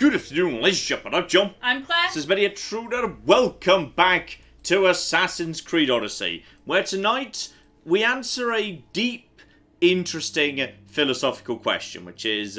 Good afternoon, ladies and gentlemen. I'm John. I'm Claire. This is Betty Truder. Welcome back to Assassin's Creed Odyssey, where tonight we answer a deep, interesting philosophical question, which is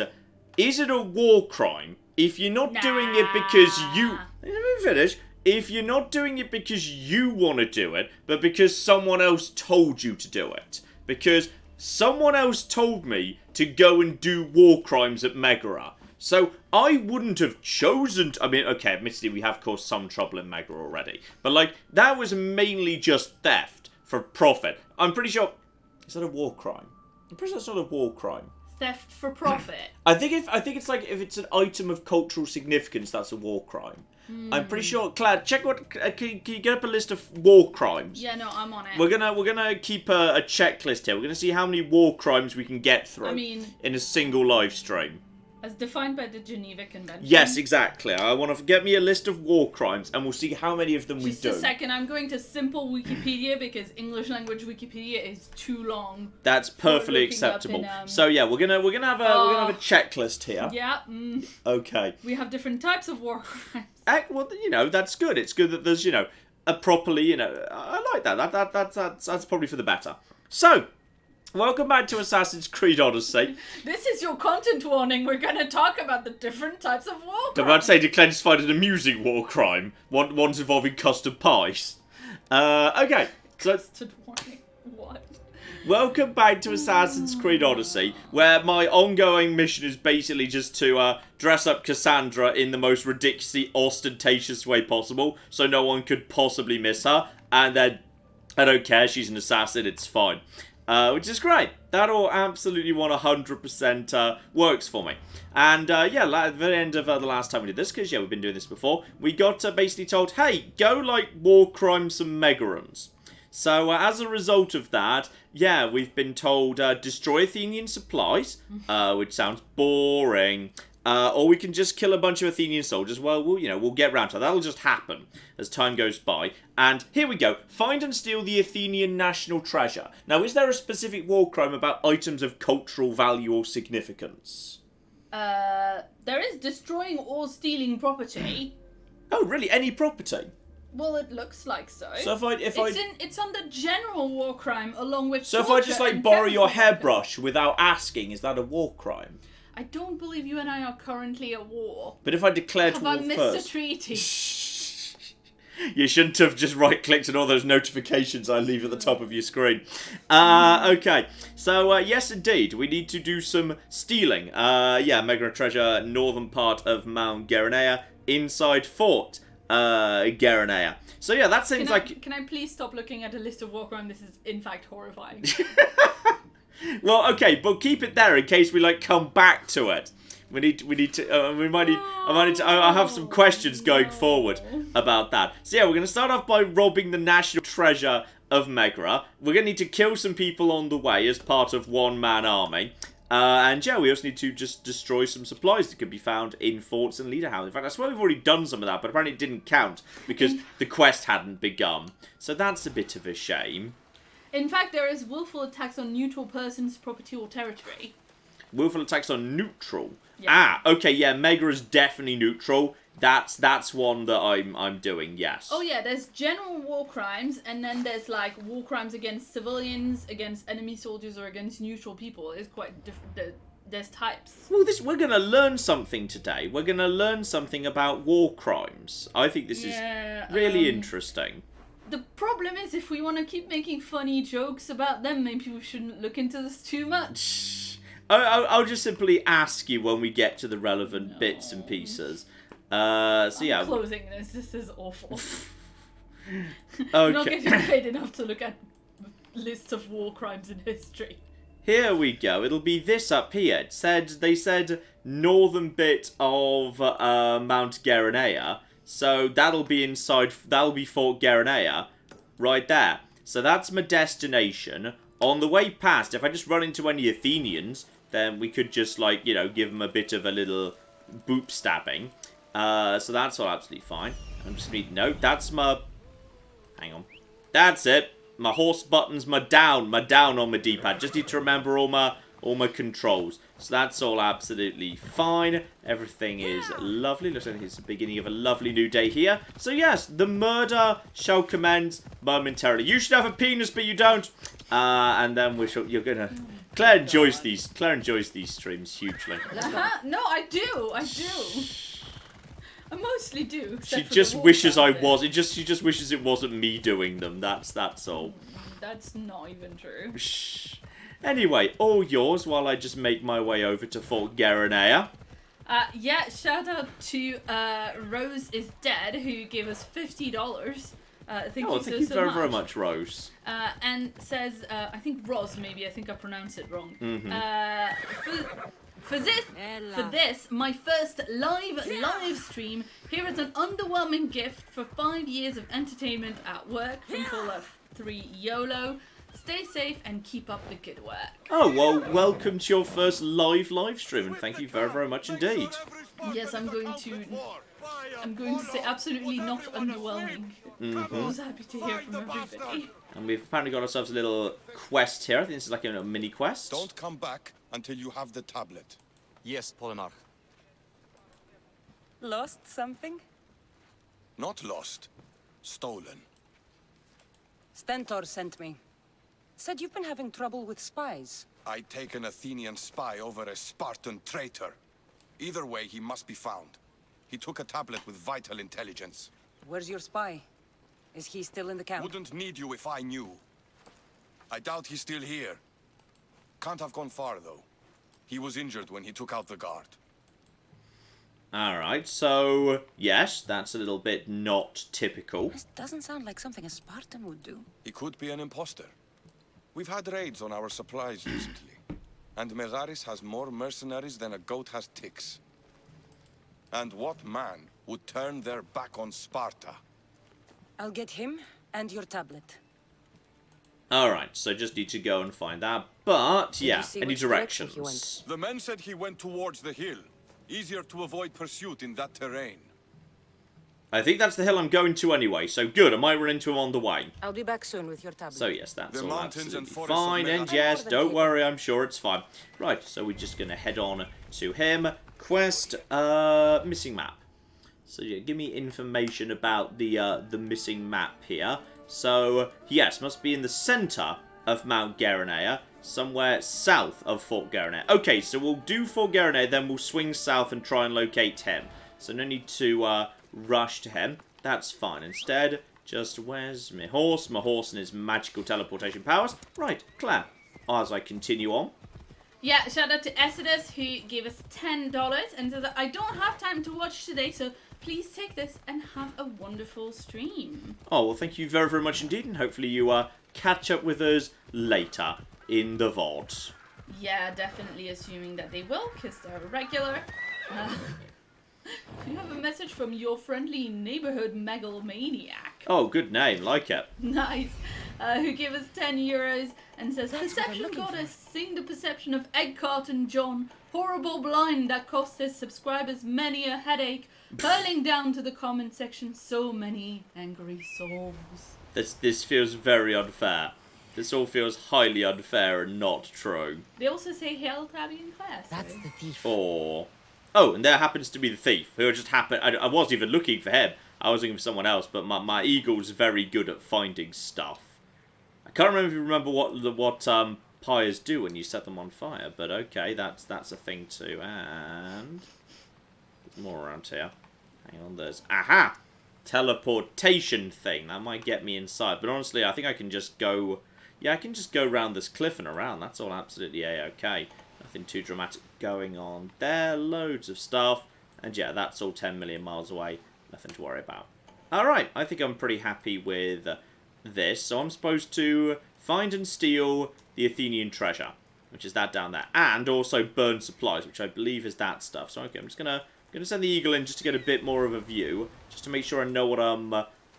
it a war crime if you're not doing it because you... Let me finish. If you're not doing it because you want to do it, but because someone else told you to do it. Because someone else told me to go and do war crimes at Megara. So, I wouldn't have chosen... I mean, okay, admittedly, we have caused some trouble in Megara already. But, like, that was mainly just theft for profit. I'm pretty sure... Is that a war crime? I'm pretty sure that's not a war crime. Theft for profit. I think it's like, if it's an item of cultural significance, that's a war crime. I'm pretty sure... Claire, check what... Can you get up a list of war crimes? Yeah, no, I'm on it. We're gonna keep a checklist here. We're gonna see how many war crimes we can get through in a single live stream. As defined by the Geneva Convention. Yes, exactly. I want to get me a list of war crimes, and we'll see how many of them we do. Just a second, I'm going to simple Wikipedia because English language Wikipedia is too long. That's perfectly acceptable. So yeah, we're gonna have a checklist here. Yeah. Okay. We have different types of war crimes. Well, you know, that's good. It's good that there's, you know, a properly, you know, I like that. That's probably for the better. So. Welcome back to Assassin's Creed Odyssey. This is your content warning. We're going to talk about the different types of war crimes. I'm about to say declassified an amusing war crime. One's involving custard pies. Okay. Custard warning. What? Welcome back to Assassin's Creed Odyssey, where my ongoing mission is basically just to dress up Cassandra in the most ridiculously ostentatious way possible, so no one could possibly miss her. And then, I don't care, she's an assassin, it's fine. Which is great. That all absolutely 100% works for me. And yeah, at the very end of the last time we did this, because yeah, we've been doing this before, we got basically told, hey, go like war crime some Megarons. So as a result of that, yeah, we've been told destroy Athenian supplies, which sounds boring. Or we can just kill a bunch of Athenian soldiers. Well, we'll get round to that. That'll just happen as time goes by. And here we go. Find and steal the Athenian national treasure. Now, is there a specific war crime about items of cultural value or significance? There is destroying or stealing property. Oh, really? Any property? Well, it looks like so. So it's under general war crime along with. So if I just like borrow your hairbrush without asking, is that a war crime? I don't believe you and I are currently at war. But if I declared war first... Have I missed a treaty? You shouldn't have just right-clicked on all those notifications I leave at the top of your screen. Okay. So, yes, indeed. We need to do some stealing. Yeah, Megara treasure, northern part of Mount Geraneia, inside Fort Geraneia. So, yeah, that seems like... Can I please stop looking at a list of war crimes? This is, in fact, horrifying. Well, okay, but keep it there in case we come back to it. We need to. I have some questions going forward about that. So yeah, we're going to start off by robbing the national treasure of Megara. We're going to need to kill some people on the way as part of one-man army. And yeah, we also need to just destroy some supplies that could be found in forts and leader houses. In fact, I swear we've already done some of that, but apparently it didn't count because the quest hadn't begun. So that's a bit of a shame. In fact, there is willful attacks on neutral persons, property, or territory. Willful attacks on neutral? Yeah. Okay, yeah, Megara is definitely neutral. That's one that I'm doing, yes. Oh yeah, there's general war crimes, and then there's like war crimes against civilians, against enemy soldiers, or against neutral people. It's quite different. There's types. Well, we're going to learn something today. We're going to learn something about war crimes. I think this is really interesting. The problem is, if we want to keep making funny jokes about them, maybe we shouldn't look into this too much. I'll just simply ask you when we get to the relevant bits and pieces. So yeah. I'm closing this. This is awful. Okay. I'm not getting paid enough to look at lists of war crimes in history. Here we go. It'll be this up here. They said northern bit of Mount Geraneia. So that'll be Fort Geraneia, right there. So that's my destination. On the way past, if I just run into any Athenians, then we could just, give them a bit of a little boop stabbing. So that's all absolutely fine. I'm just going to note, that's my... Hang on. That's it. My horse button's my down on my D-pad. Just need to remember all my all my controls. So that's all absolutely fine. Everything is lovely. Looks like it's the beginning of a lovely new day here. So yes, the murder shall commence momentarily. You should have a penis, but you don't. And then you're gonna... Claire enjoys these streams hugely. No, I do. I mostly do. She just wishes I was. She just wishes it wasn't me doing them. That's all. That's not even true. Shh. Anyway, all yours while I just make my way over to Fort Geraneia. Yeah, shout out to Rose is Dead, who gave us $50. Thank you so very much, Rose. And says, I think Roz, maybe, I think I pronounced it wrong. For this, my first live stream, here is an underwhelming gift for 5 years of entertainment at work from Fallout 3 YOLO. Stay safe and keep up the good work. Oh, well, welcome to your first live stream, and thank you very, very much indeed. Yes, I'm going to say absolutely not underwhelming. I was happy to hear from everybody. And we've apparently got ourselves a little quest here. I think this is like a mini quest. Don't come back until you have the tablet. Yes, polemarch. Lost something? Not lost. Stolen. Stentor sent me. Said you've been having trouble with spies. I take an Athenian spy over a Spartan traitor. Either way, he must be found. He took a tablet with vital intelligence. Where's your spy? Is he still in the camp? Wouldn't need you if I knew. I doubt he's still here. Can't have gone far, though. He was injured when he took out the guard. Alright, so, yes, that's a little bit not typical. This doesn't sound like something a Spartan would do. He could be an imposter. We've had raids on our supplies recently. And Megaris has more mercenaries than a goat has ticks. And what man would turn their back on Sparta? I'll get him and your tablet. Alright, so just need to go and find that. But, yeah, any which direction directions? he went? The men said he went towards the hill. Easier to avoid pursuit in that terrain. I think that's the hill I'm going to anyway, so good, I might run into him on the way. I'll be back soon with your tablet. So yes, that's The all mountains and absolutely forests of fine, and Megaris. yes, don't worry, I'm sure it's fine. Right, so we're just going to head on to him. Quest, missing map. So yeah, give me information about the missing map here. So, yes, must be in the centre of Mount Geraneia, somewhere south of Fort Geraneia. Okay, so we'll do Fort Geraneia, then we'll swing south and try and locate him. So no need to rush to him. That's fine. Instead, just where's my horse? My horse and his magical teleportation powers. Right, Claire, as I continue on. Yeah, shout out to Exodus, who gave us $10 and says, I don't have time to watch today, so please take this and have a wonderful stream. Oh, well, thank you very, very much indeed, and hopefully you catch up with us later in the VOD. Yeah, definitely assuming that they will, because they're a regular. We have a message from your friendly neighborhood megalomaniac. Oh, good name, like it. Nice. Who gave us €10 and says, That's what I'm Perception looking Goddess, sing the perception of Egg Carton John, horrible blind that cost his subscribers many a headache, hurling down to the comment section so many angry souls. This feels very unfair. This all feels highly unfair and not true. They also say hail Tabby and Claire. So. That's the thief. Oh, and there happens to be the thief, who just happened... I wasn't even looking for him. I was looking for someone else, but my eagle's very good at finding stuff. I can't remember if you remember what pyres do when you set them on fire, but okay, that's a thing too. And there's more around here. Hang on, there's... Aha! Teleportation thing. That might get me inside, but honestly, I think I can just go... Yeah, I can just go around this cliff and around. That's all absolutely A-okay. Nothing too dramatic going on there. Loads of stuff. And yeah, that's all 10 million miles away. Nothing to worry about. Alright, I think I'm pretty happy with this. So I'm supposed to find and steal the Athenian treasure, which is that down there. And also burn supplies, which I believe is that stuff. So okay, I'm just gonna send the eagle in just to get a bit more of a view. Just to make sure I know what I'm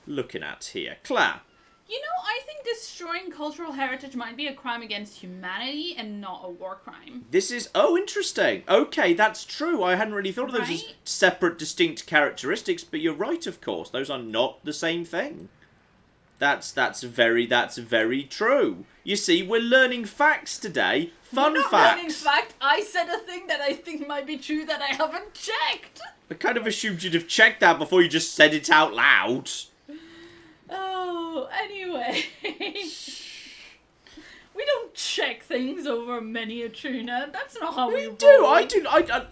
looking at here. Claire. You know, I think destroying cultural heritage might be a crime against humanity and not a war crime. This is... Oh, interesting. Okay, that's true. I hadn't really thought of those as separate, distinct characteristics, but you're right, of course. Those are not the same thing. That's very true. You see, we're learning facts today. Fun Not facts. learning fact. I said a thing that I think might be true that I haven't checked. I kind of assumed you'd have checked that before you just said it out loud. Oh, anyway. We don't check things over miniature. That's not how we Do roll. I do?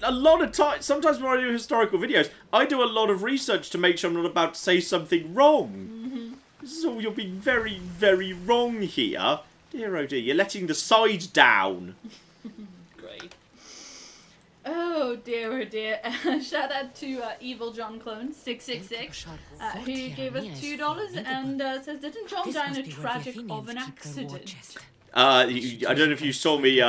A lot of times. Sometimes when I do historical videos, I do a lot of research to make sure I'm not about to say something wrong. So you're being very, very wrong here, dear oh dear. You're letting the side down. Great. Oh dear, oh dear. Shout out to Evil John Clone 666, who gave us $2 and says, "Didn't John die in a tragic of an accident?" I don't know if you saw me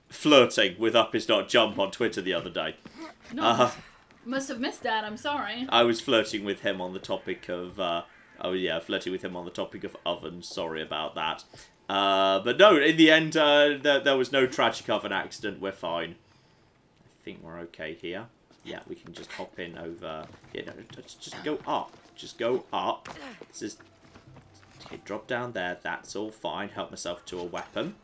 flirting with Up Is Not Jump on Twitter the other day. No, must have missed that. I'm sorry. I was flirting with him on the topic of flirting with him on the topic of ovens. Sorry about that. But no, in the end, there was no tragic oven accident. We're fine. I think we're okay here. Yeah, we can just hop in over. Yeah, no, just go up. Just go up. This is. Okay, drop down there. That's all fine. Help myself to a weapon.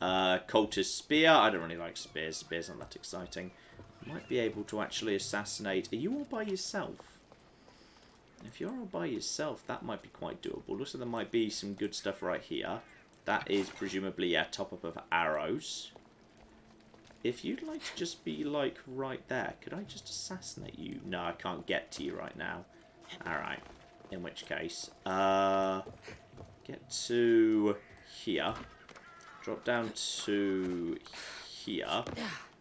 Cultist spear. I don't really like spears. Spears aren't that exciting. Might be able to actually assassinate. Are you all by yourself? If you're all by yourself, that might be quite doable. Looks like there might be some good stuff right here. That is presumably, yeah, top up of arrows. If you'd like to just be, like, right there, could I just assassinate you? No, I can't get to you right now. Alright. In which case, get to here. Drop down to here.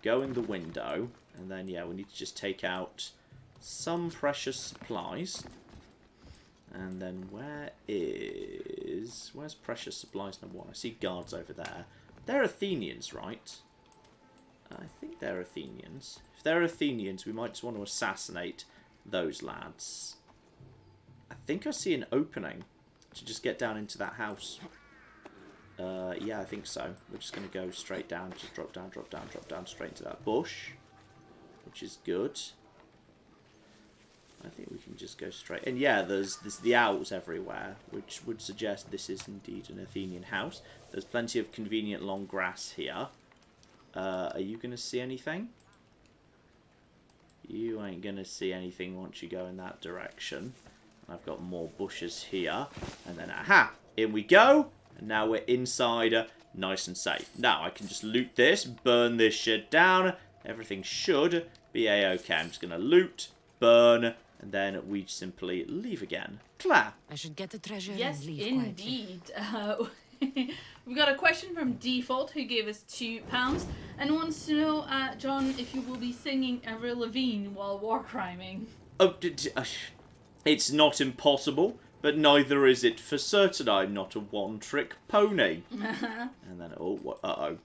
Go in the window. And then, yeah, we need to just take out some precious supplies. And then where's precious supplies number 1? I see guards over there. They're Athenians, right? I think they're Athenians. If they're Athenians, we might just want to assassinate those lads. I think I see an opening to just get down into that house. Yeah, I think so. We're just going to go straight down. Just drop down, drop down, drop down straight into that bush. Which is good. I think we can just go straight. And yeah, there's the owls everywhere, which would suggest this is indeed an Athenian house. There's plenty of convenient long grass here. Are you going to see anything? You ain't going to see anything once you go in that direction. I've got more bushes here. And then, aha! In we go! And now we're inside, nice and safe. Now, I can just loot this, burn this shit down. Everything should be a-okay. I'm just going to loot, burn, and then we simply leave again. Claire. I should get the treasure Yes, and leave quietly. indeed. We've got a question from Default, who gave us £2 and wants to know, John, if you will be singing Avril Lavigne while war criming. Oh, it's not impossible, but neither is it for certain. I'm not a one-trick pony. And then, oh, what? Uh-oh.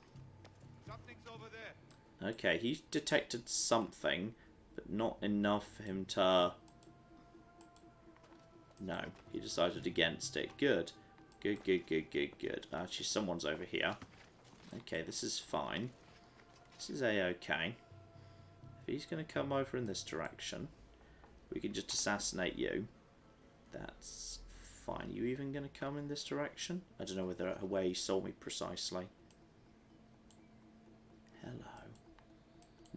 Something's over there. Okay, he's detected something, but not enough for him to... No, he decided against it. Good. Good, good, good, good, good. Actually, someone's over here. Okay, this is fine. This is a-okay. If he's going to come over in this direction, we can just assassinate you. That's fine. You even going to come in this direction? I don't know where he saw me precisely. Hello.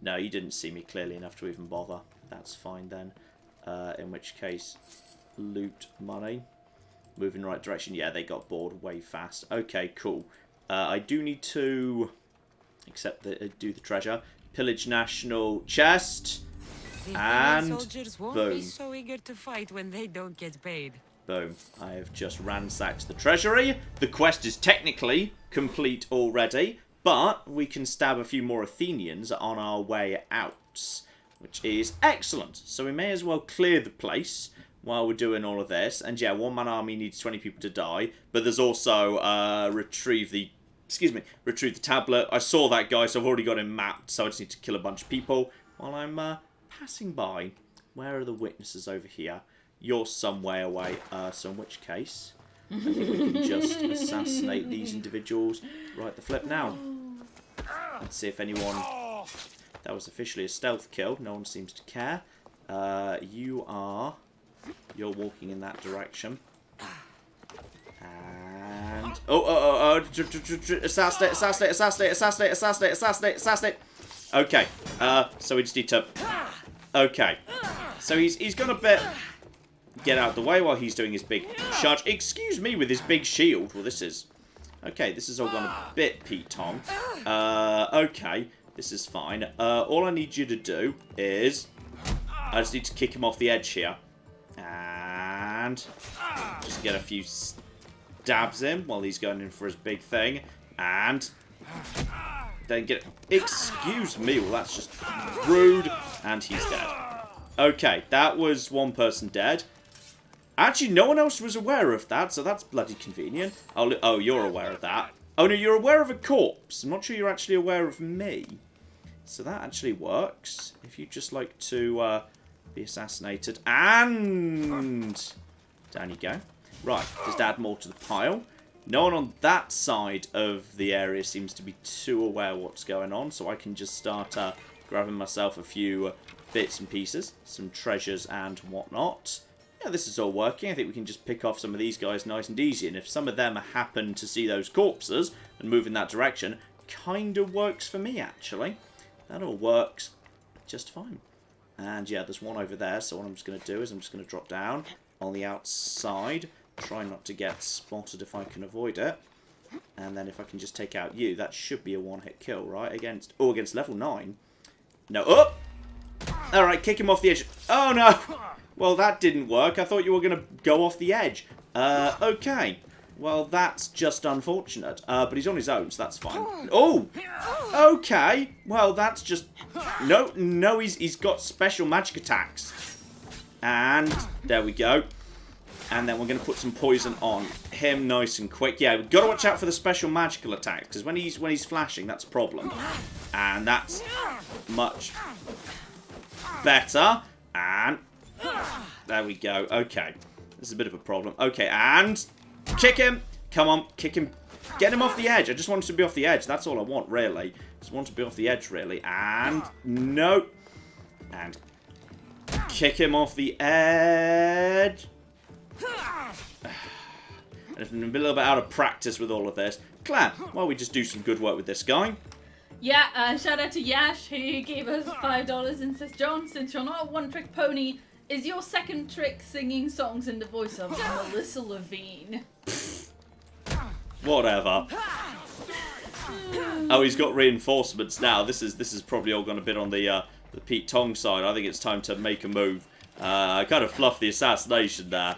No, you didn't see me clearly enough to even bother. That's fine then. In which case, loot money. Move in the right direction. Yeah, they got bored way fast. Okay, cool. I do need to do the treasure. Pillage national chest. And soldiers won't boom. be so eager to fight when they don't get paid. Boom. I have just ransacked the treasury. The quest is technically complete already, but we can stab a few more Athenians on our way out, which is excellent. So we may as well clear the place while we're doing all of this. And yeah, one-man army needs 20 people to die, but there's also retrieve the tablet. I saw that guy, so I've already got him mapped, so I just need to kill a bunch of people while I'm passing by. Where are the witnesses over here? You're some way away, so in which case, I think we can just assassinate these individuals right the flip now. Let's see if anyone... That was officially a stealth kill. No one seems to care. You're walking in that direction. happened? Assassinate. Okay, so we just need to... Okay, so he's gonna get out of the way while he's doing his big charge. Excuse me, with his big shield. Well, this is... Okay, this has all gone a bit Pete Tong. Okay, this is fine. All I need you to do is... I just need to kick him off the edge here. And... just get a few stabs in while he's going in for his big thing. And... then get... Excuse me, well that's just rude. And he's dead. Okay, that was one person dead. Actually, no one else was aware of that, so that's bloody convenient. Oh, you're aware of that. Oh, no, you're aware of a corpse. I'm not sure you're actually aware of me. So that actually works. If you'd just like to be assassinated. And... down you go. Right, just add more to the pile. No one on that side of the area seems to be too aware what's going on, so I can just start grabbing myself a few bits and pieces, some treasures and whatnot. Yeah, this is all working. I think we can just pick off some of these guys nice and easy, and if some of them happen to see those corpses and move in that direction, kind of works for me, actually. That all works just fine. And yeah, there's one over there, so what I'm just going to do is I'm just going to drop down on the outside, try not to get spotted if I can avoid it. And then if I can just take out you, that should be a one-hit kill, right? Against level 9. No, oh! Alright, kick him off the edge. Oh, no! Well, that didn't work. I thought you were going to go off the edge. Okay. Well, that's just unfortunate. But he's on his own, so that's fine. Oh! Okay. Well, that's just... No, he's got special magic attacks. And there we go. And then we're going to put some poison on him nice and quick. Yeah, we've got to watch out for the special magical attacks, because when he's flashing, that's a problem. And that's much better. And there we go. Okay. This is a bit of a problem. Okay, and kick him. Come on, kick him. Get him off the edge. I just want him to be off the edge. That's all I want, really. Just want to be off the edge, really. And no. And kick him off the edge. And if I'm a little bit out of practice with all of this, Claire, why don't we just do some good work with this guy? Yeah, shout out to Yash, who gave us $5 and says, John, since you're not a one-trick pony, is your second trick singing songs in the voice of Melissa Levine? Whatever. Oh, he's got reinforcements now. This is probably all gone a bit on the Pete Tong side. I think it's time to make a move. I kind of fluffed the assassination there.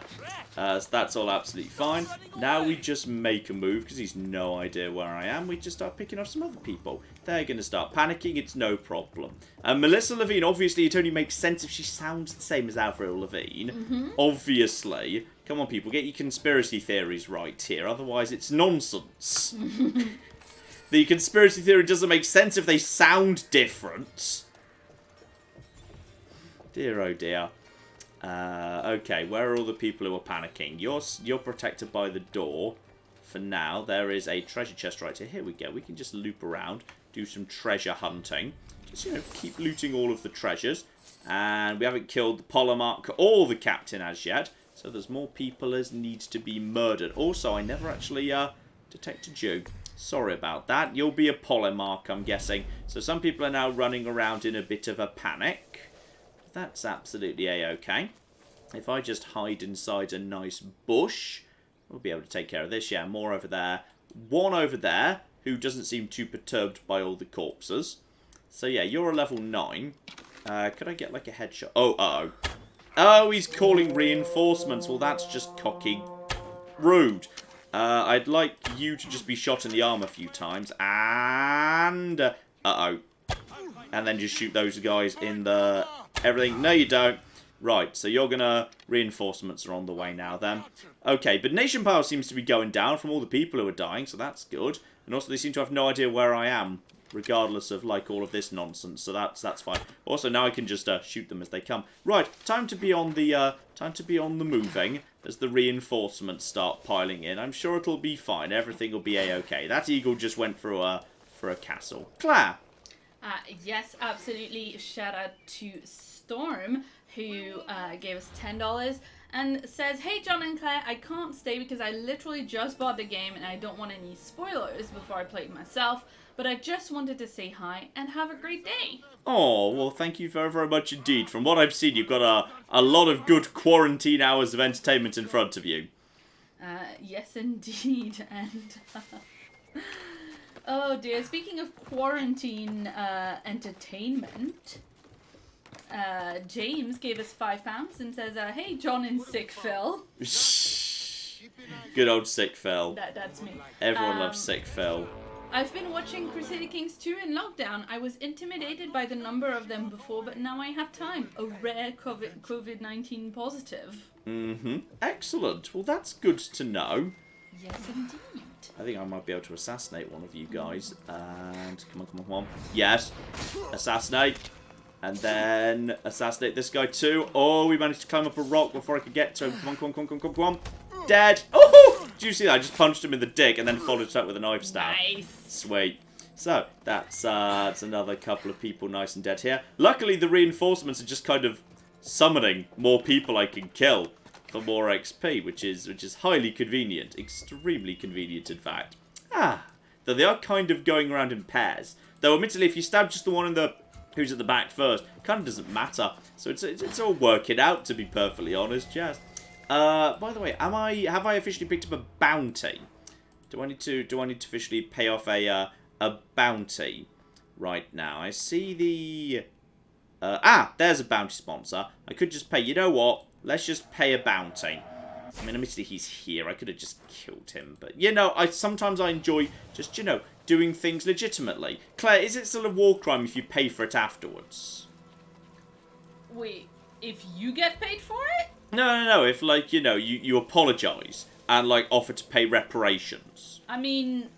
So that's all absolutely fine. Now we just make a move, because he's no idea where I am. We just start picking off some other people. They're going to start panicking. It's no problem. Melissa Levine, obviously, it only makes sense if she sounds the same as Avril Lavigne. Obviously. Come on, people. Get your conspiracy theories right here. Otherwise, it's nonsense. The conspiracy theory doesn't make sense if they sound different. Dear, oh dear. Okay, where are all the people who are panicking? You're protected by the door. For now, there is a treasure chest right here. Here we go. We can just loop around, do some treasure hunting. Just, keep looting all of the treasures. And we haven't killed the polemarch or the captain as yet. So there's more people as needs to be murdered. Also, I never actually detected you. Sorry about that. You'll be a polemarch, I'm guessing. So some people are now running around in a bit of a panic. That's absolutely a-okay. If I just hide inside a nice bush, we'll be able to take care of this. Yeah, more over there. One over there, who doesn't seem too perturbed by all the corpses. So yeah, you're a level 9. Could I get like a headshot? Oh, uh-oh. Oh, he's calling reinforcements. Well, that's just cocky rude. I'd like you to just be shot in the arm a few times. And... uh-oh. And then just shoot those guys in the... everything. No, you don't. Right, so you're gonna... reinforcements are on the way now, then. Okay, but nation power seems to be going down from all the people who are dying, so that's good. And also, they seem to have no idea where I am, regardless of, like, all of this nonsense, so that's fine. Also, now I can just shoot them as they come. Right, time to be on the moving, as the reinforcements start piling in. I'm sure it'll be fine. Everything will be a-okay. That eagle just went for a castle. Claire! Yes, absolutely. Shout out to Storm, who gave us $10. and says, "Hey John and Claire, I can't stay because I literally just bought the game and I don't want any spoilers before I play it myself, but I just wanted to say hi and have a great day." Oh, well, thank you very, very much indeed. From what I've seen, you've got a lot of good quarantine hours of entertainment in front of you. Yes indeed, and... oh dear, speaking of quarantine entertainment... James gave us £5 and says, "Hey, John and Sick Phil." Good old Sick Phil. That's me. Everyone loves Sick Phil. "I've been watching Crusader Kings 2 in lockdown. I was intimidated by the number of them before, but now I have time. A rare COVID-19 positive." Excellent. Well, that's good to know. Yes, indeed. I think I might be able to assassinate one of you guys. And come on. Yes. Assassinate. And then assassinate this guy too. Oh, we managed to climb up a rock before I could get to him. Come on. Dead. Oh! Did you see that? I just punched him in the dick and then followed it up with a knife stab. Nice. Sweet. So, that's another couple of people nice and dead here. Luckily, the reinforcements are just kind of summoning more people I can kill for more XP, which is highly convenient. Extremely convenient, in fact. Though they are kind of going around in pairs. Though, admittedly, if you stab just the one in the... who's at the back first, kind of doesn't matter. So it's all working out, to be perfectly honest. Yes. By the way, have I officially picked up a bounty? Do I need to officially pay off a bounty right now? I see the there's a bounty sponsor. I could just pay. You know what? Let's just pay a bounty. I mean, admittedly, he's here. I could have just killed him, but you know, sometimes I enjoy just doing things legitimately. Claire, is it still a war crime if you pay for it afterwards? Wait, if you get paid for it? No. If, like, you apologise and, like, offer to pay reparations. I mean,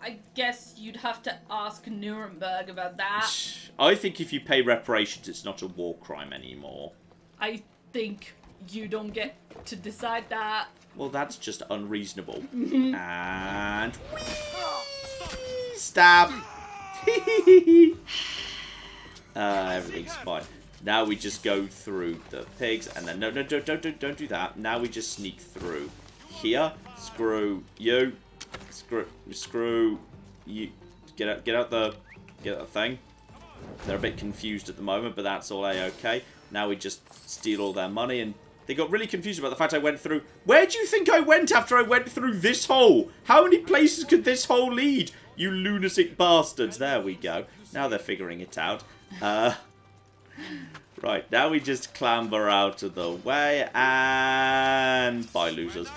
I guess you'd have to ask Nuremberg about that. I think if you pay reparations, it's not a war crime anymore. I think you don't get to decide that. Well, that's just unreasonable. And... stab! Everything's fine. Now we just go through the pigs, and then no, don't do that. Now we just sneak through here. Screw you. Screw you. Get out the thing. They're a bit confused at the moment, but that's all a-okay. Now we just steal all their money, and they got really confused about the fact I went through. Where do you think I went after I went through this hole? How many places could this hole lead? You lunatic bastards. There we go. Now they're figuring it out. Right, now we just clamber out of the way, and bye, losers.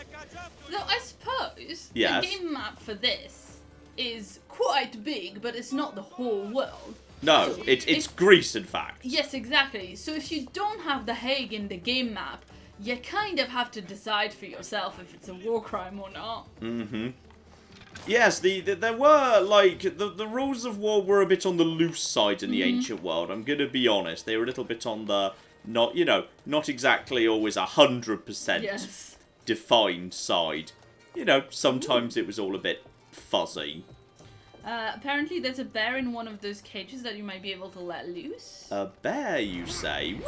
So I suppose Yes. the game map for this is quite big, but it's not the whole world. No, So it's Greece, in fact. Yes, exactly. So if you don't have The Hague in the game map, you kind of have to decide for yourself if it's a war crime or not. Yes, there were, like, the rules of war were a bit on the loose side in the ancient world. I'm going to be honest. They were a little bit on the, not exactly always 100% Yes. defined side. Sometimes it was all a bit fuzzy. Apparently there's a bear in one of those cages that you might be able to let loose. A bear, you say?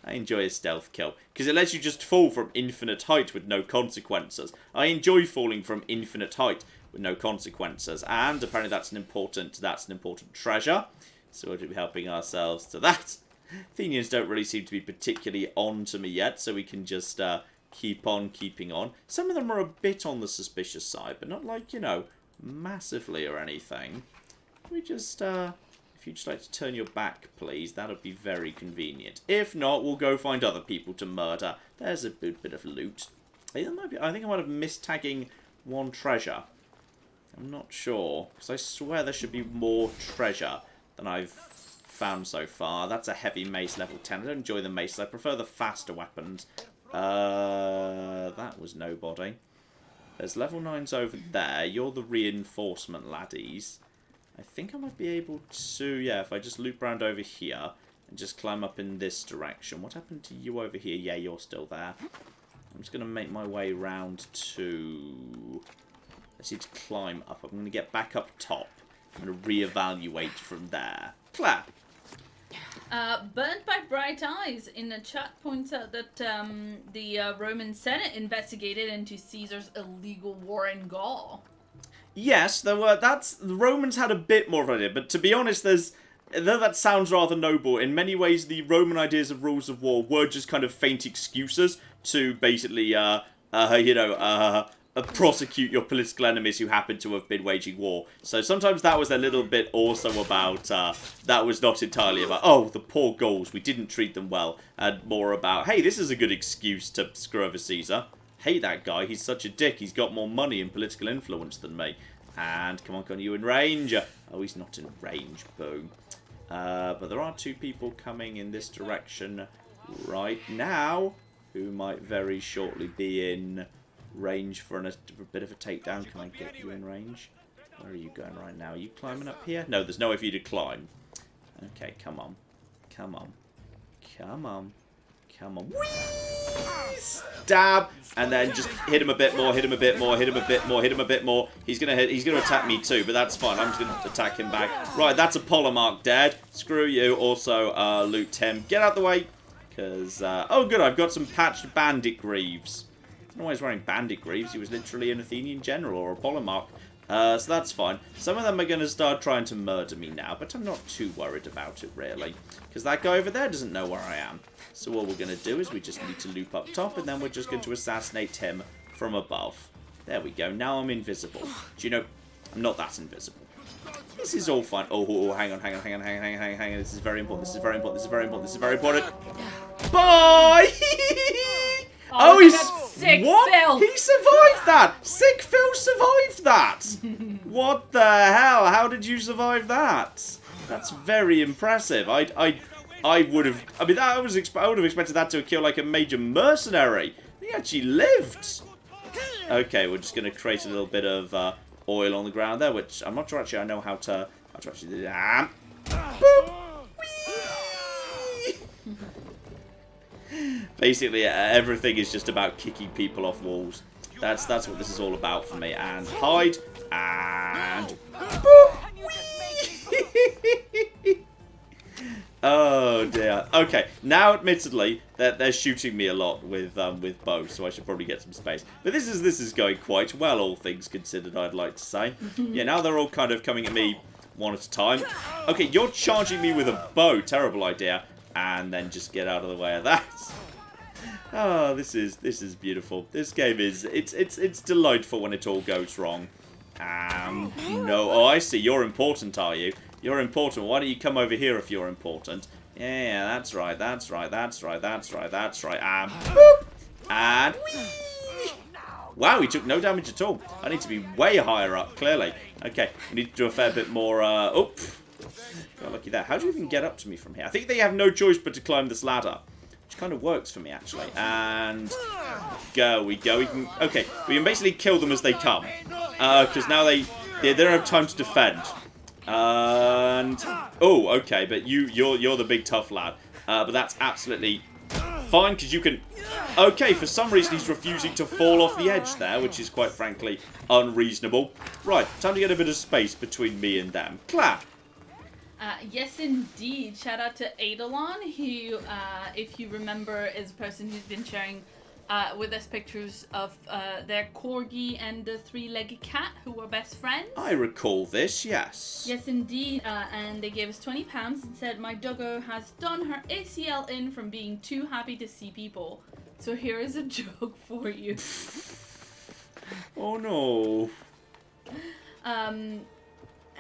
I enjoy a stealth kill, because it lets you just fall from infinite height with no consequences. I enjoy falling from infinite height with no consequences, and apparently that's an important treasure, so we'll be helping ourselves to that. Athenians don't really seem to be particularly on to me yet, so we can just keep on keeping on. Some of them are a bit on the suspicious side, but not like, massively or anything. We just, if you'd just like to turn your back, please, that would be very convenient. If not, we'll go find other people to murder. There's a bit of loot. I think I might have missed tagging one treasure. I'm not sure, because I swear there should be more treasure than I've found so far. That's a heavy mace level 10. I don't enjoy the maces. I prefer the faster weapons. That was nobody. There's level 9s over there. You're the reinforcement laddies. I think I might be able to, yeah, if I just loop around over here and just climb up in this direction. What happened to you over here? Yeah, you're still there. I'm just going to make my way round to... Let's need to climb up. I'm going to get back up top. I'm going to reevaluate from there. Claire. Burnt by Bright Eyes in the chat points out that the Roman Senate investigated into Caesar's illegal war in Gaul. Yes, there were. The Romans had a bit more of an idea, but to be honest, though that sounds rather noble, in many ways the Roman ideas of rules of war were just kind of faint excuses to basically, prosecute your political enemies who happen to have been waging war. So sometimes that was a little bit also about, that was not entirely about, oh, the poor Gauls, we didn't treat them well, and more about, hey, this is a good excuse to screw over Caesar. Hey, that guy, he's such a dick, he's got more money and political influence than me. And, come on, you in range? Oh, he's not in range, boo. But there are 2 people coming in this direction right now, who might very shortly be in range for a bit of a takedown. Can I get you in range? Where are you going right now? Are you climbing up here? No, there's no way for you to climb. Okay, come on. Come on. Come on. Come on. Whee! Stab! And then just hit him a bit more, hit him a bit more, hit him a bit more, hit him a bit more. He's gonna attack me too, but that's fine. I'm just gonna attack him back. Right, that's a polemarch dead. Screw you. Also, loot him. Get out the way. Because, oh good, I've got some patched bandit greaves. I don't know why he's wearing bandit greaves. He was literally an Athenian general or a polemarch. So that's fine. Some of them are going to start trying to murder me now, but I'm not too worried about it, really. Because that guy over there doesn't know where I am. So what we're going to do is we just need to loop up top, and then we're just going to assassinate him from above. There we go. Now I'm invisible. Do you know, I'm not that invisible. This is all fine. Oh, hang on. This is very important. This is very important. This is very important. This is very important. Bye! Oh, he's sick. What? Phil. He survived that. Sick Phil survived that. What the hell? How did you survive that? That's very impressive. I would have. I mean, I would have expected that to kill like a major mercenary. He actually lived. Okay, we're just gonna create a little bit of oil on the ground there, which I'm not sure actually I know how to actually do that. Boop. Basically, everything is just about kicking people off walls. That's what this is all about for me. And hide. And boop. Oh dear. Okay, now admittedly they're shooting me a lot with bows, so I should probably get some space. But this is going quite well, all things considered, I'd like to say. Yeah, now they're all kind of coming at me one at a time. Okay, you're charging me with a bow. Terrible idea. And then just get out of the way of that. Oh, this is beautiful. This game is it's delightful when it all goes wrong. No. Oh, I see. You're important, are you? You're important. Why don't you come over here if you're important? Yeah, that's right. That's right. Boop. And whee! Wow, he took no damage at all. I need to be way higher up, clearly. Okay, we need to do a fair bit more. Got lucky there. How do you even get up to me from here? I think they have no choice but to climb this ladder, which kind of works for me actually. And we go. We can basically kill them as they come, because now they don't have time to defend. And oh, okay, but you're the big tough lad. But that's absolutely fine because you can. Okay, for some reason he's refusing to fall off the edge there, which is quite frankly unreasonable. Right, time to get a bit of space between me and them. Clap. Yes, indeed. Shout out to Eidolon, who, if you remember, is a person who's been sharing with us pictures of their corgi and the 3-legged cat, who were best friends. I recall this, yes. Yes, indeed. And they gave us £20 and said, my doggo has done her ACL in from being too happy to see people. So here is a joke for you. Oh, no.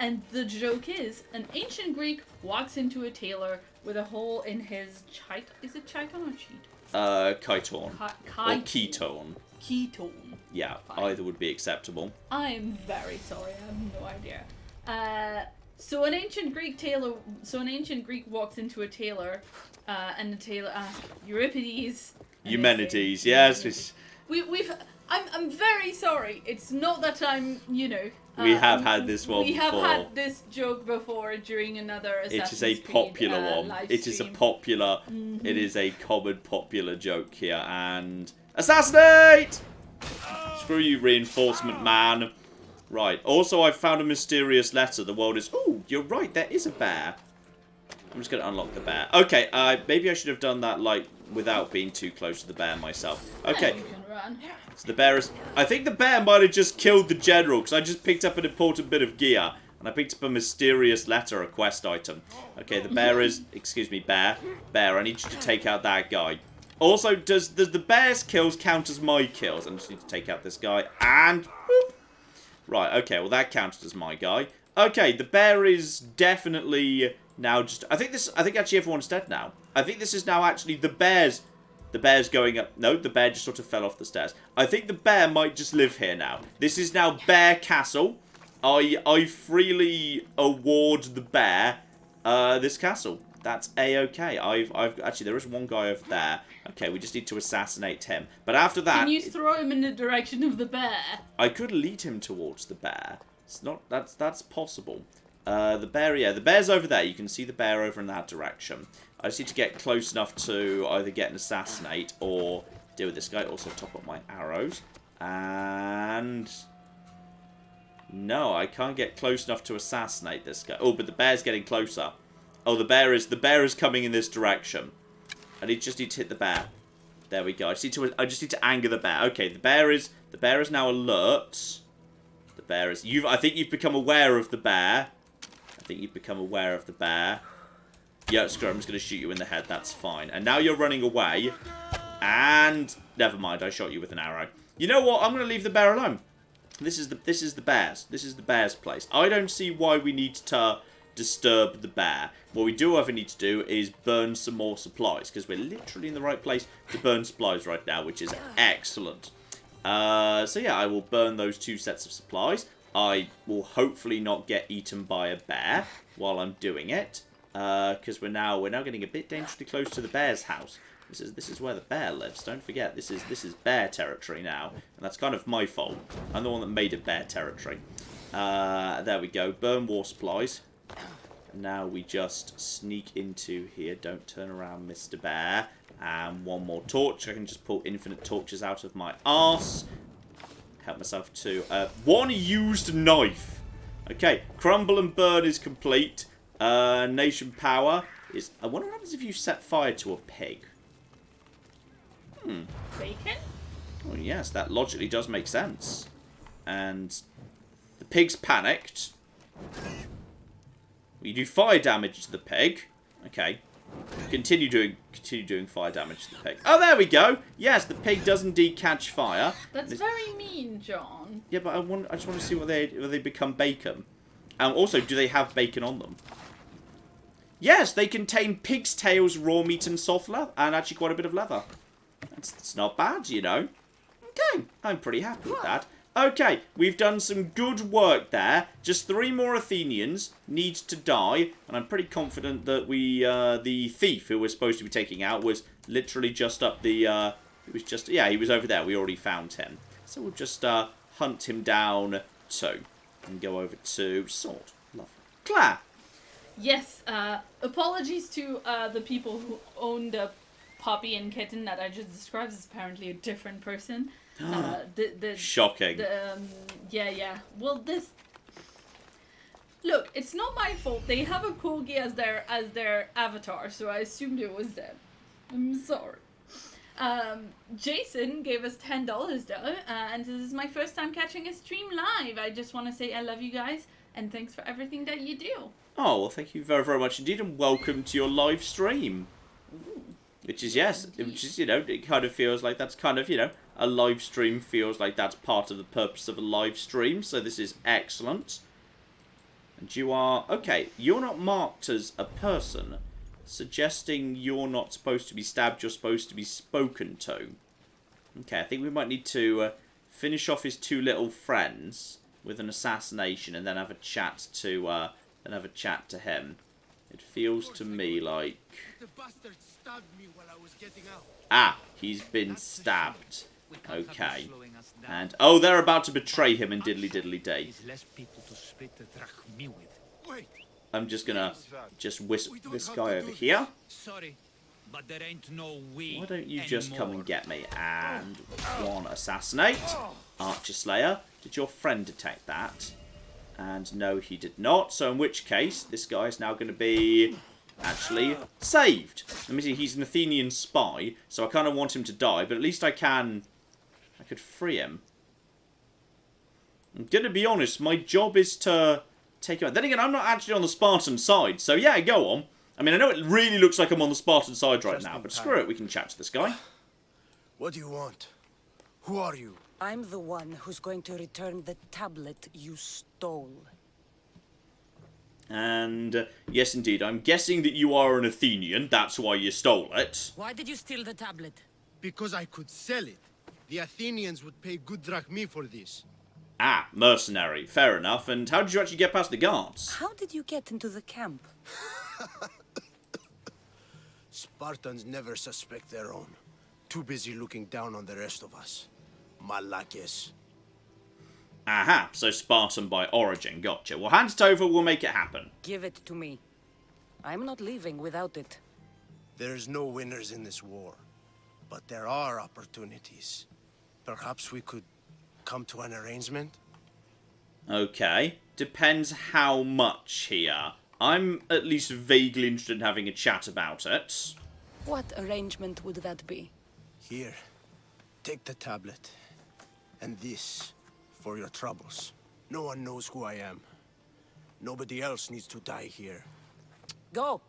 And the joke is, an ancient Greek walks into a tailor with a hole in his is it chiton or cheat? Chiton. Or ketone. Ketone. Yeah, Fine. Either would be acceptable. I am very sorry, I have no idea. So an ancient Greek walks into a tailor, and the tailor asks, Euripides. Eumenides, yes. I'm very sorry. It's not that I'm, We have had this one We before. have had this joke before during another Assassin's It is a popular Creed, one. live It is a stream. popular. It is a common popular joke here. And assassinate! Screw you, reinforcement man. Right. Also, I've found a mysterious letter. The world is. Oh, you're right. There is a bear. I'm just going to unlock the bear. Okay, maybe I should have done that, like, without being too close to the bear myself. Okay. You can run. So the bear is... I think the bear might have just killed the general, because I just picked up an important bit of gear. And I picked up a mysterious letter, a quest item. Okay, the bear is... Excuse me, bear. Bear, I need you to take out that guy. Also, does the bear's kills count as my kills? I just need to take out this guy. And... Whoop. Right, okay, well that counted as my guy. Okay, the bear is definitely now just... I think actually everyone's dead now. I think this is now actually the bear's... The bear's going up... No, the bear just sort of fell off the stairs. I think the bear might just live here now. This is now Bear Castle. I freely award the bear this castle. That's A-okay. I've actually, there is one guy over there. Okay, we just need to assassinate him. But after that... Can you throw him in the direction of the bear? I could lead him towards the bear. It's not... That's possible. The bear, yeah. The bear's over there. You can see the bear over in that direction. I just need to get close enough to either get an assassinate or deal with this guy. Also top up my arrows. And... No, I can't get close enough to assassinate this guy. Oh, but the bear's getting closer. Oh, the bear is coming in this direction. I just need to hit the bear. There we go. I just need to anger the bear. Okay, the bear is now alert. The bear is I think you've become aware of the bear. Yeah, screw it, I'm just going to shoot you in the head. That's fine. And now you're running away. And never mind, I shot you with an arrow. You know what? I'm going to leave the bear alone. This is the bear's. This is the bear's place. I don't see why we need to disturb the bear. What we do ever need to do is burn some more supplies, because we're literally in the right place to burn supplies right now, which is excellent. So yeah, I will burn those 2 sets of supplies. I will hopefully not get eaten by a bear while I'm doing it, because we're now getting a bit dangerously close to the bear's house. This is where the bear lives. Don't forget, this is bear territory now, and that's kind of my fault. I'm the one that made it bear territory. There we go. Burn war supplies. And now we just sneak into here. Don't turn around, Mr. Bear. And one more torch. I can just pull infinite torches out of my arse. Help myself to one used knife. Okay, crumble and burn is complete. Nation power is... I wonder what happens if you set fire to a pig. Bacon? Well, yes, that logically does make sense. And the pig's panicked. You do fire damage to the pig. Okay. Continue doing fire damage to the pig. Oh, there we go. Yes, the pig does indeed catch fire. That's very mean, John. Yeah, but I just want to see whether they become bacon. Also, do they have bacon on them? Yes, they contain pig's tails, raw meat, and soft leather, and actually quite a bit of leather. That's not bad, you know. Okay, I'm pretty happy with that. Okay, we've done some good work there. Just 3 more Athenians need to die, and I'm pretty confident that the thief who we're supposed to be taking out was literally just up the, he was over there. We already found him. So we'll just hunt him down too, and go over to Sword. Lovely. Claire. Yes, apologies to the people who own the puppy and kitten that I just described as apparently a different person. Shocking. Yeah. Well, look, it's not my fault. They have a corgi as their avatar, so I assumed it was them. I'm sorry. Jason gave us $10 though, and this is my first time catching a stream live. I just want to say I love you guys, and thanks for everything that you do. Oh, well, thank you very, very much indeed, and welcome to your live stream. Ooh. Which is, you know, it kind of feels like that's kind of, you know, a live stream feels like that's part of the purpose of a live stream, so this is excellent. And you are, okay, you're not marked as a person, suggesting you're not supposed to be stabbed, you're supposed to be spoken to. Okay, I think we might need to finish off his 2 little friends with an assassination and then have a chat to, him. It feels to me like... The bastard stabbed me while I was getting out. Ah, he's been stabbed. Okay. And, oh, they're about to betray him in diddly diddly day. Wait. I'm just gonna whisk this guy over here. Sorry, but there ain't no we. Why don't you just come and get me? And 1 assassinate. Archer Slayer. Did your friend detect that? And no, he did not. So in which case, this guy is now going to be actually saved. Let me see, he's an Athenian spy, so I kind of want him to die, but at least I could free him. I'm going to be honest, my job is to take him out. Then again, I'm not actually on the Spartan side, so yeah, go on. I mean, I know it really looks like I'm on the Spartan side right now, but screw it, we can chat to this guy. What do you want? Who are you? I'm the one who's going to return the tablet you stole. And, yes indeed, I'm guessing that you are an Athenian, that's why you stole it. Why did you steal the tablet? Because I could sell it. The Athenians would pay good drachmae for this. Ah, mercenary, fair enough. And how did you actually get past the guards? How did you get into the camp? Spartans never suspect their own. Too busy looking down on the rest of us. Malakes. Aha, so Spartan by origin, gotcha. Well, hand it over, we'll make it happen. Give it to me. I'm not leaving without it. There's no winners in this war. But there are opportunities. Perhaps we could come to an arrangement? Okay, depends how much here. I'm at least vaguely interested in having a chat about it. What arrangement would that be? Here, take the tablet. And this, for your troubles. No one knows who I am. Nobody else needs to die here. Go!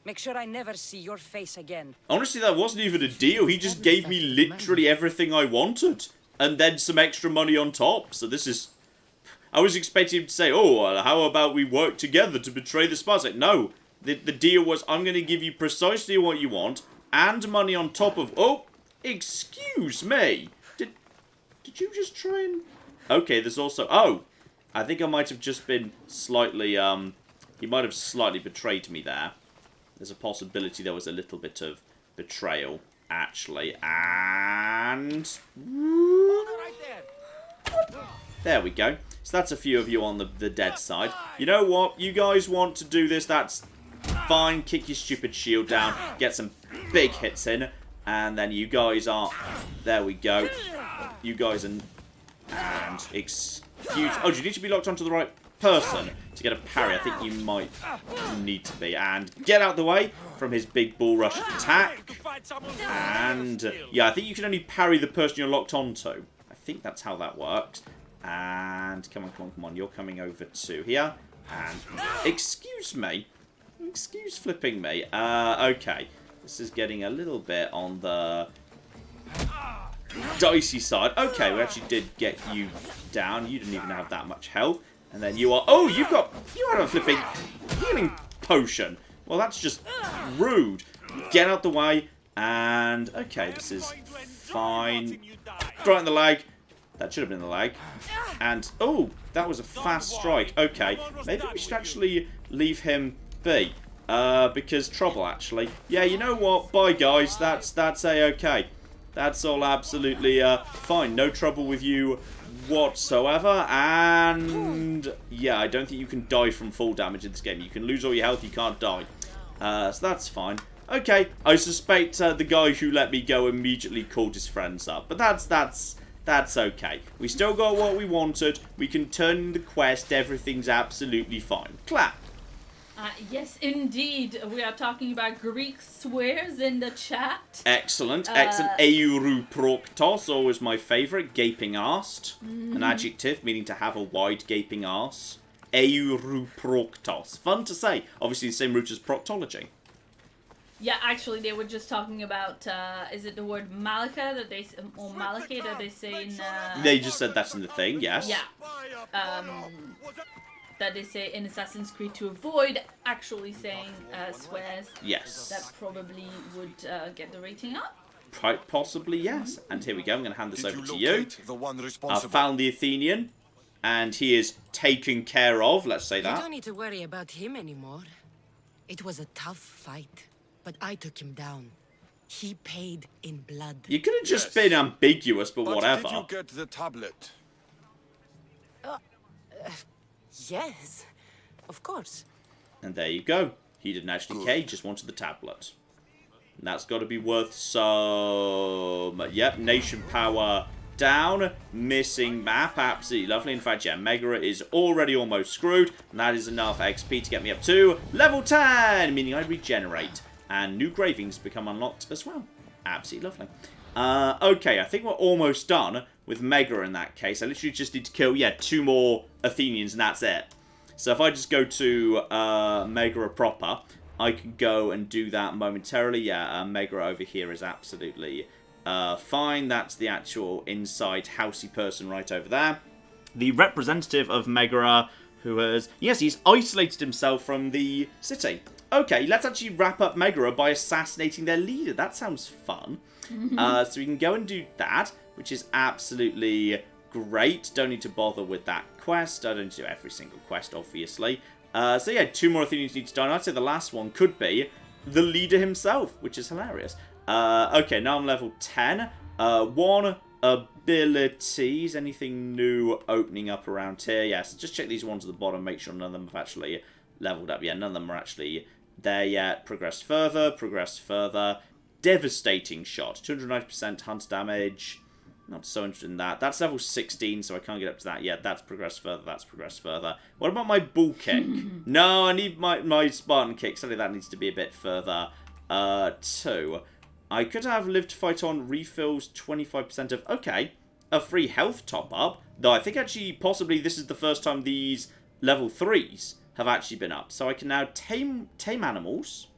Make sure I never see your face again. Honestly, that wasn't even a deal. He just gave me literally everything I wanted. And then some extra money on top. So this is... I was expecting him to say, oh, well, how about we work together to betray the spies? Like, no. The deal was, I'm going to give you precisely what you want. And money on top of... Oh, excuse me. Did you just try and... Okay, there's also... Oh, I think I might have just been slightly... He might have slightly betrayed me there. There's a possibility there was a little bit of betrayal, actually. And... There we go. So that's a few of you on the dead side. You know what? You guys want to do this, that's fine. Kick your stupid shield down. Get some big hits in. And then you guys are... There we go. You guys are... And excuse... Oh, do you need to be locked onto the right person to get a parry? I think you might need to be. And get out the way from his big bull rush attack. And yeah, I think you can only parry the person you're locked onto. I think that's how that works. And come on, come on, come on. You're coming over to here. And excuse me. Excuse flipping me. Okay. This is getting a little bit on the dicey side. Okay, we actually did get you down. You didn't even have that much health. And then you are... Oh, you have a flipping healing potion. Well, that's just rude. Get out the way. And, okay, this is fine. Throw it in the leg. That should have been the leg. And, oh, that was a fast strike. Okay, maybe we should actually leave him be. Because trouble, actually. Yeah, you know what? Bye, guys. That's A-okay. That's all absolutely fine. No trouble with you whatsoever. And yeah, I don't think you can die from full damage in this game. You can lose all your health, you can't die. So that's fine. Okay, I suspect the guy who let me go immediately called his friends up. But that's okay. We still got what we wanted. We can turn in the quest. Everything's absolutely fine. Clap. Yes, indeed. We are talking about Greek swears in the chat. Excellent, excellent. Euruproktos, always my favourite. Gaping arsed. An adjective meaning to have a wide gaping arse. Euruproktos. Fun to say. Obviously the same root as proctology. Yeah, actually, they were just talking about, is it the word malaka that they, or malake that they say in... They just said that's in the thing, yes. Yeah. That they say in Assassin's Creed to avoid actually saying swears. Yes. That probably would get the rating up. Quite possibly, yes. And here we go, I'm going to hand this over to you. The one I've responsible? found the Athenian, and he is taken care of, let's say You that. don't need to worry about him anymore. It was a tough fight, but I took him down. He paid in blood. You could have just been ambiguous, but whatever. Did you get the tablet? Yes, of course. And there you go. He didn't actually care, he just wanted the tablet. And that's got to be worth some... Yep, nation power down. Missing map. Absolutely lovely. In fact, yeah, Megara is already almost screwed. And that is enough XP to get me up to level 10. Meaning I regenerate. And new gravings become unlocked as well. Absolutely lovely. Okay, I think we're almost done with Megara in that case. I literally just need to kill, yeah, 2 more Athenians and that's it. So if I just go to Megara proper, I can go and do that momentarily. Yeah, Megara over here is absolutely fine. That's the actual inside housey person right over there. The representative of Megara who has... Yes, he's isolated himself from the city. Okay, let's actually wrap up Megara by assassinating their leader. That sounds fun. So we can go and do that, which is absolutely great. Don't need to bother with that quest. I don't need to do every single quest, obviously. So yeah, 2 more Athenians need to die. And I'd say the last one could be the leader himself, which is hilarious. Okay, now I'm level 10. 1 abilities. Anything new opening up around here? Yes, just check these ones at the bottom. Make sure none of them have actually leveled up. Yeah, none of them are actually there yet. Progress further. Progress further. Devastating shot. 290% hunt damage. Not so interested in that. That's level 16, so I can't get up to that yet. That's progressed further. That's progressed further. What about my bull kick? No, I need my Spartan kick. Sadly, that needs to be a bit further. 2. I could have lived to fight on refills 25% of... Okay, a free health top-up. Though I think actually, possibly, this is the first time these level 3s have actually been up. So I can now tame animals.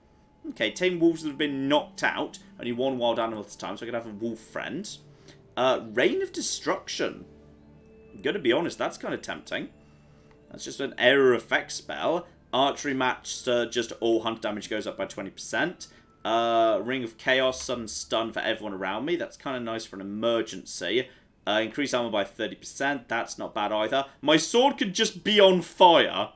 Okay, tame wolves that have been knocked out. Only 1 wild animal at a time, so I could have a wolf friend. Reign of Destruction. I'm going to be honest, that's kind of tempting. That's just an area effect spell. Archery match, just all hunt damage goes up by 20%. Ring of Chaos, sudden stun for everyone around me. That's kind of nice for an emergency. Increase armor by 30%. That's not bad either. My sword could just be on fire.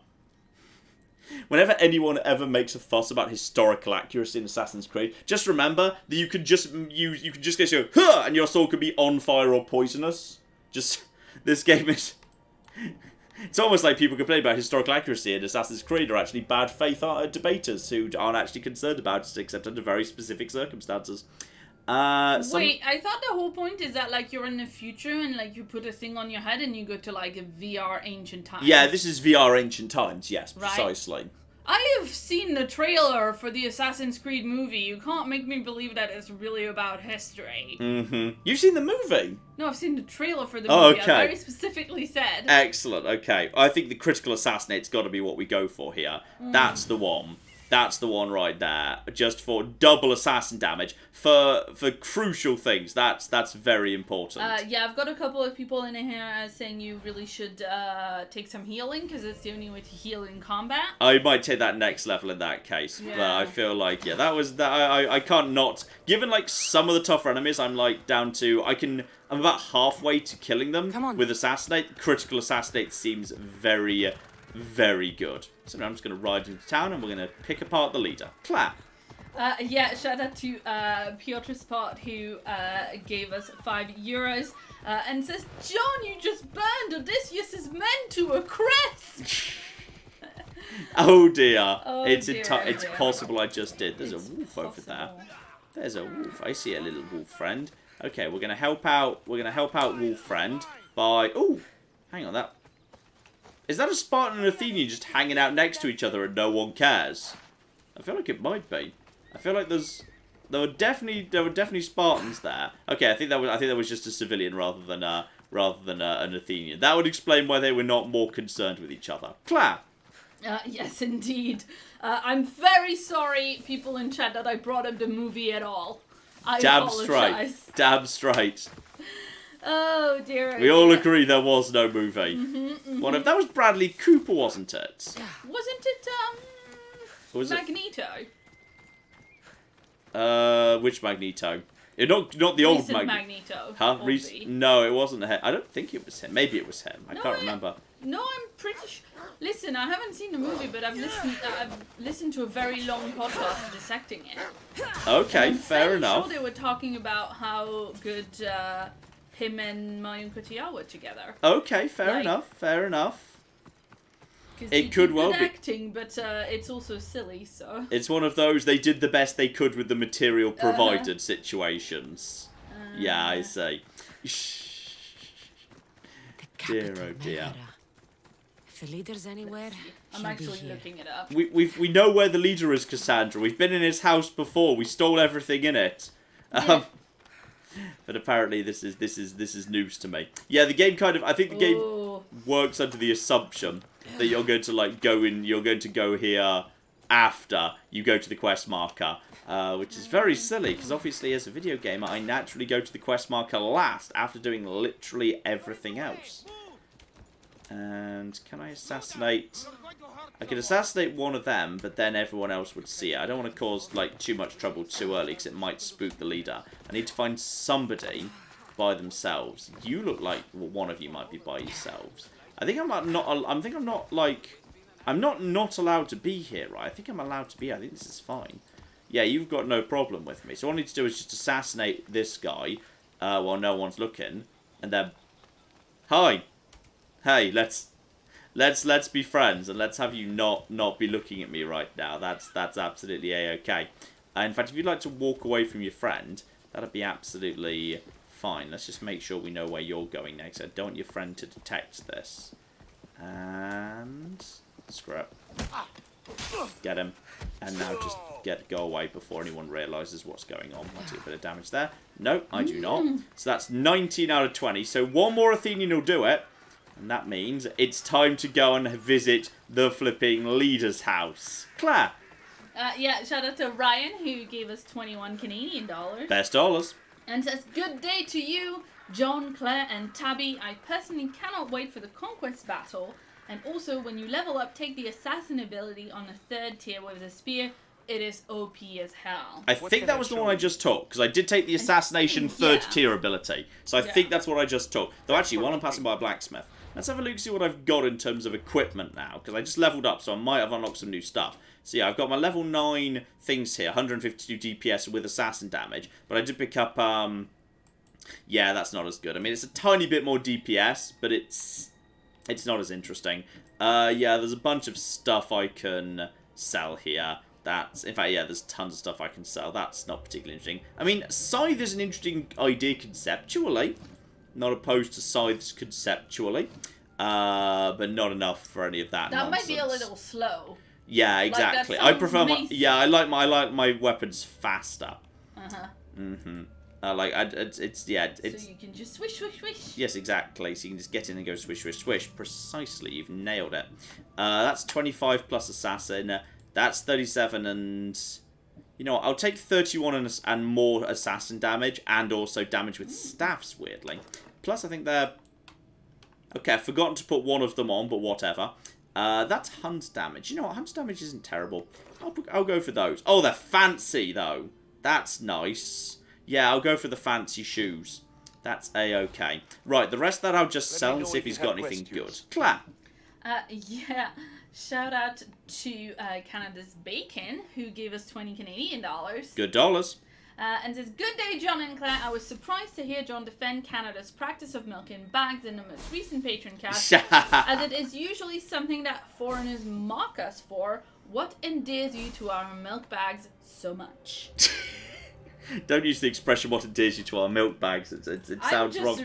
Whenever anyone ever makes a fuss about historical accuracy in Assassin's Creed, just remember that you could just go, huh, and your sword could be on fire or poisonous. Just, this game is... It's almost like people complain about historical accuracy in Assassin's Creed are actually bad faith debaters who aren't actually concerned about it except under very specific circumstances. Wait, I thought the whole point is that, like, you're in the future and, like, you put a thing on your head and you go to, like, a VR Ancient Times. Yeah, this is VR Ancient Times, yes, precisely. Right? I have seen the trailer for the Assassin's Creed movie. You can't make me believe that it's really about history. Mm-hmm. You've seen the movie? No, I've seen the trailer for the movie. Okay. I very specifically said. Excellent, okay. I think the critical assassinate's got to be what we go for here. That's the one. That's the one right there. Just for double assassin damage. For crucial things. That's very important. Yeah, I've got a couple of people in here saying you really should take some healing, because it's the only way to heal in combat. I might take that next level in that case. Yeah. But I feel like, yeah, that was... I can't not... Given, like, some of the tougher enemies, I'm, like, down to... I'm about halfway to killing them with Assassinate. Critical Assassinate seems very... very good. So now I'm just going to ride into town and we're going to pick apart the leader. Clap. Yeah, shout out to Piotr Spot who gave us €5 and says, John, you just burned Odysseus' men to a crest. Oh dear. Oh, it's dear. possible I just did. There's a wolf over there. There's a wolf. I see a little wolf friend. Okay, we're going to help out. We're going to help out wolf friend by... Oh, hang on, that... Is that a Spartan and Athenian just hanging out next to each other and no one cares? I feel like it might be. I feel like there were definitely Spartans there. Okay, I think that was just a civilian rather than an Athenian. That would explain why they were not more concerned with each other. Clap. Yes, indeed. I'm very sorry, people in chat, that I brought up the movie at all. I apologize. Damn straight. Oh dear. We all agree there was no movie. What if that was Bradley Cooper, wasn't it? Wasn't it was Magneto? Which Magneto? Not the old Magneto. Huh? No, it wasn't him. I don't think it was him. Maybe it was him. I can't remember. No, I'm pretty sure. Listen, I haven't seen the movie, but I've listened to a very long podcast dissecting it. Okay, fair enough. I'm sure they were talking about how good him and Marion Cotillard were together. Okay, fair enough. It could well be acting, but it's also silly, so... It's one of those, they did the best they could with the material provided situations. Yeah, I see. dear, Capital, oh dear. Megara. If the leader's anywhere, I'm he'll be actually here. looking it up. We know where the leader is, Cassandra. We've been in his house before. We stole everything in it. Yeah. But apparently this is news to me. Yeah, the game kind of, I think the game Ooh. works under the assumption that you're going to like you're going to go here after you go to the quest marker, which is very silly because obviously as a video gamer I naturally go to the quest marker last after doing literally everything else. And can I assassinate? I could assassinate one of them, but then everyone else would see it. I don't want to cause like too much trouble too early because it might spook the leader. I need to find somebody by themselves. You look like one of you might be by yourselves. I think I'm not allowed to be here, right? I think I'm allowed to be. I think this is fine. Yeah, you've got no problem with me. So all I need to do is just assassinate this guy while no one's looking, and then hi. Hey, let's be friends and let's have you not be looking at me right now. That's absolutely a-okay. In fact, if you'd like to walk away from your friend, that'd be absolutely fine. Let's just make sure we know where you're going next. I don't want your friend to detect this. And screw it. Get him. And now just go away before anyone realises what's going on. I do a bit of damage there. No, I do not. So that's 19 out of 20. So one more Athenian will do it. And that means it's time to go and visit the flipping leader's house. Claire. Yeah, shout out to Ryan who gave us 21 Canadian dollars. Best dollars. And says, good day to you, John, Claire, and Tabby. I personally cannot wait for the conquest battle. And also, when you level up, take the assassin ability on a 3rd tier with a spear. It is OP as hell. I think that was the one I just took, because I did take the assassination 3rd tier ability. So I think that's what I just took. Though actually, while I'm passing by a blacksmith, let's have a look, see what I've got in terms of equipment now, because I just leveled up, so I might have unlocked some new stuff. So yeah, I've got my level 9 things here, 152 DPS with assassin damage, but I did pick up, yeah, that's not as good. I mean, it's a tiny bit more DPS, but it's not as interesting. Yeah, there's a bunch of stuff I can sell here. In fact, yeah, there's tons of stuff I can sell. That's not particularly interesting. I mean, Scythe is an interesting idea conceptually. Not opposed to scythes conceptually. But not enough for any of that nonsense. That might be a little slow. Yeah, exactly. Like, I prefer my... Yeah, I like my weapons faster. Uh-huh. Mm-hmm. It's yeah. It's, so you can just swish, swish, swish. Yes, exactly. So you can just get in and go swish, swish, swish. Precisely, you've nailed it. That's 25 plus assassin. That's 37 and... You know what, I'll take 31 and more assassin damage, and also damage with staffs, weirdly. Plus, I think they're... Okay, I've forgotten to put one of them on, but whatever. That's hunt damage. You know what, hunt damage isn't terrible. I'll go for those. Oh, they're fancy, though. That's nice. Yeah, I'll go for the fancy shoes. That's a-okay. Right, the rest of that I'll just sell and see if he's got anything good. Claire. Yeah. Shout out to Canada's Bacon, who gave us 20 Canadian dollars. Good dollars. And says, good day, John and Claire. I was surprised to hear John defend Canada's practice of milk in bags in the most recent patron cast, as it is usually something that foreigners mock us for. What endears you to our milk bags so much? Don't use the expression "what endears you to our milk bags." It sounds wrong.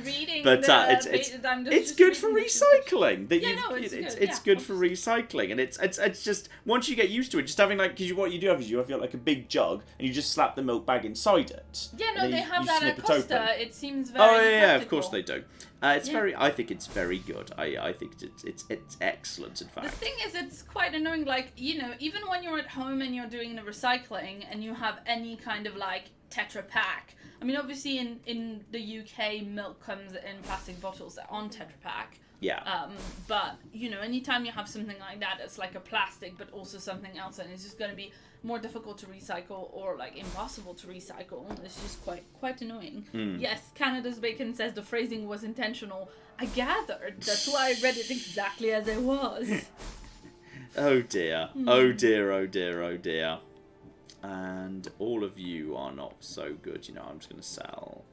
But it's good for recycling. It's good for recycling, and it's just once you get used to it, just having like because what you do have is you have like a big jug and you just slap the milk bag inside it. Yeah, no, they have that at Costa. It seems very. Oh yeah, practical. of course they do. It's very. I think it's very good. I think it's excellent. In fact, the thing is, it's quite annoying. Like even when you're at home and you're doing the recycling and you have any kind of like Tetra Pak. I mean, obviously in the UK, milk comes in plastic bottles that aren't Tetra Pak. Yeah. But anytime you have something like that, it's like a plastic, but also something else, and it's just going to be more difficult to recycle or like impossible to recycle. It's just quite annoying. Yes, Canada's Bacon says the phrasing was intentional. I gathered. That's why I read it exactly as it was. Oh dear. Oh dear. Oh dear. Oh dear. And all of you are not so good. I'm just gonna sell.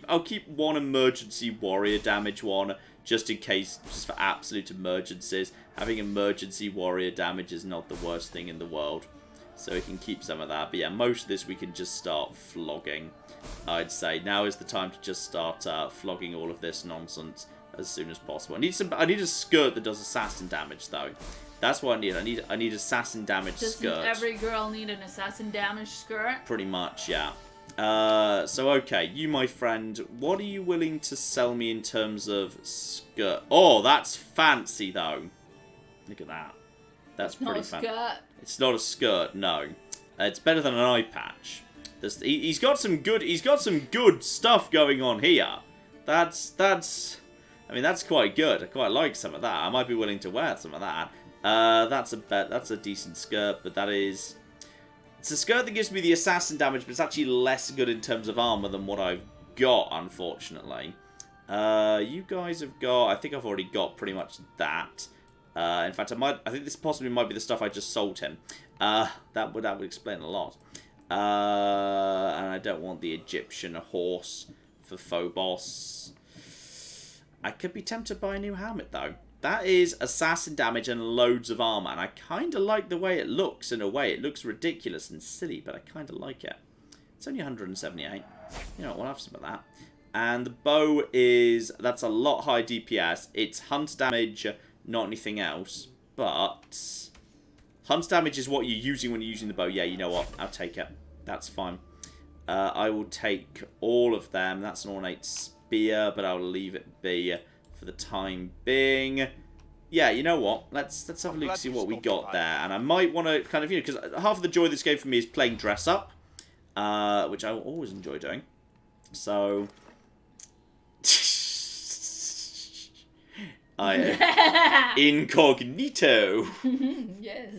I'll keep one emergency warrior damage one just in case, just for absolute emergencies. Having emergency warrior damage is not the worst thing in the world, so we can keep some of that. But yeah, most of this we can just start flogging. I'd say now is the time to just start flogging all of this nonsense as soon as possible. I need a skirt that does assassin damage though. That's what I need. I need assassin damage Doesn't skirt. every girl need an assassin damage skirt? Pretty much, yeah. So okay, you my friend, what are you willing to sell me in terms of skirt? Oh, that's fancy though. Look at that. That's pretty fancy. It's not a skirt, no. It's better than an eye patch. He's got some good stuff going on here. That's I mean, that's quite good. I quite like some of that. I might be willing to wear some of that. That's a decent skirt, but it's a skirt that gives me the assassin damage, but it's actually less good in terms of armor than what I've got, unfortunately. You guys have got, I think I've already got pretty much that. In fact, I think this possibly might be the stuff I just sold him. That would explain a lot. And I don't want the Egyptian horse for Phobos. I could be tempted by a new helmet, though. That is assassin damage and loads of armor, and I kind of like the way it looks, in a way. It looks ridiculous and silly, but I kind of like it. It's only 178. You know what, we'll have some of that. And the bow that's a lot high DPS. It's hunt damage, not anything else, but hunt damage is what you're using when you're using the bow. Yeah, you know what, I'll take it. That's fine. I will take all of them. That's an ornate spear, but I'll leave it be for the time being. Yeah, you know what? Let's have a look, see what we got there. And I might want to kind of, because half of the joy of this game for me is playing dress up, which I always enjoy doing. So incognito. Yes.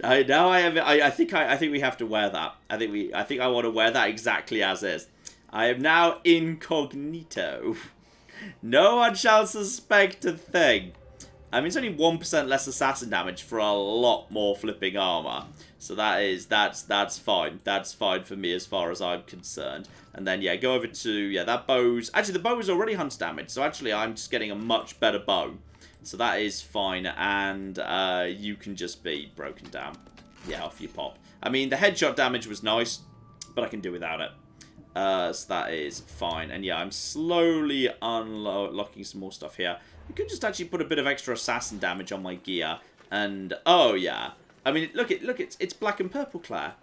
I think we have to wear that. I think I want to wear that exactly as is. I am now incognito. No one shall suspect a thing. I mean, it's only 1% less assassin damage for a lot more flipping armor. So that's fine. That's fine for me as far as I'm concerned. And then, yeah, go over to, that bow's... Actually, the bow is already hunt damage. So actually, I'm just getting a much better bow. So that is fine. And you can just be broken down. Yeah, off you pop. I mean, the headshot damage was nice, but I can do without it. So that is fine. And yeah, I'm slowly unlocking some more stuff here. I could just actually put a bit of extra assassin damage on my gear. And, oh yeah. I mean, look, it's black and purple, Claire.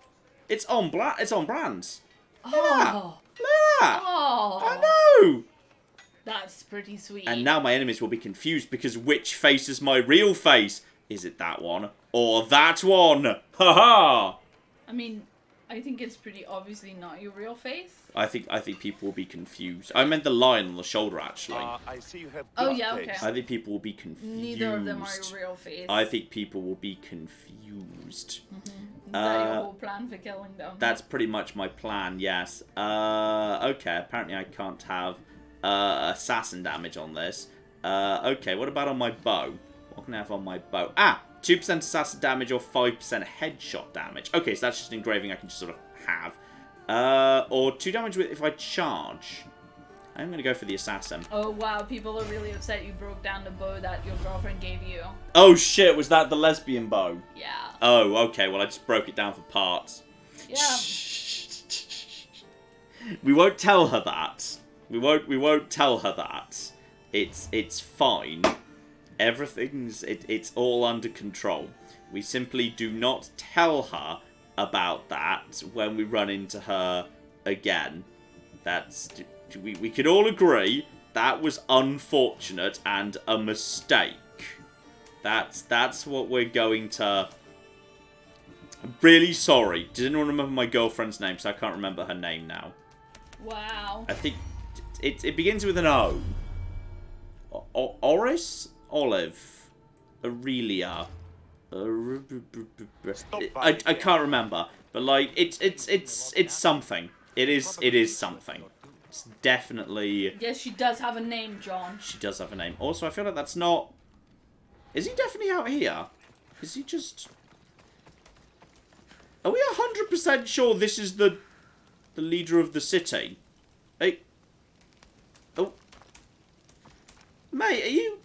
It's on brand. Oh. Look at that. Oh. I know. That's pretty sweet. And now my enemies will be confused because which face is my real face? Is it that one or that one? Ha-ha. I mean, I think it's pretty obviously not your real face. I think people will be confused. I meant the line on the shoulder, actually. I see you have Oh, yeah, okay. I think people will be confused. Neither of them are your real face. I think people will be confused. Is that your whole plan for killing them? That's pretty much my plan, yes. Okay, apparently I can't have assassin damage on this. Okay, what about on my bow? What can I have on my bow? 2% assassin damage or 5% headshot damage. Okay, so that's just an engraving I can just sort of have. Or 2 damage if I charge. I'm going to go for the assassin. Oh, wow. People are really upset you broke down the bow that your girlfriend gave you. Oh, shit. Was that the lesbian bow? Yeah. Oh, okay. Well, I just broke it down for parts. Yeah. We won't tell her that. We won't tell her that. It's fine. It's all under control. We simply do not tell her about that when we run into her again. We can all agree that was unfortunate and a mistake. That's what we're going to... I'm really sorry. Does anyone remember my girlfriend's name? So I can't remember her name now. Wow. I think it begins with an O. Oris? Olive? Aurelia? I can't remember, but like it's something. It is something. It's definitely. Yes, she does have a name, John. She does have a name. Also, I feel like that's not. Is he definitely out here? Is he just? Are we 100% sure this is the leader of the city? Hey. Oh. Mate, are you?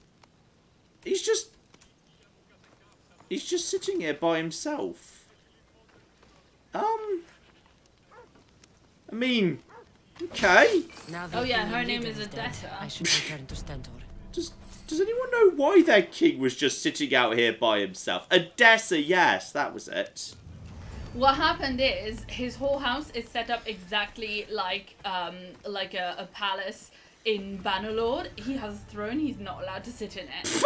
He's just sitting here by himself. I mean, okay. Oh yeah, her name is Odessa. I should return to Stentor. Does anyone know why their king was just sitting out here by himself? Odessa, yes, that was it. What happened is his whole house is set up exactly like a palace in Bannerlord. He has a throne. He's not allowed to sit in it.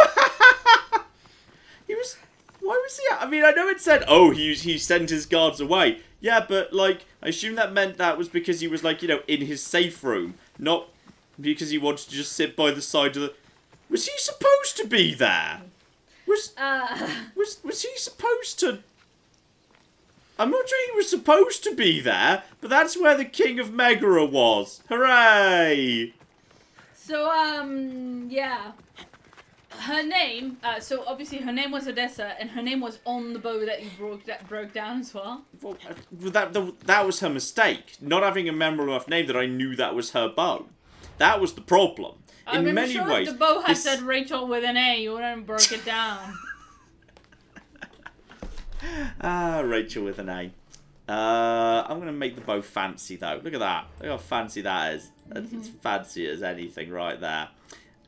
Why was he? I mean, I know it said, oh, he sent his guards away. Yeah, but like, I assume that meant that was because he was like, you know, in his safe room, not because he wanted to just sit by the side of the. Was he supposed to be there? Was he supposed to? I'm not sure he was supposed to be there, but that's where the King of Megara was. Hooray! So, yeah. Her name, so obviously her name was Odessa, and her name was on the bow that you broke down as well. Well, that was her mistake. Not having a memorable enough name that I knew that was her bow. That was the problem. In many sure ways, if the bow had said Rachel with an A, you wouldn't have broke it down. Rachel with an A. I'm going to make the bow fancy, though. Look at that. Look how fancy that is. That's as fancy as anything right there.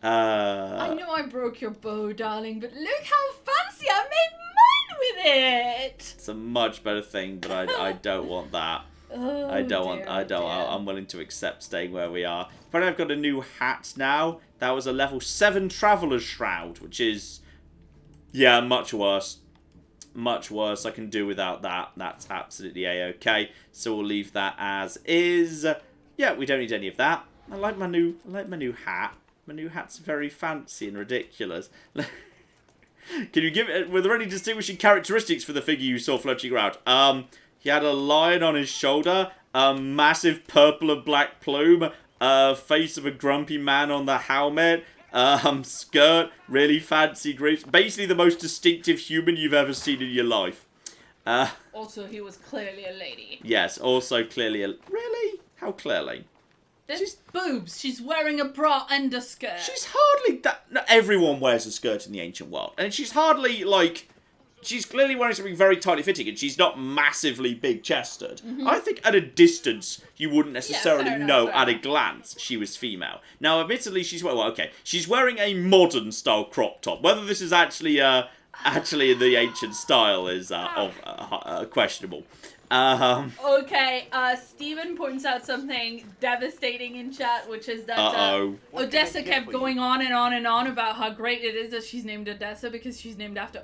I know I broke your bow, darling, but look how fancy I made mine with it! It's a much better thing, but I don't want that. Oh, I'm willing to accept staying where we are. But I've got a new hat now. That was a level 7 Traveler's Shroud, which is, yeah, much worse. Much worse. I can do without that. That's absolutely a-okay. So we'll leave that as is. Yeah, we don't need any of that. I like my new hat. My new hat's very fancy and ridiculous. Can you give it? Were there any distinguishing characteristics for the figure you saw floating around? He had a lion on his shoulder, a massive purple and black plume, face of a grumpy man on the helmet, skirt, really fancy grapes. Basically the most distinctive human you've ever seen in your life. Also, he was clearly a lady. Yes, also clearly a... Really? How clearly? There's boobs. She's wearing a bra and a skirt. She's hardly that... No, everyone wears a skirt in the ancient world. And she's hardly, like... She's clearly wearing something very tightly fitting, and she's not massively big-chested. I think at a distance, you wouldn't necessarily know at a glance she was female. Now, admittedly, she's wearing a modern-style crop top. Whether this is actually in the ancient style is questionable. Okay, Steven points out something devastating in chat, which is that Odessa kept going on and on and on about how great it is that she's named Odessa because she's named after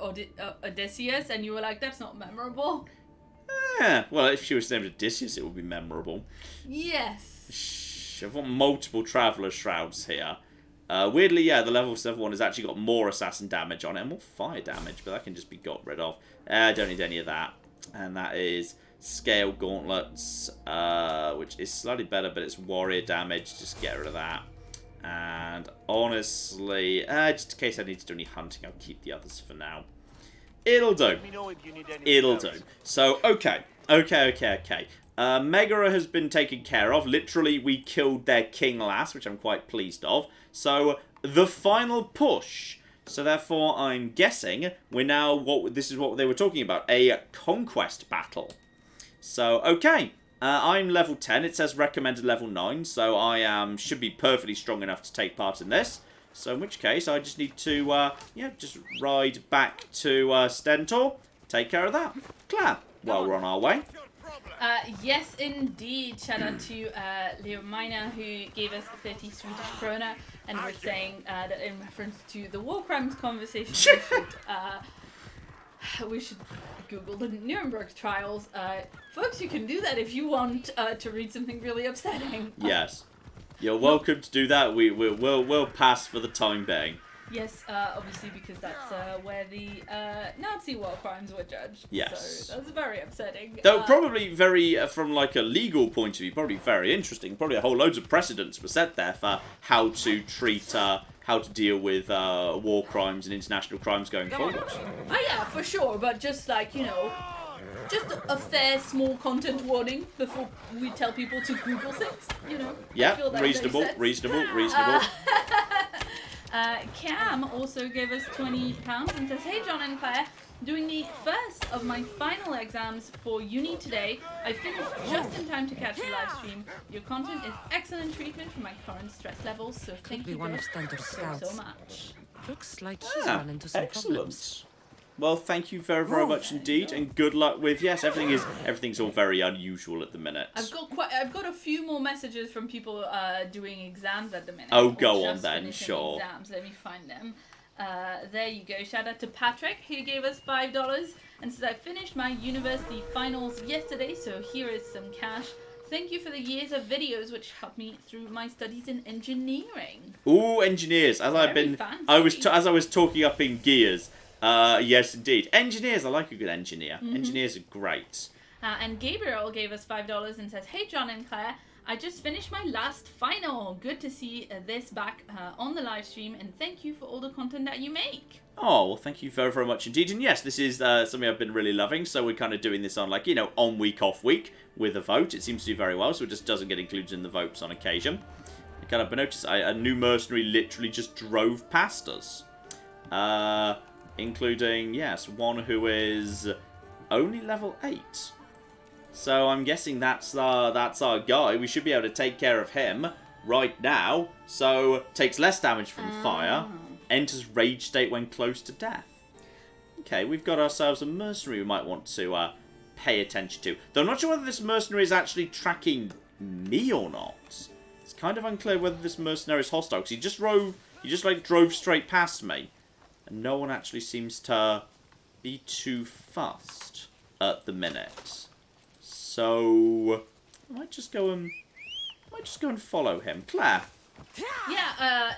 Odysseus, and you were like, that's not memorable. Yeah, well, if she was named Odysseus, it would be memorable. Yes. Shh, I've got multiple Traveller Shrouds here. Weirdly, yeah, the level 7 one has actually got more assassin damage on it and more fire damage, but that can just be got rid of. I don't need any of that. And that is... Scale Gauntlets, which is slightly better, but it's warrior damage. Just get rid of that. And honestly, just in case I need to do any hunting, I'll keep the others for now. It'll do. It'll do. So, okay. Megara has been taken care of. Literally, we killed their king last, which I'm quite pleased of. So, the final push. So therefore, I'm guessing we're now, this is what they were talking about, a conquest battle. So, okay, I'm level 10, it says recommended level 9, so I should be perfectly strong enough to take part in this. So in which case, I just need to, just ride back to Stentor, take care of that. Claire, while we're on our way. Yes, indeed. Shout out to Leo Miner, who gave us 30 Swedish krona, and was saying that in reference to the war crimes conversation, we should Google the Nuremberg trials. Folks, you can do that if you want to read something really upsetting. Yes. You're welcome to do that. We'll pass for the time being. Yes, obviously because that's where the Nazi war crimes were judged. Yes. So that's very upsetting. Though probably very, from like a legal point of view, probably very interesting. Probably a whole loads of precedents were set there for how to treat, how to deal with war crimes and international crimes going forward. Oh yeah, for sure. But just like, you know, just a fair small content warning before we tell people to Google things, you know. Yeah, reasonable. Cam also gave us £20 and says, "Hey John and Claire, doing the first of my final exams for uni today. I finished just in time to catch the live stream. Your content is excellent treatment for my current stress levels, so thank you one of both Stentor's so scouts. much. Looks like he's run into some problems. Excellent. Well, thank you very, very much indeed, and good luck with everything's all very unusual at the minute. I've got a few more messages from people doing exams at the minute. Oh, or go on just then, finishing sure. Exams. Let me find them. There you go. Shout out to Patrick, who gave us $5 and says, I finished my university finals yesterday, so here is some cash. Thank you for the years of videos which helped me through my studies in engineering. Ooh, engineers! As I was talking up in gears. Yes, indeed. Engineers, I like a good engineer. Engineers are great. And Gabriel gave us $5 and says, hey, John and Claire, I just finished my last final. Good to see this back on the live stream, and thank you for all the content that you make. Oh, well, thank you very, very much indeed. And yes, this is something I've been really loving, so we're kind of doing this on, like, on week, off week with a vote. It seems to do very well, so it just doesn't get included in the votes on occasion. I kind of noticed a new mercenary literally just drove past us. Including, yes, one who is only level 8. So I'm guessing that's our guy. We should be able to take care of him right now. So, takes less damage from fire. Enters rage state when close to death. Okay, we've got ourselves a mercenary we might want to pay attention to. Though I'm not sure whether this mercenary is actually tracking me or not. It's kind of unclear whether this mercenary is hostile, because he just drove straight past me. And no one actually seems to be too fussed at the minute. So I might just go and follow him. Claire. Yeah,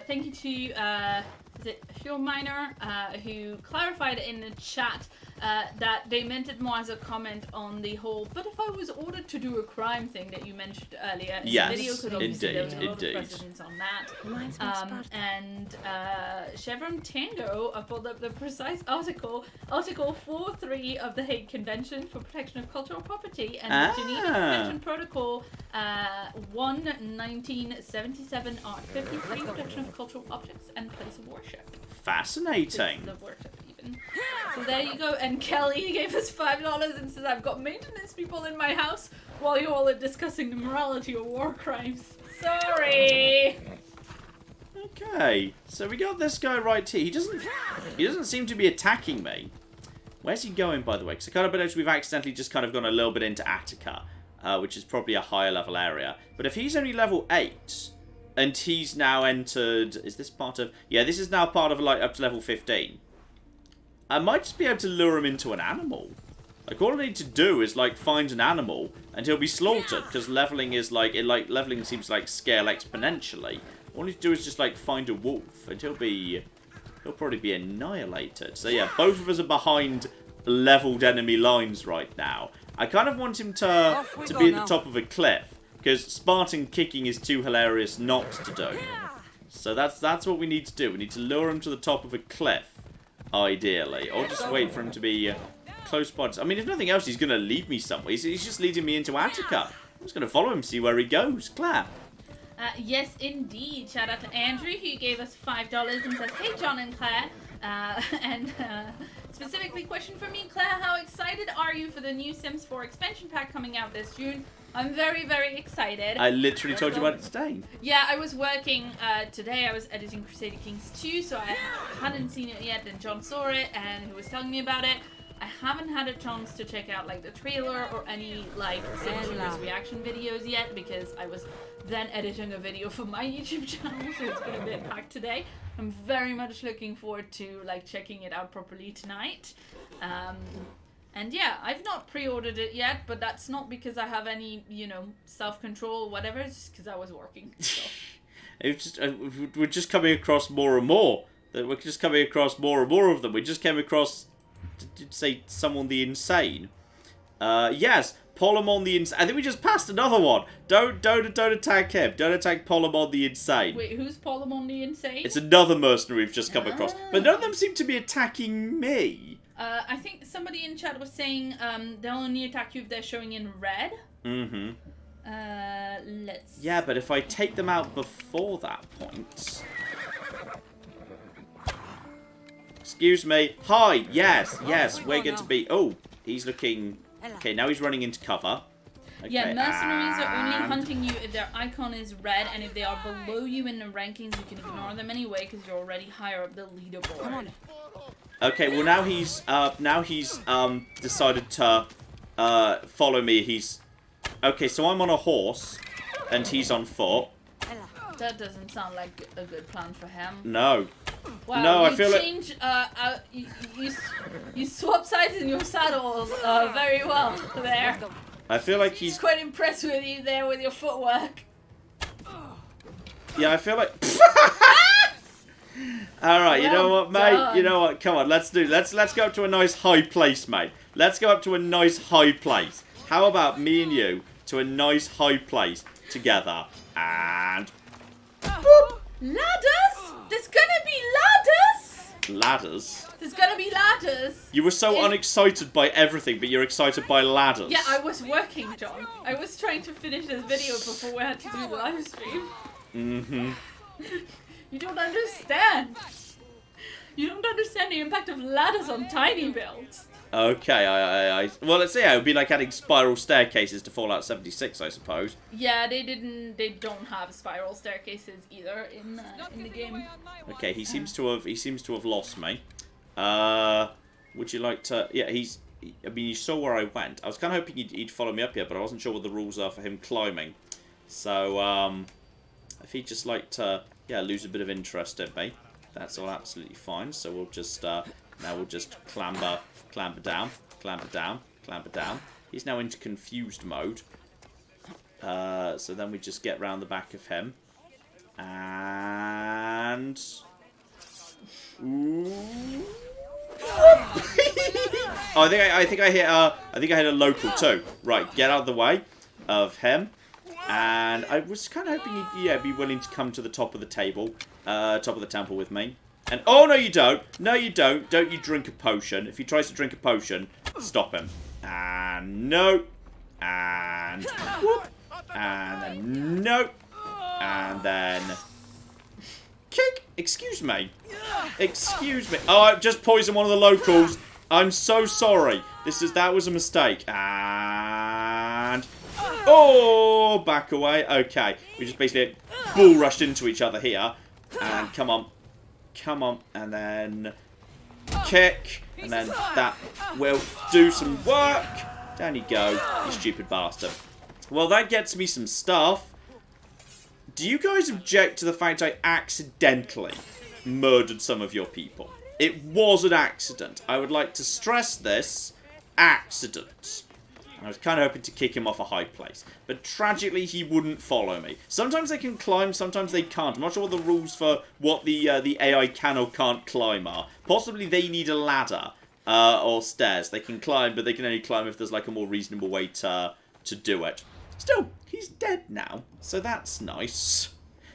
thank you to is it Hugh Miner, who clarified in the chat that they meant it more as a comment on the whole, but if I was ordered to do a crime thing that you mentioned earlier in the video, because obviously there was a lot of precedence on that. And Chevron Tango pulled up the precise article 4.3 of the Hague Convention for Protection of Cultural Property and the Geneva Convention Protocol 1 1977 Art 53 Protection of Cultural Objects and Place of Worship. Fascinating. Places of worship, even. So there you go. And Kelly gave us $5 and says, I've got maintenance people in my house while you all are discussing the morality of war crimes. Sorry. Okay, so we got this guy right here. He doesn't seem to be attacking me. Where's he going, by the way? Because I kind of noticed we've accidentally just kind of gone a little bit into Attica, which is probably a higher level area. But if he's only level 8, and he's now entered... Is this part of... Yeah, this is now part of, like, up to level 15. I might just be able to lure him into an animal. Like, all I need to do is, like, find an animal, and he'll be slaughtered, because leveling is, like... leveling seems to, like, scale exponentially. All I need to do is just, like, find a wolf, and he'll probably be annihilated. So, yeah, both of us are behind leveled enemy lines right now. I kind of want him to be at the top of a cliff. Because Spartan kicking is too hilarious not to do. So that's what we need to do. We need to lure him to the top of a cliff, ideally. Or just wait for him to be close by. I mean, if nothing else, he's going to lead me somewhere. He's just leading me into Attica. I'm just going to follow him, see where he goes. Claire. Yes, indeed. Shout out to Andrew, who gave us $5 and says, hey, John and Claire. Specifically, question for me, Claire, how excited are you for the new Sims 4 expansion pack coming out this June? I'm very, very excited. I literally told you about it today. Yeah, I was working today. I was editing Crusader Kings 2, so I hadn't seen it yet, and John saw it, and he was telling me about it. I haven't had a chance to check out, like, the trailer or any, like, Simulator's reaction videos yet, because I was then editing a video for my YouTube channel, so it's been a bit packed today. I'm very much looking forward to, like, checking it out properly tonight. And yeah, I've not pre-ordered it yet, but that's not because I have any, self-control or whatever. It's just because I was working. So. We're just coming across more and more. We're just coming across more and more of them. We just came across, say, someone the insane. Yes, Polemon the insane. I think we just passed another one. Don't attack him. Don't attack Polemon the insane. Wait, who's Polemon the insane? It's another mercenary we've just come across. But none of them seem to be attacking me. I think somebody in chat was saying they'll only attack you if they're showing in red. Mm-hmm. Let's... Yeah, but if I take them out before that point... Excuse me. Hi. Yes. Yes. We're going to be... Oh, he's looking... Okay, now he's running into cover. Okay, Yeah, mercenaries are only hunting you if their icon is red, and if they are below you in the rankings, you can ignore them anyway because you're already higher up the leaderboard. Come on. Okay, well now he's decided to follow me. He's okay. So I'm on a horse, and he's on foot. That doesn't sound like a good plan for him. No. Wow, no, I you feel change, you swap sides in your saddles very well there. I feel like He's quite impressed with you there with your footwork. Yeah, I feel like. All right, you know what, mate? done. You know what? Come on, let's go up to a nice high place, mate. Let's go up to a nice high place. How about me and you to a nice high place together and boop. Ladders? There's gonna be ladders? Ladders. There's gonna be ladders. You were so unexcited by everything, but you're excited by ladders. Yeah, I was working, John. I was trying to finish this video before we had to do the live stream. Mm-hmm. You don't understand. You don't understand the impact of ladders on tiny builds. Okay, well, let's see. It would be like adding spiral staircases to Fallout 76, I suppose. Yeah, they don't have spiral staircases either in the game. Okay, he seems to have lost me. Would you like to? Yeah, I mean, you saw where I went. I was kind of hoping he'd follow me up here, but I wasn't sure what the rules are for him climbing. So, if he'd just like to, yeah, lose a bit of interest in me, that's all absolutely fine. So we'll just now we'll just clamber down. He's now into confused mode. So then we just get round the back of him, and ooh. Oh, I think I hit a local too. Right, get out of the way of him. And I was kind of hoping he'd be willing to come to the top of the table, top of the temple with me. And oh no, you don't. No, you don't. Don't you drink a potion? If he tries to drink a potion, stop him. And no. And whoop. And then no. And then kick. Excuse me. Excuse me. Oh, I just poisoned one of the locals. I'm so sorry. That was a mistake. And oh, back away. Okay, we just basically bull rushed into each other here. And come on, and then kick, and then that will do some work. Down you go, you stupid bastard. Well, that gets me some stuff. Do you guys object to the fact I accidentally murdered some of your people? It was an accident. I would like to stress this. Accident. I was kind of hoping to kick him off a high place. But tragically, he wouldn't follow me. Sometimes they can climb, sometimes they can't. I'm not sure what the rules for what the AI can or can't climb are. Possibly they need a ladder or stairs. They can climb, but they can only climb if there's like a more reasonable way to do it. Still, he's dead now, so that's nice.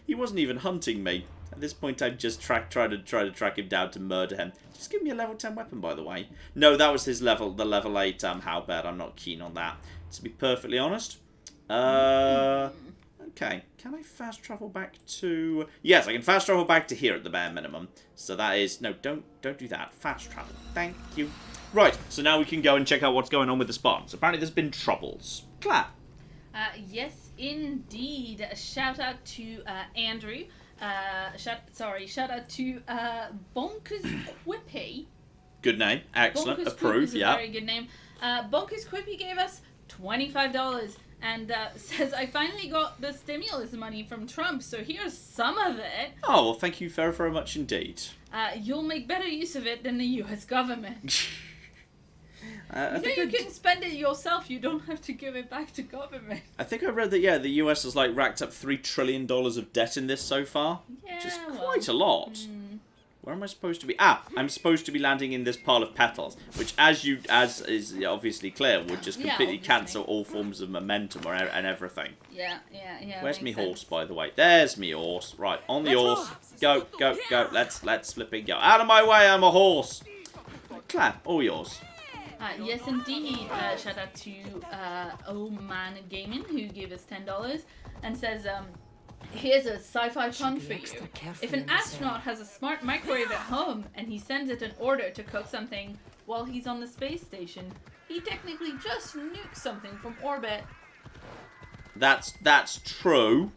He wasn't even hunting me. At this point, I'm just trying to track him down to murder him. Just give me a level 10 weapon, by the way. No, that was his the level 8 halberd. I'm not keen on that, to be perfectly honest. Okay, can I fast travel back to... Yes, I can fast travel back to here at the bare minimum. So that is... No, don't do that. Fast travel. Thank you. Right, so now we can go and check out what's going on with the Spartans. Apparently there's been troubles. Claire. Yes, indeed. A shout out to Andrew. Shout out to Bonkers Quippy. Good name. Excellent. Bonkers Approve, Quippy is a very good name. Bonkers Quippy gave us $25 and says, I finally got the stimulus money from Trump, so here's some of it. Oh, well, thank you very, very much indeed. You'll make better use of it than the US government. I think you can spend it yourself, you don't have to give it back to government. I think I read that, yeah, the US has, like, racked up $3 trillion of debt in this so far. Yeah, which is quite a lot. Where am I supposed to be? I'm supposed to be landing in this pile of petals, which, as is obviously clear, would just completely cancel all forms of momentum and everything. Yeah. Where's me horse, by the way? There's me horse. Right, on the horse. Go. Let's flipping go. Out of my way, I'm a horse. Claire, all yours. Yes, indeed. Shout out to Oh Man Gaming, who gave us $10 and says, Here's a sci-fi pun be for you. extra careful If an in the astronaut has a smart microwave at home and he sends it an order to cook something while he's on the space station, he technically just nuked something from orbit. That's true.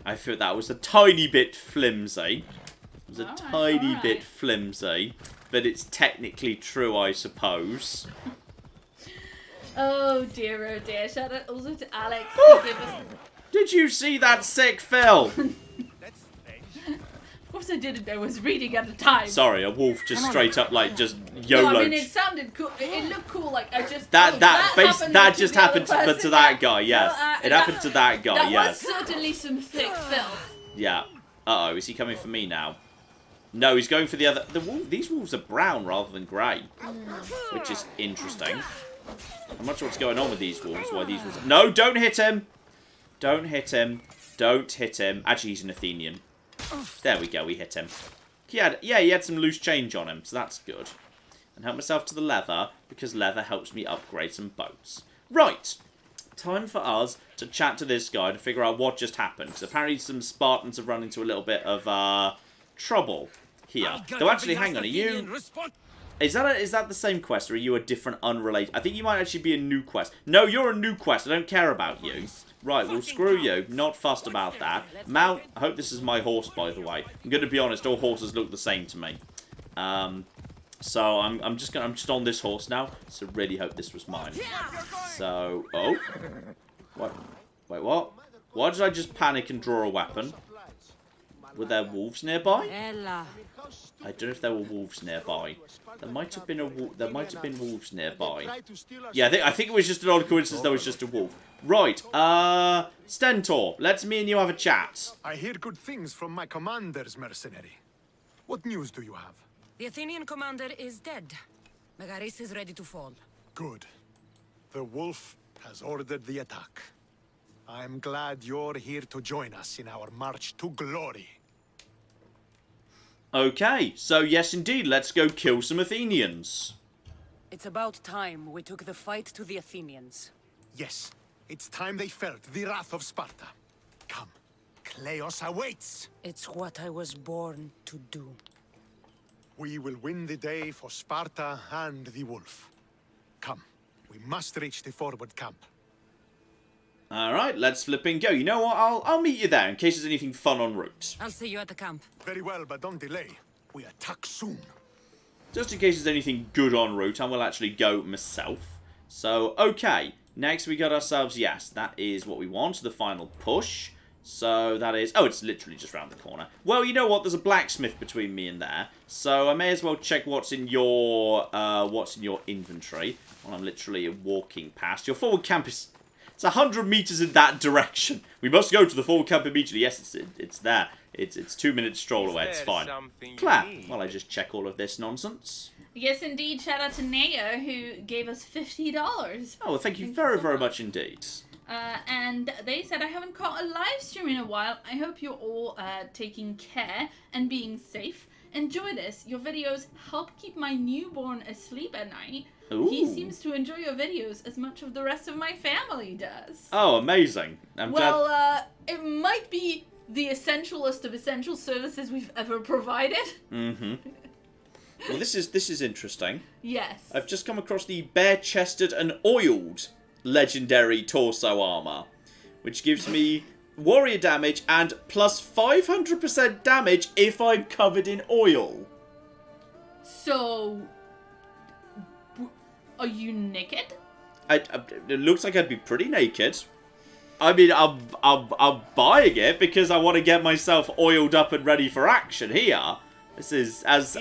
I feel that was a tiny bit flimsy. It was a tiny bit flimsy, but it's technically true, I suppose. Oh dear, shout out also to Alex who gave us... Did you see that sick Phil? Of course I didn't, I was reading at the time. Sorry, a wolf just straight up like just No, YOLO. I mean it sounded cool, it looked cool, like I just... That just happened to the other to person. that guy, yes. No, It happened to that guy, That yes. was certainly some thick filth. Yeah. Uh-oh, is he coming for me now? No, he's going for the other... These wolves are brown rather than grey, which is interesting. I'm not sure what's going on with these wolves. Why these wolves... No, don't hit him! Don't hit him. Don't hit him. Actually, he's an Athenian. There we go, we hit him. He had some loose change on him, so that's good. And help myself to the leather, because leather helps me upgrade some boats. Right. Time for us to chat to this guy to figure out what just happened. Because apparently some Spartans have run into a little bit of trouble here. Though actually, hang on, are you... Is that the same quest, or are you a different, unrelated... I think you might actually be a new quest. No, you're a new quest. I don't care about you. Right, well, screw you. Not fussed about that. Mount... I hope this is my horse, by the way. I'm going to be honest, all horses look the same to me. So I'm just on this horse now. So really hope this was mine. So... Oh. What? Wait, what? Why did I just panic and draw a weapon? Were there wolves nearby? Ella. I don't know if there were wolves nearby. There might have been wolves nearby. Yeah, I think it was just an odd coincidence there was just a wolf. Right, Stentor, let's me and you have a chat. I hear good things from my commanders, mercenary. What news do you have? The Athenian commander is dead. Megaris is ready to fall. Good. The wolf has ordered the attack. I'm glad you're here to join us in our march to glory. Okay, so yes indeed, let's go kill some Athenians. It's about time we took the fight to the Athenians. Yes, it's time they felt the wrath of Sparta. Come, Kleos awaits. It's what I was born to do. We will win the day for Sparta and the wolf. Come, we must reach the forward camp. Alright, let's flip and go. You know what, I'll meet you there in case there's anything fun en route. I'll see you at the camp. Very well, but don't delay. We attack soon. Just in case there's anything good en route, I will actually go myself. So, okay. Next we got ourselves, yes, that is what we want, the final push. So that is, oh, it's literally just round the corner. Well, you know what, there's a blacksmith between me and there. So I may as well check what's in your inventory. While I'm literally walking past. Your forward camp is... It's 100 meters in that direction. We must go to the forward camp immediately. Yes, it's there. It's 2 minutes stroll away. It's fine. Claire, while I just check all of this nonsense. Yes, indeed. Shout out to Naya, who gave us $50. Oh, well, thank you very, very much indeed. And they said, I haven't caught a live stream in a while. I hope you're all taking care and being safe. Enjoy this. Your videos help keep my newborn asleep at night. Ooh. He seems to enjoy your videos as much of the rest of my family does. Oh, amazing. I'm glad... it might be the essentialist of essential services we've ever provided. Mm-hmm. Well, this is interesting. Yes. I've just come across the bare-chested and oiled legendary torso armor, which gives me warrior damage and plus 500% damage if I'm covered in oil. So, are you naked? It looks like I'd be pretty naked. I mean, I'm buying it because I want to get myself oiled up and ready for action here. This is as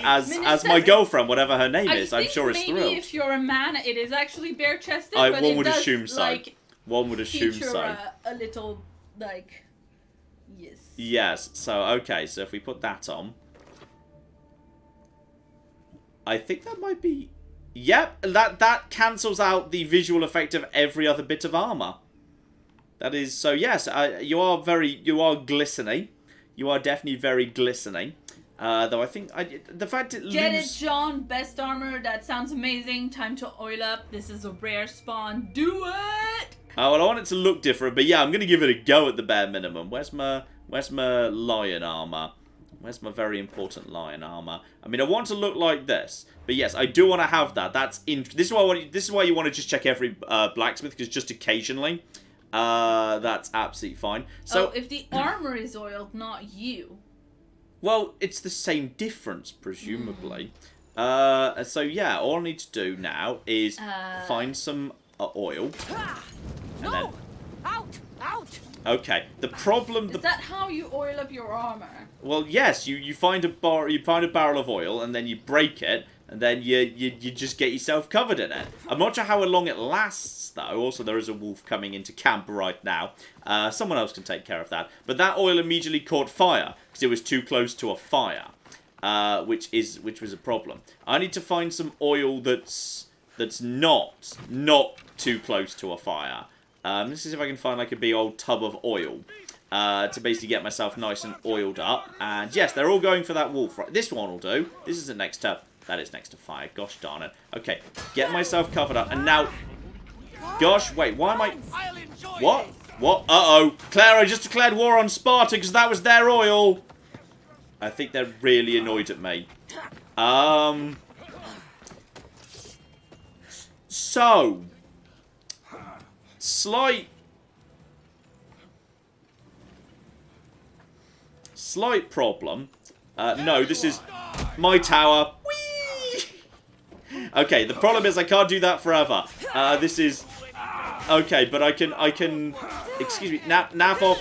my girlfriend, whatever her name is, I'm sure is thrilled. Maybe if you're a man, it is actually bare-chested. One would assume so. One would assume so. A little, like, yes. Yes. So okay. So if we put that on, I think that might be. Yep. That cancels out the visual effect of every other bit of armor. That is so. Yes. You are glistening. You are definitely very glistening. Though I think the fact it Get it, John. Best armor. That sounds amazing. Time to oil up. This is a rare spawn. Do it. Oh well, I want it to look different, but yeah, I'm gonna give it a go at the bare minimum. Where's my Where's my lion armor? Where's my very important lion armor? I mean, I want to look like this, but yes, I do want to have that. This is why you want to just check every blacksmith, because just occasionally, that's absolutely fine. So if the armor is oiled, not you. Well, it's the same difference, presumably. So yeah, all I need to do now is find some oil. And then... Out! Okay, the problem... Is that how you oil up your armor? Well, yes, you find a barrel of oil, and then you break it, and then you just get yourself covered in it. I'm not sure how long it lasts, though. Also, there is a wolf coming into camp right now. Someone else can take care of that. But that oil immediately caught fire, because it was too close to a fire, which was a problem. I need to find some oil that's not too close to a fire. Let's see if I can find like a big old tub of oil to basically get myself nice and oiled up. And yes, they're all going for that wolf. Right, this one will do. This isn't next to... That is next to fire. Gosh darn it. Okay, get myself covered up. And now... Gosh, wait, why am I... What? What? Uh-oh. Clara just declared war on Sparta because that was their oil. I think they're really annoyed at me. So... Slight problem. No, this is my tower. Whee! Okay, the problem is I can't do that forever. This is... Okay, but I can... Excuse me. Naff off.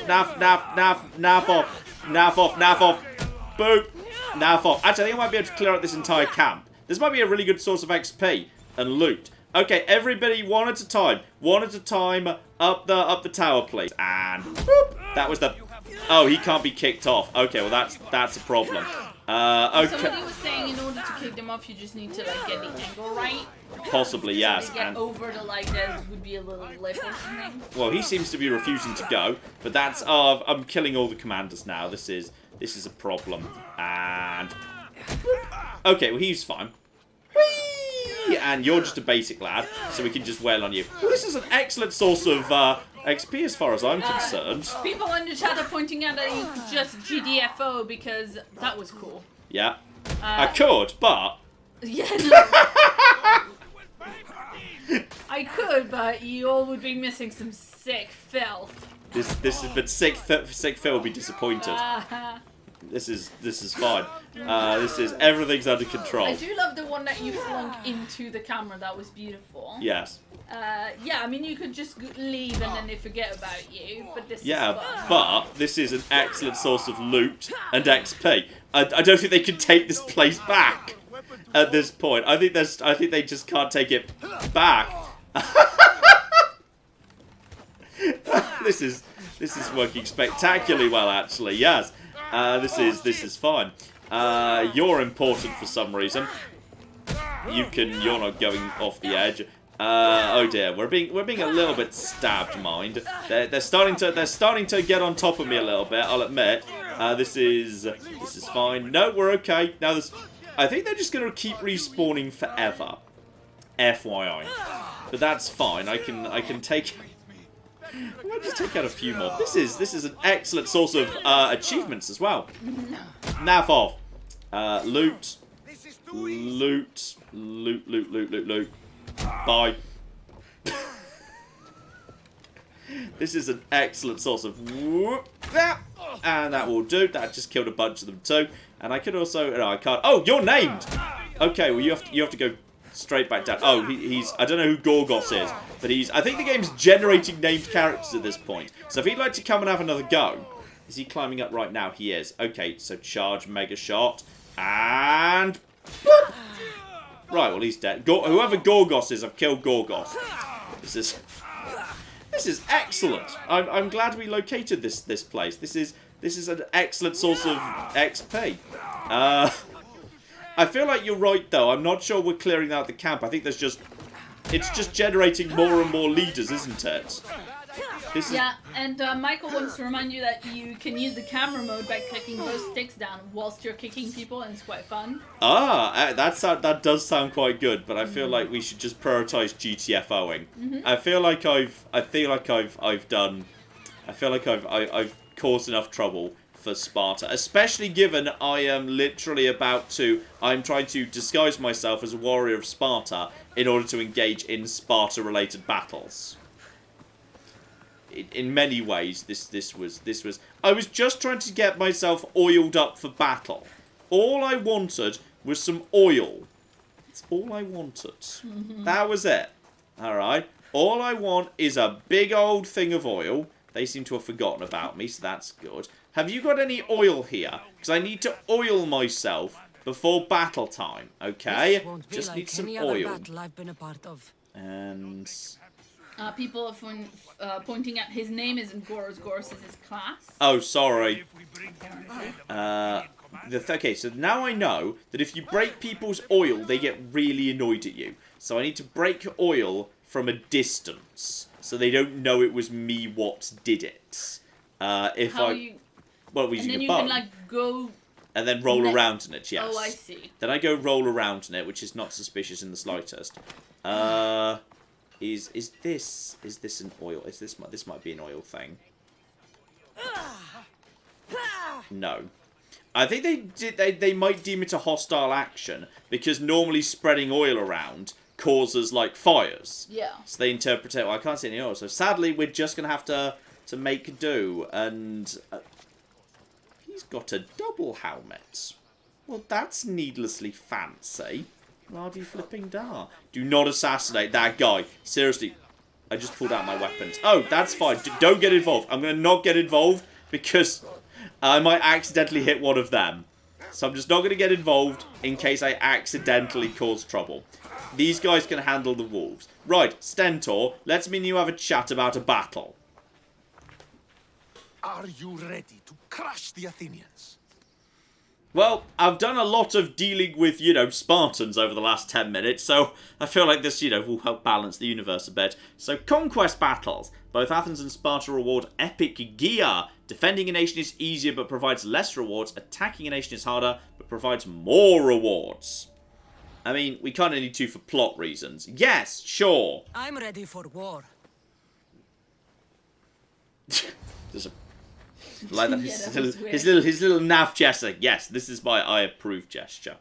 Boop. Naff off. Actually, I think I might be able to clear out this entire camp. This might be a really good source of XP and loot. Okay, everybody, one at a time, up the tower, please. And boop, that was the... Oh, he can't be kicked off. Okay, well that's a problem. Okay. Somebody was saying in order to kick them off, you just need to like get the angle right. Possibly, yes. So get over the like there would be a little lip or something. Well, he seems to be refusing to go, but that's... I'm killing all the commanders now. This is a problem. And... Okay, well he's fine. Whee! And you're just a basic lad, so we can just wail on you. Well, this is an excellent source of XP as far as I'm concerned. People in the chat are pointing out that you could just GDFO because that was cool. Yeah. I could, but... Yeah, no. I could, but you all would be missing some sick filth. But sick Phil would be disappointed. This is fine. Everything's under control. I do love the one that you flung into the camera. That was beautiful. Yes. Yeah, I mean you could just leave and then they forget about you, but this is fun. But this is an excellent source of loot and XP. I don't think they can take this place back at this point. I think they just can't take it back. This is working spectacularly well, actually. Yes. This is fine. You're important for some reason. You're not going off the edge. Oh dear, we're being a little bit stabbed, mind. They're starting to get on top of me a little bit, I'll admit. This is fine. No, we're okay. Now I think they're just gonna keep respawning forever. FYI. But that's fine. I can take... I'm going to just take out a few more. This is an excellent source of achievements as well. Naff off. Loot. Bye. This is an excellent source of... And that will do. That just killed a bunch of them too. And I could also... No, I can't... Oh, you're named! Okay, well you have to go straight back down. Oh, he's... I don't know who Gorgos is. But I think the game's generating named characters at this point. So if he'd like to come and have another go... Is he climbing up right now? He is. Okay, so charge, mega shot. And... Boop! Right, well he's dead. Whoever Gorgos is, I've killed Gorgos. This is excellent. I'm glad we located this place. This is an excellent source of XP. I feel like you're right though. I'm not sure we're clearing out the camp. I think it's just generating more and more leaders, isn't it? Yeah, and Michael wants to remind you that you can use the camera mode by clicking those sticks down whilst you're kicking people, and it's quite fun. That does sound quite good, but I feel like we should just prioritize GTFOing. I feel like I've cause enough trouble for Sparta, especially given I am literally I'm trying to disguise myself as a warrior of Sparta in order to engage in Sparta-related battles. In many ways, this was. I was just trying to get myself oiled up for battle. All I wanted was some oil. That's all I wanted. That was it. All right. All I want is a big old thing of oil. They seem to have forgotten about me, so that's good. Have you got any oil here? Because I need to oil myself before battle time. Okay. This won't be Just like need some any other oil. battle I've been a part of. And. People are pointing out his name isn't Goros. Goros is his class. Oh, sorry. Okay, so now I know that if you break people's oil, they get really annoyed at you. So I need to break oil from a distance, so they don't know it was me what did it. Well, we're using a bow. And then you can, like, go... And then roll around in it, yes. Oh, I see. Then I go roll around in it, which is not suspicious in the slightest. Is this an oil? This might be an oil thing. No. I think they might deem it a hostile action because normally spreading oil around causes like fires. Yeah. So they interpret it. Well, I can't see any oil. So sadly, we're just gonna have to make do. And he's got a double helmet. Well, that's needlessly fancy. Bloody flipping da. Do not assassinate that guy. Seriously. I just pulled out my weapons. Oh, that's fine. Don't get involved. I'm going to not get involved because I might accidentally hit one of them. So I'm just not going to get involved in case I accidentally cause trouble. These guys can handle the wolves. Right, Stentor, let's me and you have a chat about a battle. Are you ready to crush the Athenians? Well, I've done a lot of dealing with, Spartans over the last 10 minutes, so I feel like this, will help balance the universe a bit. So, conquest battles. Both Athens and Sparta reward epic gear. Defending a nation is easier but provides less rewards. Attacking a nation is harder but provides more rewards. I mean, we kind of need to for plot reasons. Yes, sure. I'm ready for war. There's a... Like that, Yeah, his little nav gesture. Yes, this is my I approve gesture.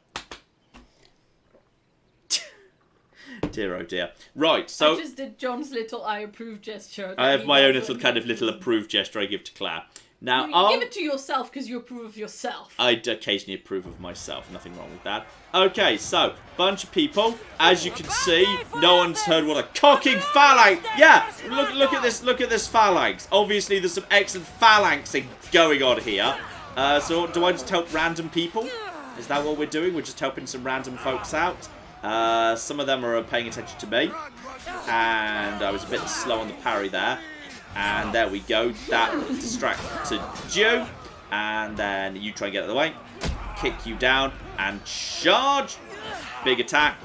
Dear oh dear. Right, so I just did John's little I approve gesture. I have my own little approve gesture I give to Claire. Now, you give it to yourself because you approve of yourself. I occasionally approve of myself. Nothing wrong with that. Okay, so bunch of people. As you can see, no one's heard what a cocking phalanx. Yeah, look at this. Look at this phalanx. Obviously, there's some excellent phalanxing going on here. So, do I just help random people? Is that what we're doing? We're just helping some random folks out. Some of them are paying attention to me, and I was a bit slow on the parry there. And there we go. That distracted you. And then you try and get out of the way. Kick you down. And charge. Big attack.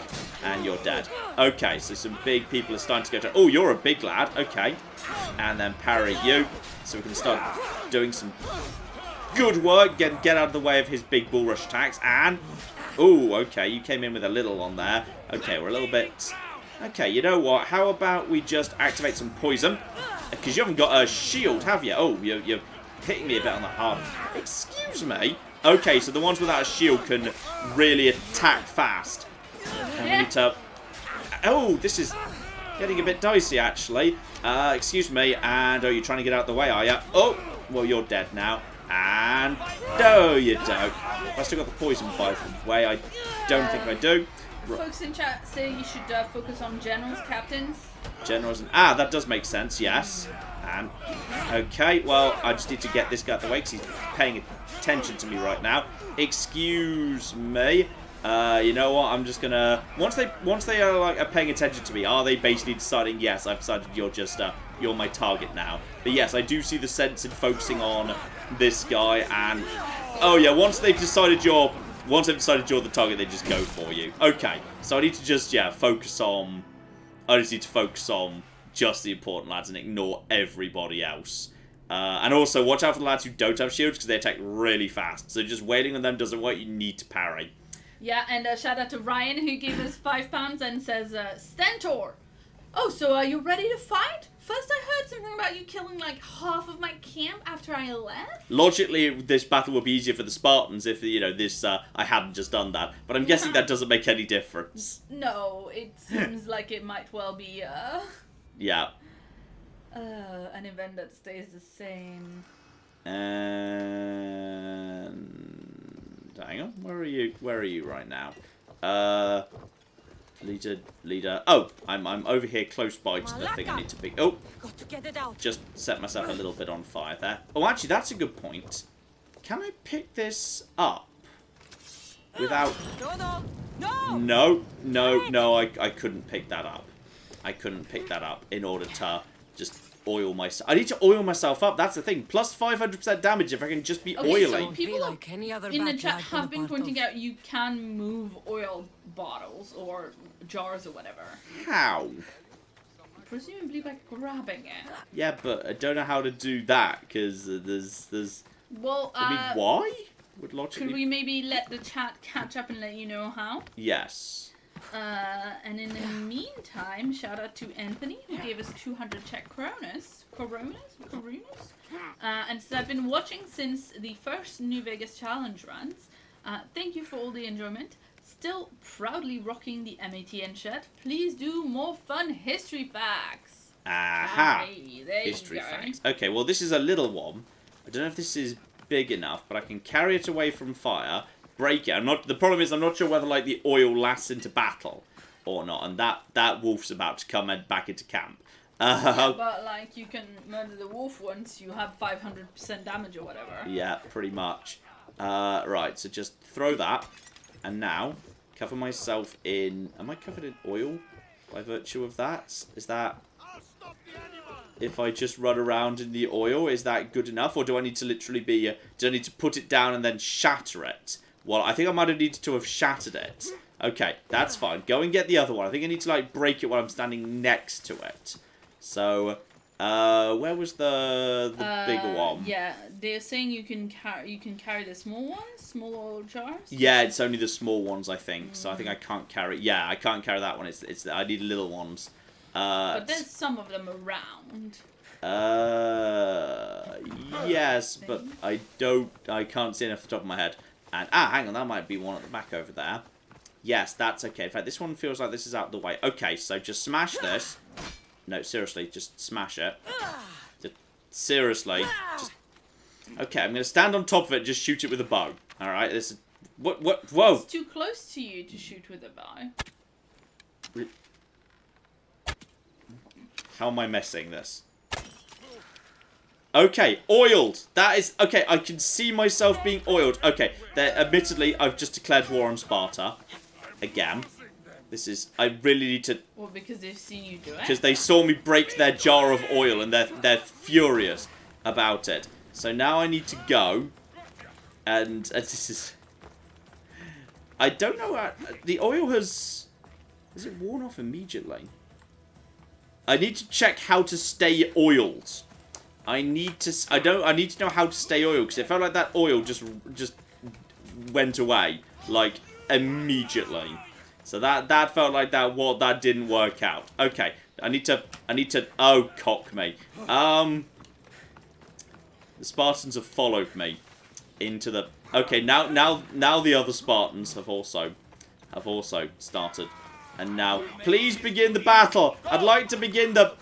And you're dead. Okay, so some big people are starting to go down. Oh, you're a big lad. Okay. And then parry you. So we can start doing some good work. Get out of the way of his big bull rush attacks. And... oh, okay. You came in with a little on there. Okay, we're a little bit... okay, you know what? How about we just activate some poison? Because you haven't got a shield, have you? Oh, you're hitting me a bit on the hard. Excuse me? Okay, so the ones without a shield can really attack fast. And we need to... oh, this is getting a bit dicey, actually. Excuse me. And, oh, you're trying to get out of the way, are you? Oh, well, you're dead now. And... no, you don't. Have I still got the poison by the way? I don't think I do. Folks in chat say you should focus on generals, captains. Generals and... ah, that does make sense, yes. And... okay, well, I just need to get this guy out of the way because he's paying attention to me right now. Excuse me. You know what, I'm just gonna... once they are paying attention to me, are they basically deciding, yes, I've decided you're just, you're my target now. But yes, I do see the sense in focusing on this guy, and... oh yeah, once they've decided you're the target, they just go for you. Okay, so I need to just, focus on... I just need to focus on just the important lads and ignore everybody else. And also, watch out for the lads who don't have shields, because they attack really fast. So just waiting on them doesn't work, you need to parry. Yeah, and shout out to Ryan, who gave us £5 and says, Stentor, Oh, so are you ready to fight? First I heard something about you killing like half of my camp after I left. Logically, this battle would be easier for the Spartans if, you know, this, I hadn't just done that. But I'm guessing that doesn't make any difference. No, it seems like it might well be, Yeah. an event that stays the same. And... hang on, where are you right now? Leader. Oh, I'm over here close by to the thing I need to be. Oh, Got to get it out. just set myself a little bit on fire there. Oh, actually, that's a good point. Can I pick this up without? No, I couldn't pick that up. I couldn't pick that up in order to just oil myself. I need to oil myself up. That's the thing. Plus 500% damage if I can just be Okay, oiling. so people like any other in the battle chat I've been have a been part pointing of. out you can move oil bottles or jars or whatever. How? Presumably by grabbing it. Yeah, but I don't know how to do that because there's. Well, I mean, why? Would logically. could we maybe let the chat catch up and let you know how? Yes. And in the meantime, shout out to Anthony who gave us 200 Czech Coronas. And says, I've been watching since the first New Vegas challenge runs. Thank you for all the enjoyment. Still proudly rocking the MATN shirt. Please do more fun history facts. Aha. Hey, there History you go. facts. Okay, well this is a little one. I don't know if this is big enough, but I can carry it away from fire, break it. The problem is I'm not sure whether like the oil lasts into battle or not, and that wolf's about to come back into camp. Yeah, but like you can murder the wolf once you have 500% damage or whatever. Yeah, pretty much. Right, so just throw that, and now cover myself in. Am I covered in oil by virtue of that? Is that? If I just run around in the oil, is that good enough? Or do I need to literally be... do I need to put it down and then shatter it? Well, I think I might have needed to have shattered it. Okay, that's fine. Go and get the other one. I think I need to, like, break it while I'm standing next to it. So, where was the bigger one? Yeah, they're saying you can carry the small ones, small oil jars. Yeah, it's only the small ones, I think. So I think I can't carry... yeah, I can't carry that one. It's I need little ones. But there's some of them around. Yes, but I can't see it off the top of my head. And, hang on, that might be one at the back over there. Yes, that's okay. In fact, this one feels like this is out of the way. Okay, so just smash this. No, seriously, just smash it. Seriously. Just... okay, I'm going to stand on top of it and just shoot it with a bow. Alright, this is... whoa! It's too close to you to shoot with a bow. How am I messing this? Okay, oiled. That is... okay, I can see myself being oiled. Okay, admittedly, I've just declared war on Sparta. Again. This is... I really need to... well, because they've seen you do it. because they saw me break their jar of oil and they're furious about it. So now I need to go. And this is... I don't know how... the oil has... has it worn off immediately? I need to check how to stay oiled. I need to know how to stay oiled because it felt like that oil just went away like immediately. So that felt like that didn't work out. Okay, I need to oh, cock me. The Spartans have followed me into the... okay, now the other Spartans have also started. And now, please begin the battle. I'd like to begin the...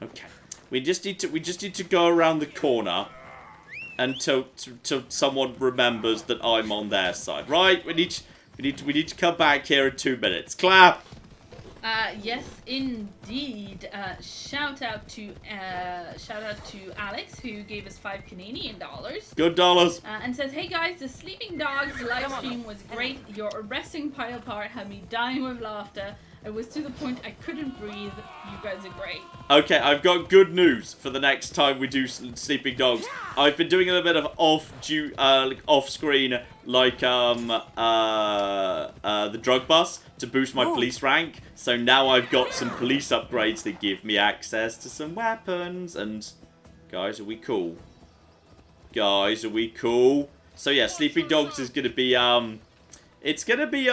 okay. We just need to go around the corner until someone remembers that I'm on their side. Right? We need to come back here in 2 minutes. Clap. Yes, indeed. Shout out to Alex who gave us $5 Canadian. Good dollars. And says, hey guys, the Sleeping Dogs live stream was great. Your arresting pile part had me dying with laughter. It was to the point I couldn't breathe. You guys are great. Okay, I've got good news for the next time we do Sleeping Dogs. I've been doing a little bit of off-screen, like the drug bus to boost my police rank. So now I've got some police upgrades that give me access to some weapons. And guys, are we cool? Guys, are we cool? So yeah, Sleeping Dogs is gonna be it's gonna be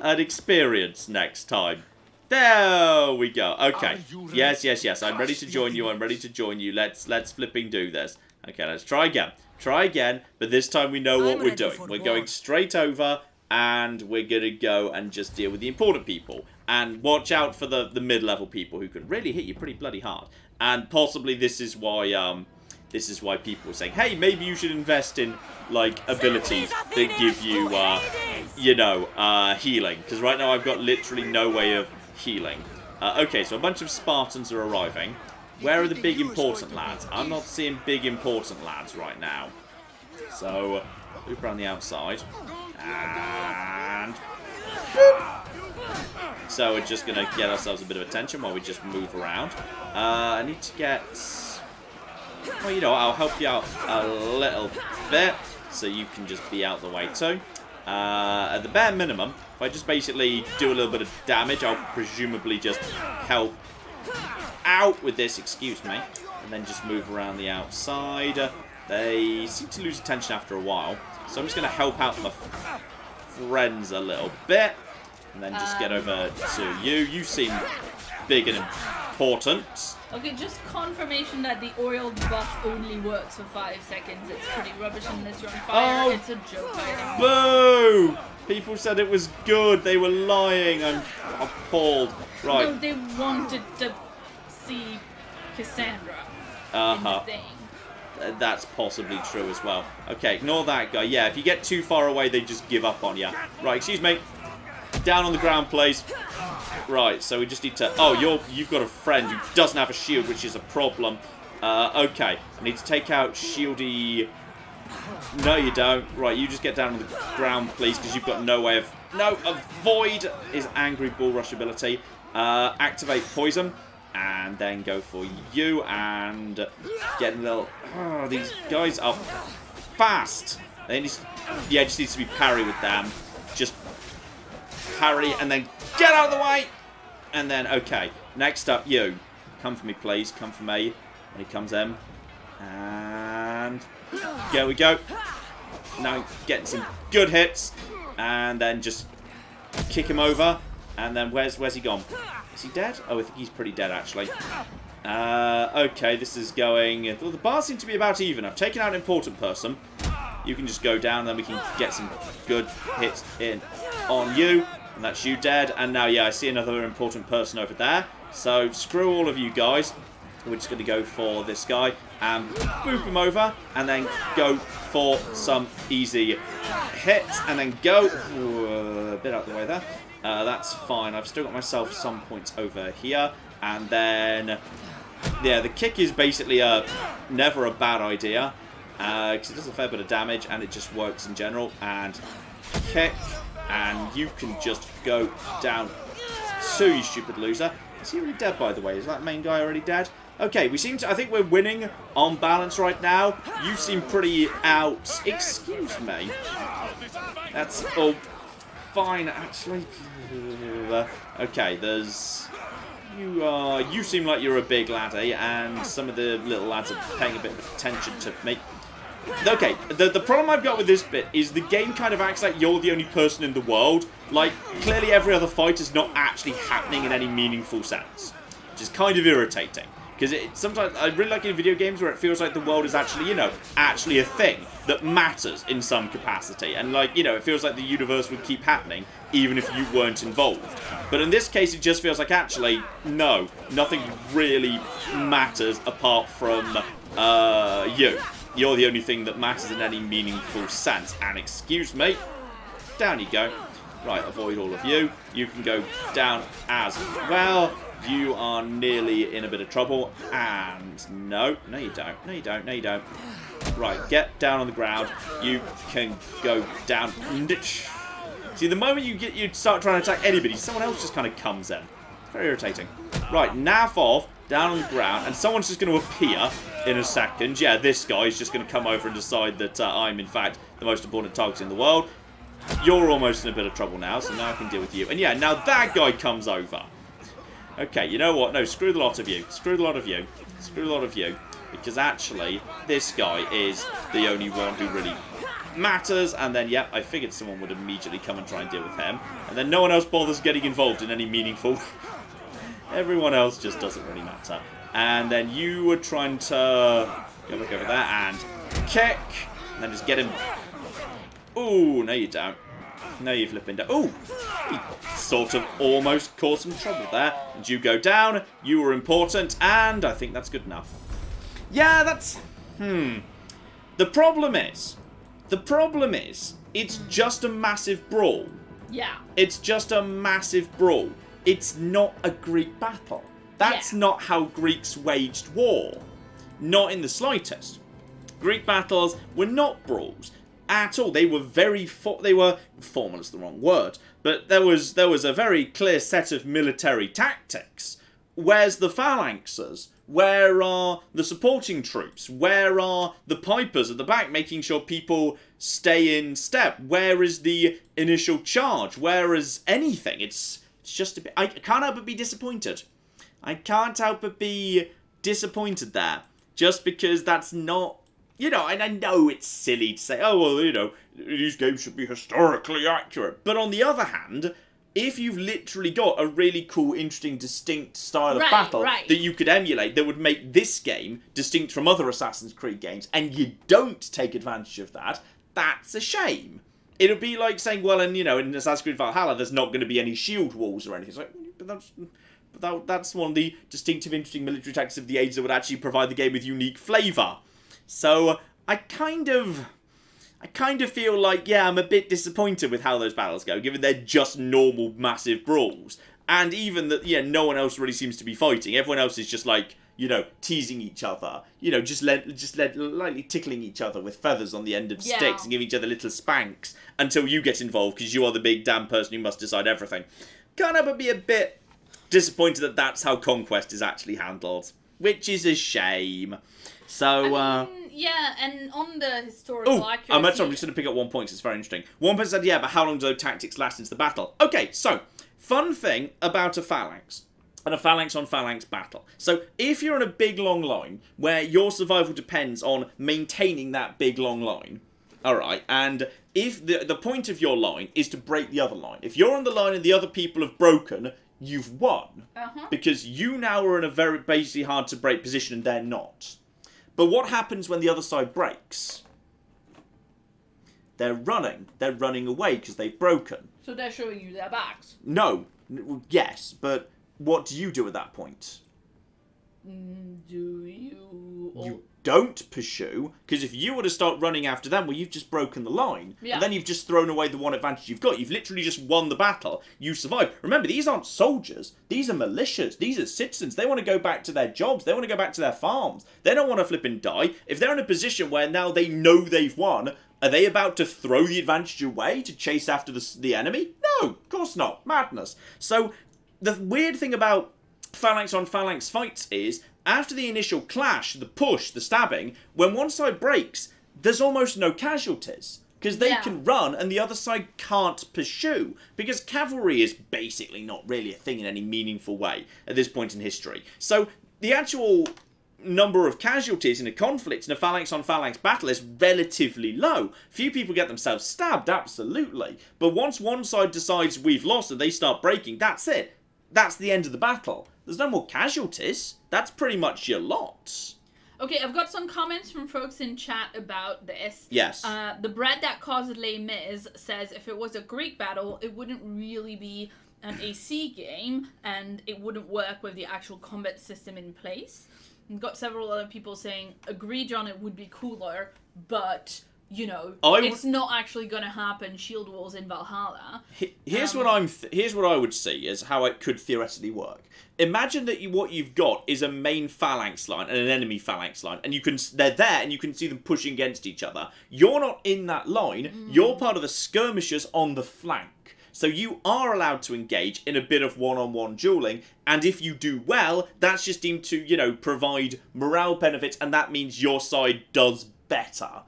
an experience next time. There we go. Okay. Are you ready? Yes. I'm ready to join you. I'm ready to join you. Let's flipping do this. Okay, let's try again. Try again, but this time we know what I'm we're ready doing. for We're war. going straight over, and we're going to go and just deal with the important people. And watch out for the mid-level people who can really hit you pretty bloody hard. And possibly this is why people are saying, hey, maybe you should invest in, like, abilities that give you, healing. Because right now I've got literally no way of healing. Okay, so a bunch of Spartans are arriving. Where are the big important lads? I'm not seeing big important lads right now. So, loop around the outside. And... boop. So we're just going to get ourselves a bit of attention while we just move around. I need to get... well, you know, I'll help you out a little bit. So you can just be out the way too. At the bare minimum, if I just basically do a little bit of damage, I'll presumably just help out with this, excuse me, and then just move around the outside. They seem to lose attention after a while, so I'm just going to help out my friends a little bit, and then just get over to you. You seem big and important. Okay, just confirmation that the oil buff only works for 5 seconds. It's pretty rubbish unless you're on fire. Oh, it's a joke item. Boo! People said it was good. They were lying. I'm appalled. Right. No, they wanted to see Cassandra in the thing. That's possibly true as well. Okay, ignore that guy. Yeah, if you get too far away, they just give up on you. Right, excuse me. Down on the ground, please. Right, so we just need to... oh, you've got a friend who doesn't have a shield, which is a problem. Okay, I need to take out Shieldy... no, you don't. Right, you just get down on the ground, please, because you've got no way of... no, avoid his angry bull rush ability. Activate poison. And then go for you and get a little... oh, these guys are fast. They just needs to be parry with them. Just parry and then get out of the way. And then, okay, next up, you. Come for me, please. Come for me. When he comes in. And there we go. Now getting some good hits. And then just kick him over. And then where's he gone? Is he dead? Oh, I think he's pretty dead, actually. Okay, this is going... well, the bars seem to be about even. I've taken out an important person. You can just go down, then we can get some good hits in on you. And that's you dead. And now, yeah, I see another important person over there. So, screw all of you guys. We're just going to go for this guy and boop him over. And then go for some easy hits. And then go... ooh, a bit out the way there. That's fine. I've still got myself some points over here. And then... yeah, the kick is basically never a bad idea. Because it does a fair bit of damage and it just works in general. And kick. And you can just go down to you stupid loser. Is he already dead, by the way? Is that main guy already dead? Okay, we seem to... I think we're winning on balance right now. You seem pretty out. Excuse me. That's all... fine, actually. Okay, there's... you seem like you're a big laddie, and some of the little lads are paying a bit of attention to me. Okay, the problem I've got with this bit is the game kind of acts like you're the only person in the world. Like, clearly every other fight is not actually happening in any meaningful sense. Which is kind of irritating. Because sometimes, I really like in video games where it feels like the world is actually, you know, actually a thing that matters in some capacity. And, like, you know, it feels like the universe would keep happening even if you weren't involved. But in this case, it just feels like, actually, no, nothing really matters apart from you. You're the only thing that matters in any meaningful sense. And excuse me, down you go. Right, avoid all of you. You can go down as well. You are nearly in a bit of trouble. And no you don't. No you don't. No you don't. Right, get down on the ground. You can go down. See, the moment you start trying to attack anybody, someone else just kind of comes in. It's very irritating. Right, Naval down on the ground, and someone's just going to appear in a second. Yeah, this guy is just going to come over and decide that I'm, in fact, the most important target in the world. You're almost in a bit of trouble now, so now I can deal with you. And yeah, now that guy comes over. Okay, you know what? No, screw the lot of you. Screw the lot of you. Screw the lot of you. Because actually, this guy is the only one who really matters, and then, I figured someone would immediately come and try and deal with him. And then no one else bothers getting involved in any meaningful... Everyone else just doesn't really matter. And then you were trying to go back over there and kick. And then just get him. Ooh, no you don't. No, you flipping down. Ooh, he sort of almost caused some trouble there. And you go down. You were important, and I think that's good enough. Yeah, that's... The problem is, it's just a massive brawl. Yeah. It's just a massive brawl. It's not a Greek battle. That's not how Greeks waged war. Not in the slightest. Greek battles were not brawls at all. They were formal is the wrong word, but there was a very clear set of military tactics. Where's the phalanxes? Where are the supporting troops? Where are the pipers at the back making sure people stay in step? Where is the initial charge? Where is anything? It's just a bit... I can't help but be disappointed. I can't help but be disappointed there. Just because that's not... and I know it's silly to say, oh, well, these games should be historically accurate. But on the other hand, if you've literally got a really cool, interesting, distinct style of battle that you could emulate that would make this game distinct from other Assassin's Creed games, and you don't take advantage of that, that's a shame. It would be like saying, well, in Assassin's Creed Valhalla, there's not going to be any shield walls or anything. It's like, but that's one of the distinctive, interesting military tactics of the age that would actually provide the game with unique flavour. So I kind of feel like, I'm a bit disappointed with how those battles go, given they're just normal, massive brawls. And even that, no one else really seems to be fighting. Everyone else is just like, teasing each other. Just lightly tickling each other with feathers on the end of sticks and giving each other little spanks until you get involved because you are the big damn person who must decide everything. Can't help but be a bit disappointed that that's how Conquest is actually handled, which is a shame. So, and on the historical accuracy... I'm just going to pick up one point, 'cause it's very interesting. One person said, but how long do those tactics last into the battle? Okay, so, fun thing about a phalanx, and a phalanx-on-phalanx battle. So, if you're in a big, long line, where your survival depends on maintaining that big, long line, alright, and if the point of your line is to break the other line, if you're on the line and the other people have broken, you've won. Because you now are in a very basically hard-to-break position and they're not. But what happens when the other side breaks? They're running. They're running away because they've broken. So they're showing you their backs? No. Yes, but what do you do at that point? Do you... You don't pursue, because if you were to start running after them, well, you've just broken the line. Yeah. And then you've just thrown away the one advantage you've got. You've literally just won the battle. You survived. Remember, these aren't soldiers. These are militias. These are citizens. They want to go back to their jobs. They want to go back to their farms. They don't want to flip and die. If they're in a position where now they know they've won, are they about to throw the advantage away to chase after the enemy? No, of course not. Madness. So, the weird thing about phalanx-on-phalanx fights is, after the initial clash, the push, the stabbing, when one side breaks, there's almost no casualties. Because they can run and the other side can't pursue. Because cavalry is basically not really a thing in any meaningful way at this point in history. So the actual number of casualties in a conflict, in a phalanx-on-phalanx battle, is relatively low. Few people get themselves stabbed, absolutely. But once one side decides we've lost and they start breaking, that's it. That's the end of the battle. There's no more casualties. That's pretty much your lot. Okay, I've got some comments from folks in chat about this. Yes. The bread that caused Les Mis says if it was a Greek battle, it wouldn't really be an AC game, and it wouldn't work with the actual combat system in place. We've got several other people saying, agree, John, it would be cooler, but... it's not actually going to happen. Shield walls in Valhalla. Here's what I would see as how it could theoretically work. Imagine that what you've got is a main phalanx line and an enemy phalanx line, and they're there and you can see them pushing against each other. You're not in that line. You're part of the skirmishers on the flank. So you are allowed to engage in a bit of one-on-one dueling, and if you do well, that's just deemed to, provide morale benefits, and that means your side does better.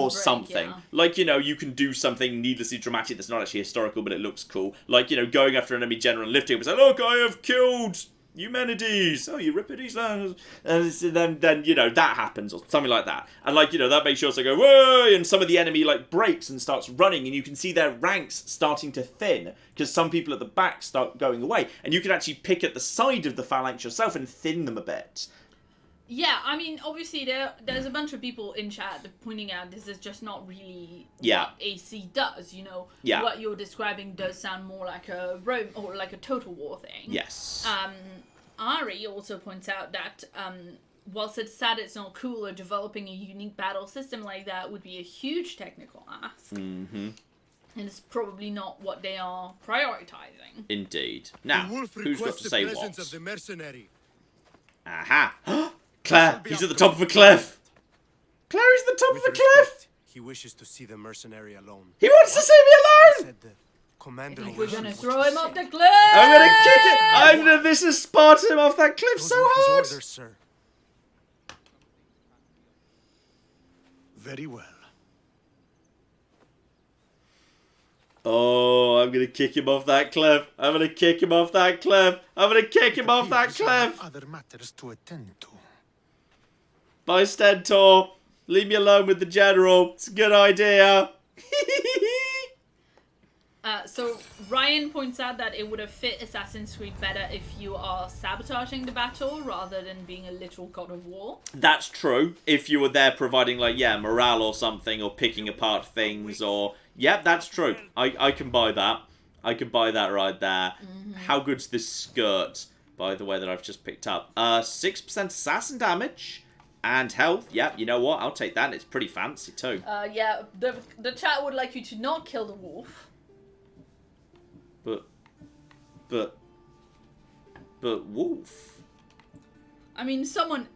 Something. Yeah. Like, you can do something needlessly dramatic that's not actually historical, but it looks cool. Like, going after an enemy general and lifting him and saying, look, I have killed Eumenides, oh, Euripides, and then you know, that happens, or something like that. And, like, you know, that makes you also go, whoa, and some of the enemy, like, breaks and starts running, and you can see their ranks starting to thin, because some people at the back start going away. And you can actually pick at the side of the phalanx yourself and thin them a bit. Yeah, I mean, obviously there's a bunch of people in chat pointing out this is just not really Yeah. what AC does, you know. Yeah. What you're describing does sound more like a Rome or like a Total War thing. Yes. Ari also points out that whilst it's sad it's not cool, or developing a unique battle system like that would be a huge technical ask. Mm-hmm. And it's probably not what they are prioritizing. Indeed. Now, who's got to say what? Of the mercenary. Aha! Claire, he's at the top of a cliff. Claire is at the top of a cliff. He wishes to see the mercenary alone. He wants to see me alone. Said the commander. We're gonna throw him off the cliff! I'm gonna kick it. I'm gonna this is Sparta him off that cliff so hard. Orders, sir. Very well. Oh, I'm gonna kick him off that cliff. I'm gonna kick him off that cliff. I'm gonna kick him off that cliff. Other matters to attend to. Bye, Stentor. Leave me alone with the general. It's a good idea. So Ryan points out that it would have fit Assassin's Creed better if you are sabotaging the battle rather than being a literal god of war. That's true. If you were there providing, like, yeah, morale or something, or picking apart things, or... Yep, that's true. I can buy that. I can buy that right there. Mm-hmm. How good's this skirt, by the way, that I've just picked up? 6% assassin damage and health. Yep, you know what? I'll take that. It's pretty fancy, too. Yeah, the chat would like you to not kill the wolf. But wolf? I mean, someone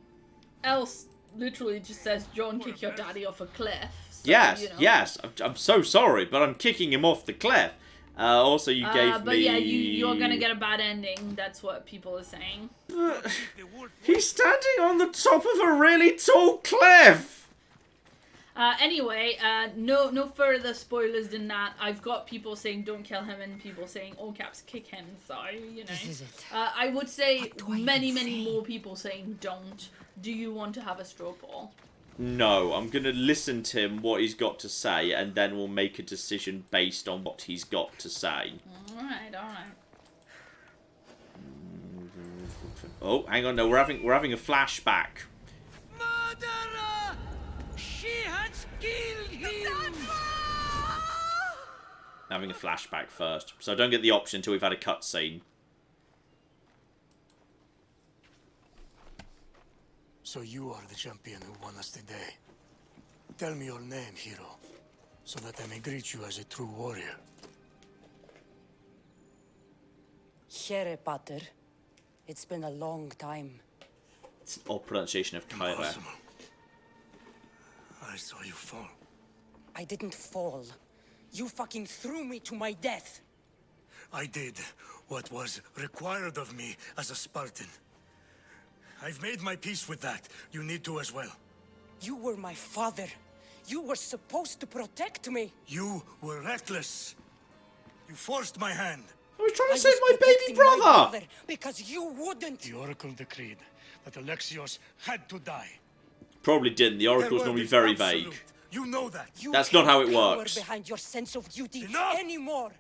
else literally just says, John, kick your daddy off a cliff. So, yes, you know. yes. I'm so sorry, but I'm kicking him off the cliff. Also, you gave but me... yeah, you're gonna get a bad ending. That's what people are saying. He's standing on the top of a really tall cliff! Anyway, no further spoilers than that. I've got people saying don't kill him and people saying all caps kick him. So, you know. This is it. I would say What do I many even say? more people saying don't. Do you want to have a straw poll? No, I'm going to listen to him, what he's got to say, and then we'll make a decision based on what he's got to say. Alright. Oh, hang on, no, we're having a flashback. Murderer! She has killed him! Having a flashback first. So don't get the option until we've had a cutscene. So you are the champion who won us today. Tell me your name, hero, so that I may greet you as a true warrior. Here, Pater. It's been a long time. It's an odd pronunciation of Kyra. Impossible. I saw you fall. I didn't fall. You fucking threw me to my death. I did what was required of me as a Spartan. I've made my peace with that. You need to as well. You were my father. You were supposed to protect me. You were reckless. You forced my hand. I was trying to I save was my baby protecting my brother! because you wouldn't. The Oracle decreed that Alexios had to die. Probably didn't. The Oracle's Their word normally is very absolute. vague. You know that. You That's not how it can't cower works. behind your sense of duty Enough! anymore.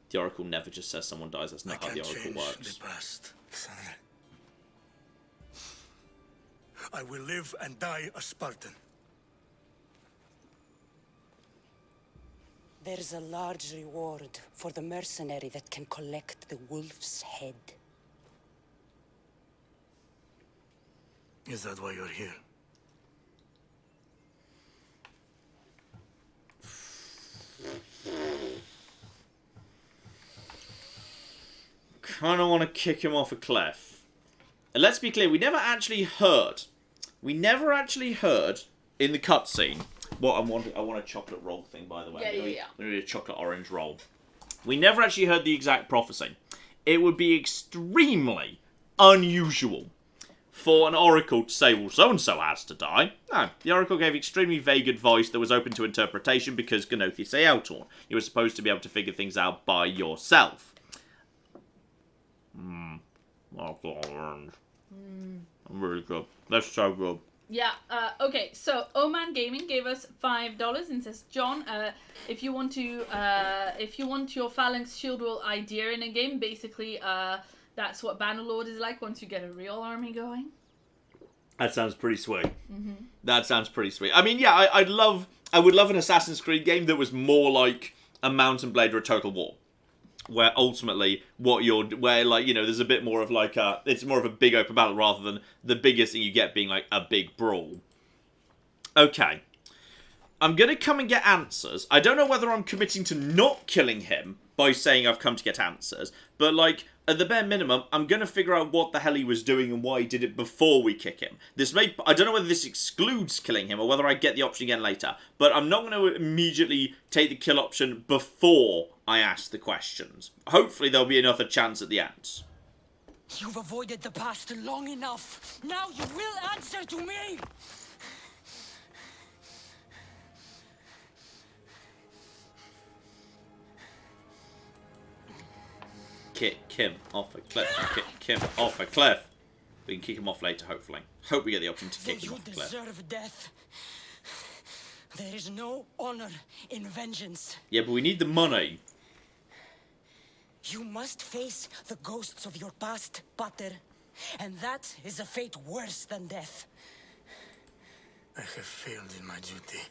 The Oracle never just says someone dies. That's not how the Oracle works. The past, son. I will live and die a Spartan. There's a large reward for the mercenary that can collect the wolf's head. Is that why you're here? Kind of want to kick him off a cliff. And let's be clear, we never actually heard in the cutscene what I want a chocolate roll thing, by the way. Yeah. We need a chocolate orange roll. We never actually heard the exact prophecy. It would be extremely unusual for an oracle to say, well, so-and-so has to die. No, the oracle gave extremely vague advice that was open to interpretation because Gnothi say Eltorn. You were supposed to be able to figure things out by yourself. Really good. That's so good. Yeah, okay, so Oman Gaming gave us $5 and says, John, if you want your Phalanx Shield Wall idea in a game, basically, that's what Bannerlord is like once you get a real army going. That sounds pretty sweet. That sounds pretty sweet. I mean, yeah, I would love an Assassin's Creed game that was more like a Mountain Blade or a Total War. Where ultimately, there's a bit more of like it's more of a big open battle rather than the biggest thing you get being like a big brawl. Okay. I'm going to come and get answers. I don't know whether I'm committing to not killing him by saying I've come to get answers, but like, at the bare minimum, I'm going to figure out what the hell he was doing and why he did it before we kick him. I don't know whether this excludes killing him or whether I get the option again later, but I'm not going to immediately take the kill option before I ask the questions. Hopefully there'll be another chance at the end. You've avoided the past long enough. Now you will answer to me! Kick him off a cliff. Kick him off a cliff. We can kick him off later, hopefully. Hope we get the option to kick him off a cliff. You deserve death. There is no honor in vengeance. Yeah, but we need the money. You must face the ghosts of your past, Pater. And that is a fate worse than death. I have failed in my duty.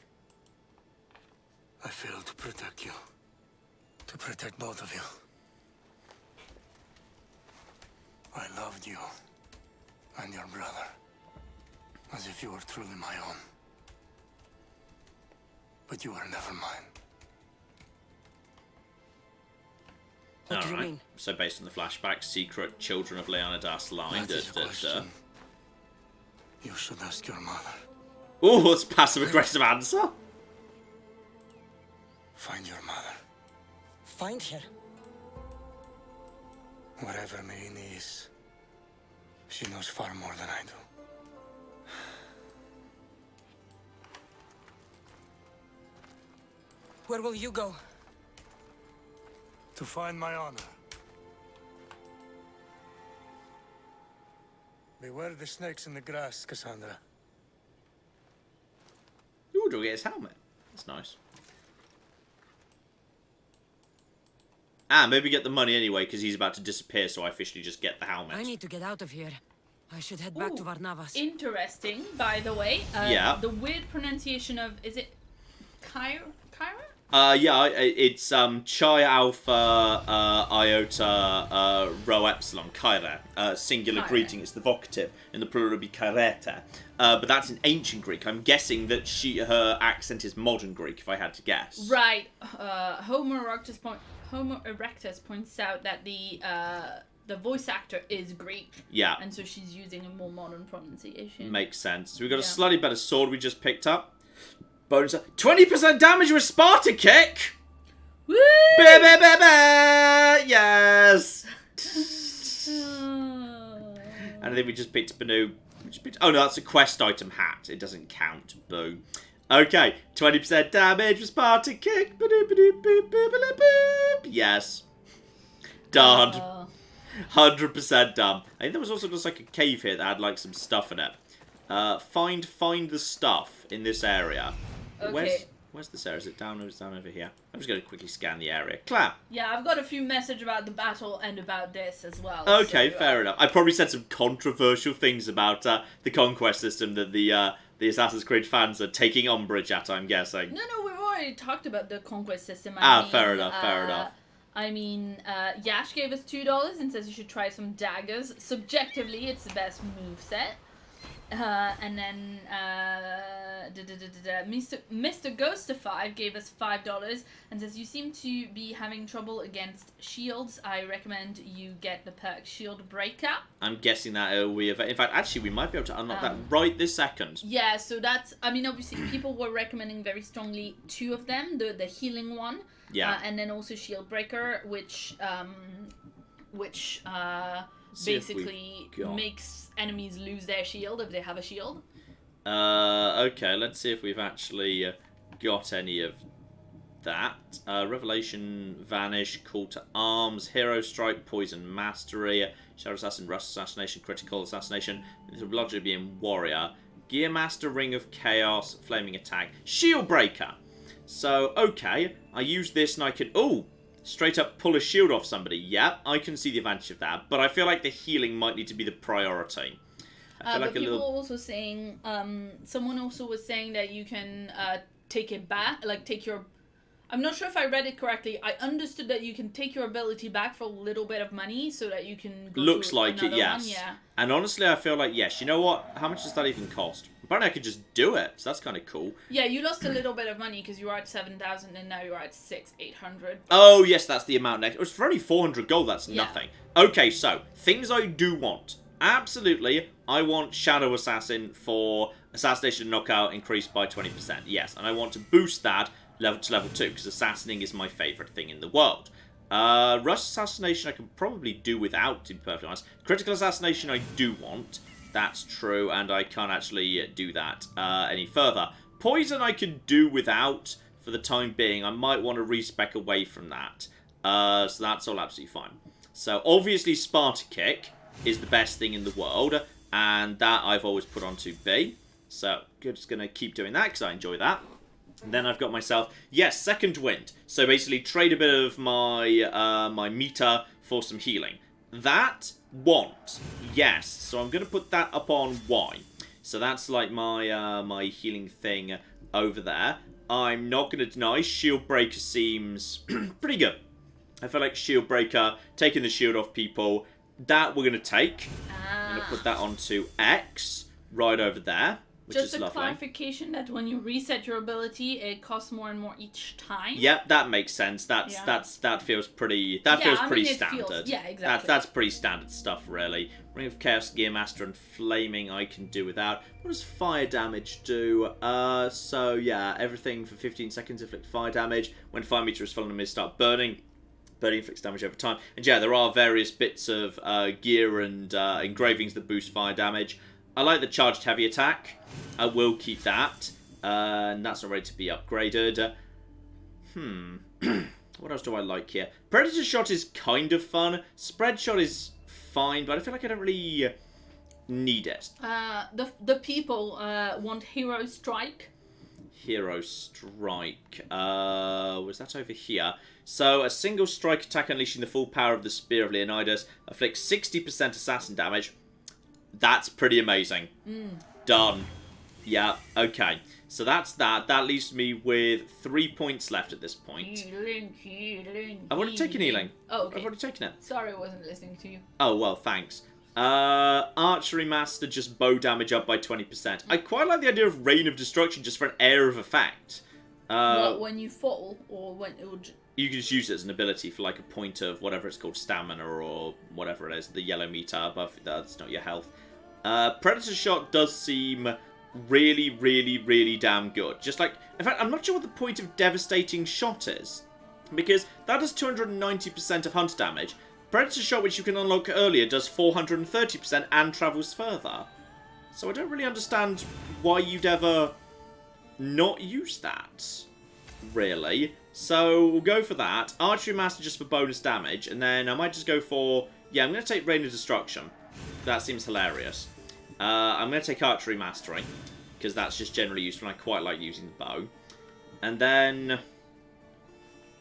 I failed to protect you. To protect both of you. I loved you and your brother as if you were truly my own. But you were never mine. What do you mean? So based on the flashback, secret children of Leonidas line. That is a question you should ask your mother. Oh, that's passive-aggressive answer. Find your mother. Find her? Wherever Merini is, she knows far more than I do. Where will you go? To find my honor. Beware the snakes in the grass, Cassandra. Ooh, do we get his helmet? That's nice. Maybe get the money anyway, because he's about to disappear, so I officially just get the helmet. I need to get out of here. I should head back to Varnavas. Interesting, by the way. Yeah. The weird pronunciation of, is it Kyra? Yeah, it's Chi Alpha Iota Rho Epsilon, Kyra. Singular Kyra. greeting, it's the vocative, and the plural would be Kyreta. But that's in ancient Greek. I'm guessing that her accent is modern Greek, if I had to guess. Right. Homo Erectus points out that the voice actor is Greek. Yeah. And so she's using a more modern pronunciation. Makes sense. So we've got a slightly better sword we just picked up. Bonus 20% damage with Sparta Kick! Woo! Yes! And I think we just picked Banu. Oh no, that's a quest item hat. It doesn't count. Boo. Okay, 20% damage with Sparta Kick. Yes. Done. 100% done. I think there was also just like a cave here that had like some stuff in it. Find the stuff in this area. Okay. Where's this area? Is it down over here? I'm just going to quickly scan the area. Claire. Yeah, I've got a few messages about the battle and about this as well. Okay, so, fair enough. I probably said some controversial things about the conquest system that the Assassin's Creed fans are taking umbrage at, I'm guessing. No, we've already talked about the conquest system. Fair enough. I mean, Yash gave us $2 and says you should try some daggers. Subjectively, it's the best moveset. And then Mr. Ghostified gave us $5 and says you seem to be having trouble against shields. I recommend you get the perk Shield Breaker. I'm guessing that in fact, actually, we might be able to unlock that right this second. Yeah, so that's, I mean, obviously people were recommending very strongly two of them, the healing one, and then also Shield Breaker, which basically makes enemies lose their shield if they have a shield. Okay, let's see if we've actually got any of that. Revelation, Vanish, Call to Arms, Hero Strike, Poison Mastery, Shadow Assassin, Rust Assassination, Critical Assassination, Bludgeoning being Warrior, Gear Master, Ring of Chaos, Flaming Attack, Shield Breaker. So, okay, I use this and I can, straight up pull a shield off somebody. Yep, I can see the advantage of that, but I feel like the healing might need to be the priority. I feel but like a people little... also saying, someone also was saying that you can take it back, like take your... I'm not sure if I read it correctly. I understood that you can take your ability back for a little bit of money so that you can go Looks to like it, another yes. one. Yeah. And honestly, I feel like, yes, you know what? How much does that even cost? Apparently I could just do it, so that's kind of cool. Yeah, you lost a little bit of money because you were at 7,000 and now you're at 800. Oh, yes, that's the amount next. It was for only 400 gold, that's nothing. Okay, so, things I do want. Absolutely, I want Shadow Assassin for Assassination and Knockout increased by 20%. Yes, and I want to boost that level to level 2, because Assassinating is my favourite thing in the world. Rust Assassination I can probably do without, to be perfectly honest. Critical Assassination I do want. That's true, and I can't actually do that any further. Poison I can do without for the time being. I might want to respec away from that. So that's all absolutely fine. So obviously Sparta Kick is the best thing in the world, and that I've always put on to B. So I'm just going to keep doing that because I enjoy that. And then I've got myself, yes, Second Wind. So basically trade a bit of my my meter for some healing. That, want, yes. So I'm going to put that up on Y. So that's like my my healing thing over there. I'm not going to deny Shield Breaker seems pretty good. I feel like Shield Breaker, taking the shield off people, that we're going to take. I'm going to put that onto X, right over there. Which Just is a lovely. clarification that when you reset your ability, it costs more and more each time. Yep, that makes sense. That feels pretty. That feels pretty standard. Yeah, exactly. That's pretty standard stuff, really. Ring of Chaos, Gear Master, and Flaming I can do without. What does fire damage do? So yeah, everything for 15 seconds inflict fire damage. When fire meter is full, enemies start burning. Burning inflicts damage over time. And yeah, there are various bits of gear and engravings that boost fire damage. I like the charged heavy attack. I will keep that. And that's not ready to be upgraded. What else do I like here? Predator Shot is kind of fun. Spread Shot is fine, but I feel like I don't really need it. The people want Hero Strike. Hero Strike. Was that over here? So, a single strike attack unleashing the full power of the Spear of Leonidas afflicts 60% assassin damage. That's pretty amazing. Done. Yeah, okay. So that's that. That leaves me with 3 points left at this point. Healing. I've already taken healing. Oh, okay. I've already taken it. Sorry, I wasn't listening to you. Oh, well, thanks. Archery Master, just bow damage up by 20%. I quite like the idea of Rain of Destruction just for an air of effect. What, when you fall, or when it would... You can just use it as an ability for like a point of whatever it's called, stamina or whatever it is, the yellow meter above, that's not your health. Predator Shot does seem really, really, really damn good. Just like, in fact, I'm not sure what the point of Devastating Shot is, because that does 290% of hunt damage. Predator Shot, which you can unlock earlier, does 430% and travels further. So I don't really understand why you'd ever not use that, really. So we'll go for that. Archery Master just for bonus damage, and then I might just go for... Yeah, I'm going to take Rain of Destruction. That seems hilarious. I'm going to take Archery Mastery, because that's just generally useful, and I quite like using the bow. And then...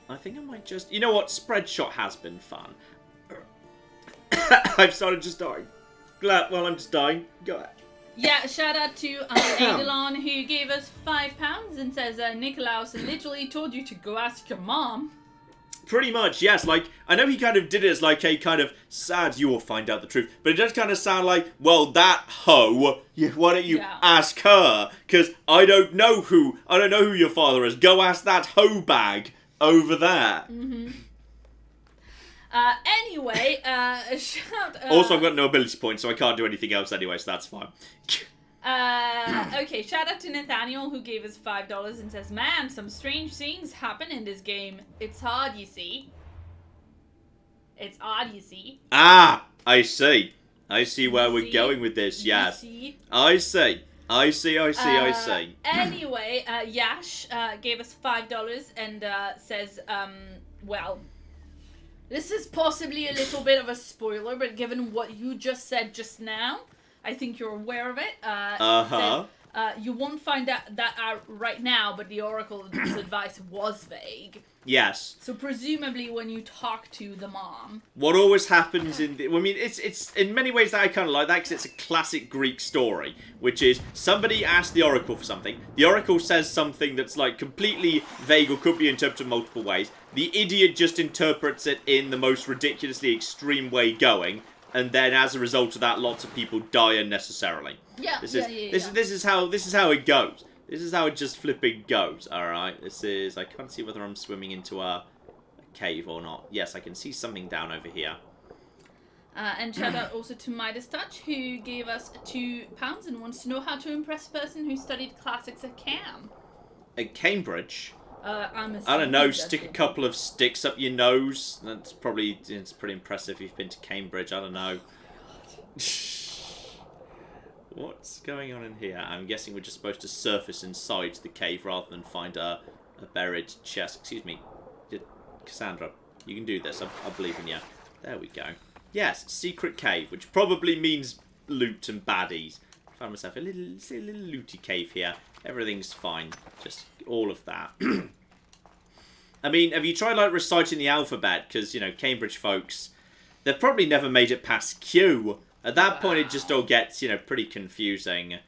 I think I might just... You know what? Spread Shot has been fun. I've started just dying. Well, I'm just dying. Go ahead. Yeah, shout out to Eidolon, who gave us £5 and says, Nikolaos literally told you to go ask your mom. Pretty much, yes. Like, I know he kind of did it as like a kind of sad, you will find out the truth. But it does kind of sound like, well, that hoe, why don't you ask her? Because I don't know who your father is. Go ask that hoe bag over there. Mm-hmm. Anyway, also, I've got no ability points, so I can't do anything else anyway, so that's fine. Okay, shout out to Nathaniel, who gave us $5 and says, man, some strange things happen in this game. It's hard, you see. It's Odyssey. Ah, I see. I see where we're See? going with this. Yes, You see? I see. I see. Anyway, Yash gave us $5 and says, well, this is possibly a little bit of a spoiler, but given what you just said just now, I think you're aware of it. You won't find that out right now, but the Oracle's advice was vague. Yes. So presumably when you talk to the mom... What always happens in the... I mean, it's in many ways that I kind of like that because it's a classic Greek story, which is somebody asks the Oracle for something. The Oracle says something that's like completely vague or could be interpreted multiple ways. The idiot just interprets it in the most ridiculously extreme way going, and then as a result of that, lots of people die unnecessarily. Yeah, This is how it goes. This is how it just flipping goes. Alright, this is... I can't see whether I'm swimming into a cave or not. Yes, I can see something down over here. And shout out also to Midas Touch, who gave us £2 and wants to know how to impress a person who studied classics at CAM. At Cambridge? I don't know, stick a couple of sticks up your nose. It's pretty impressive if you've been to Cambridge. I don't know. What's going on in here? I'm guessing we're just supposed to surface inside the cave rather than find a buried chest. Excuse me. Cassandra, you can do this. I believe in you. There we go. Yes, secret cave, which probably means loot and baddies. I found myself a little looty cave here. Everything's fine. Just all of that. I mean, have you tried, like, reciting the alphabet? Because, you know, Cambridge folks, they've probably never made it past Q. At that point, it just all gets, you know, pretty confusing.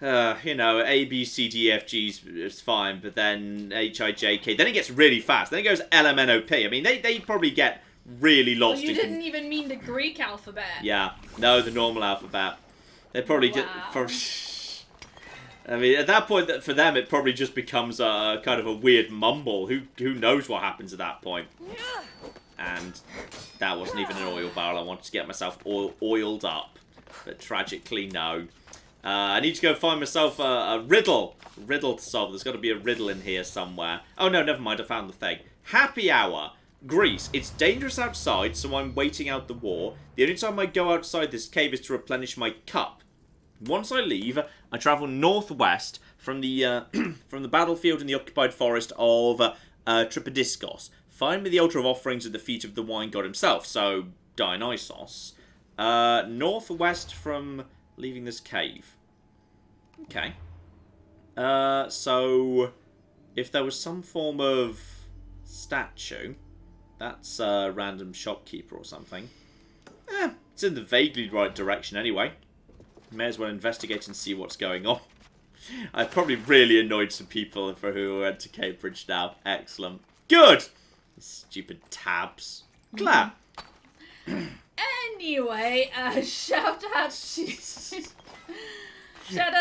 You know, A, B, C, D, F, G is fine, but then H, I, J, K. Then it gets really fast. Then it goes L, M, N, O, P. I mean, they probably get really lost. Well, you didn't even mean the Greek alphabet. Yeah. No, the normal alphabet. They probably just... I mean, at that point, for them, it probably just becomes a kind of a weird mumble. Who knows what happens at that point? And that wasn't even an oil barrel. I wanted to get myself oiled up. But tragically, no. I need to go find myself a riddle. Riddle to solve. There's got to be a riddle in here somewhere. Oh, no, never mind. I found the thing. Happy hour. Greece. It's dangerous outside, so I'm waiting out the war. The only time I go outside this cave is to replenish my cup. Once I leave, I travel northwest from the from the battlefield in the occupied forest of Tripodiscos. Find me the altar of offerings at the feet of the wine god himself, so Dionysos. Northwest from leaving this cave. Okay. So if there was some form of statue, that's a random shopkeeper or something. It's in the vaguely right direction anyway. May as well investigate and see what's going on. I've probably really annoyed some people who went to Cambridge now. Excellent. Good! Stupid tabs. Clap. Anyway, shout out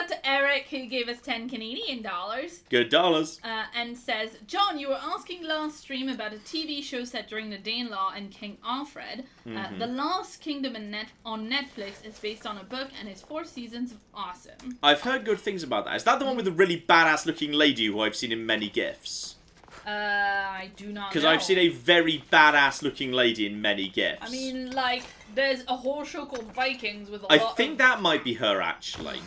to Eric, who gave us 10 Canadian dollars. Good dollars. And says, John, you were asking last stream about a TV show set during the Danelaw and King Alfred. The Last Kingdom on Netflix is based on a book and is 4 seasons of awesome. I've heard good things about that. Is that the one with the really badass looking lady who I've seen in many GIFs? I do not know. Because I've seen a very badass looking lady in many GIFs. I mean, like, there's a whole show called Vikings with a lot I think that might be her, actually.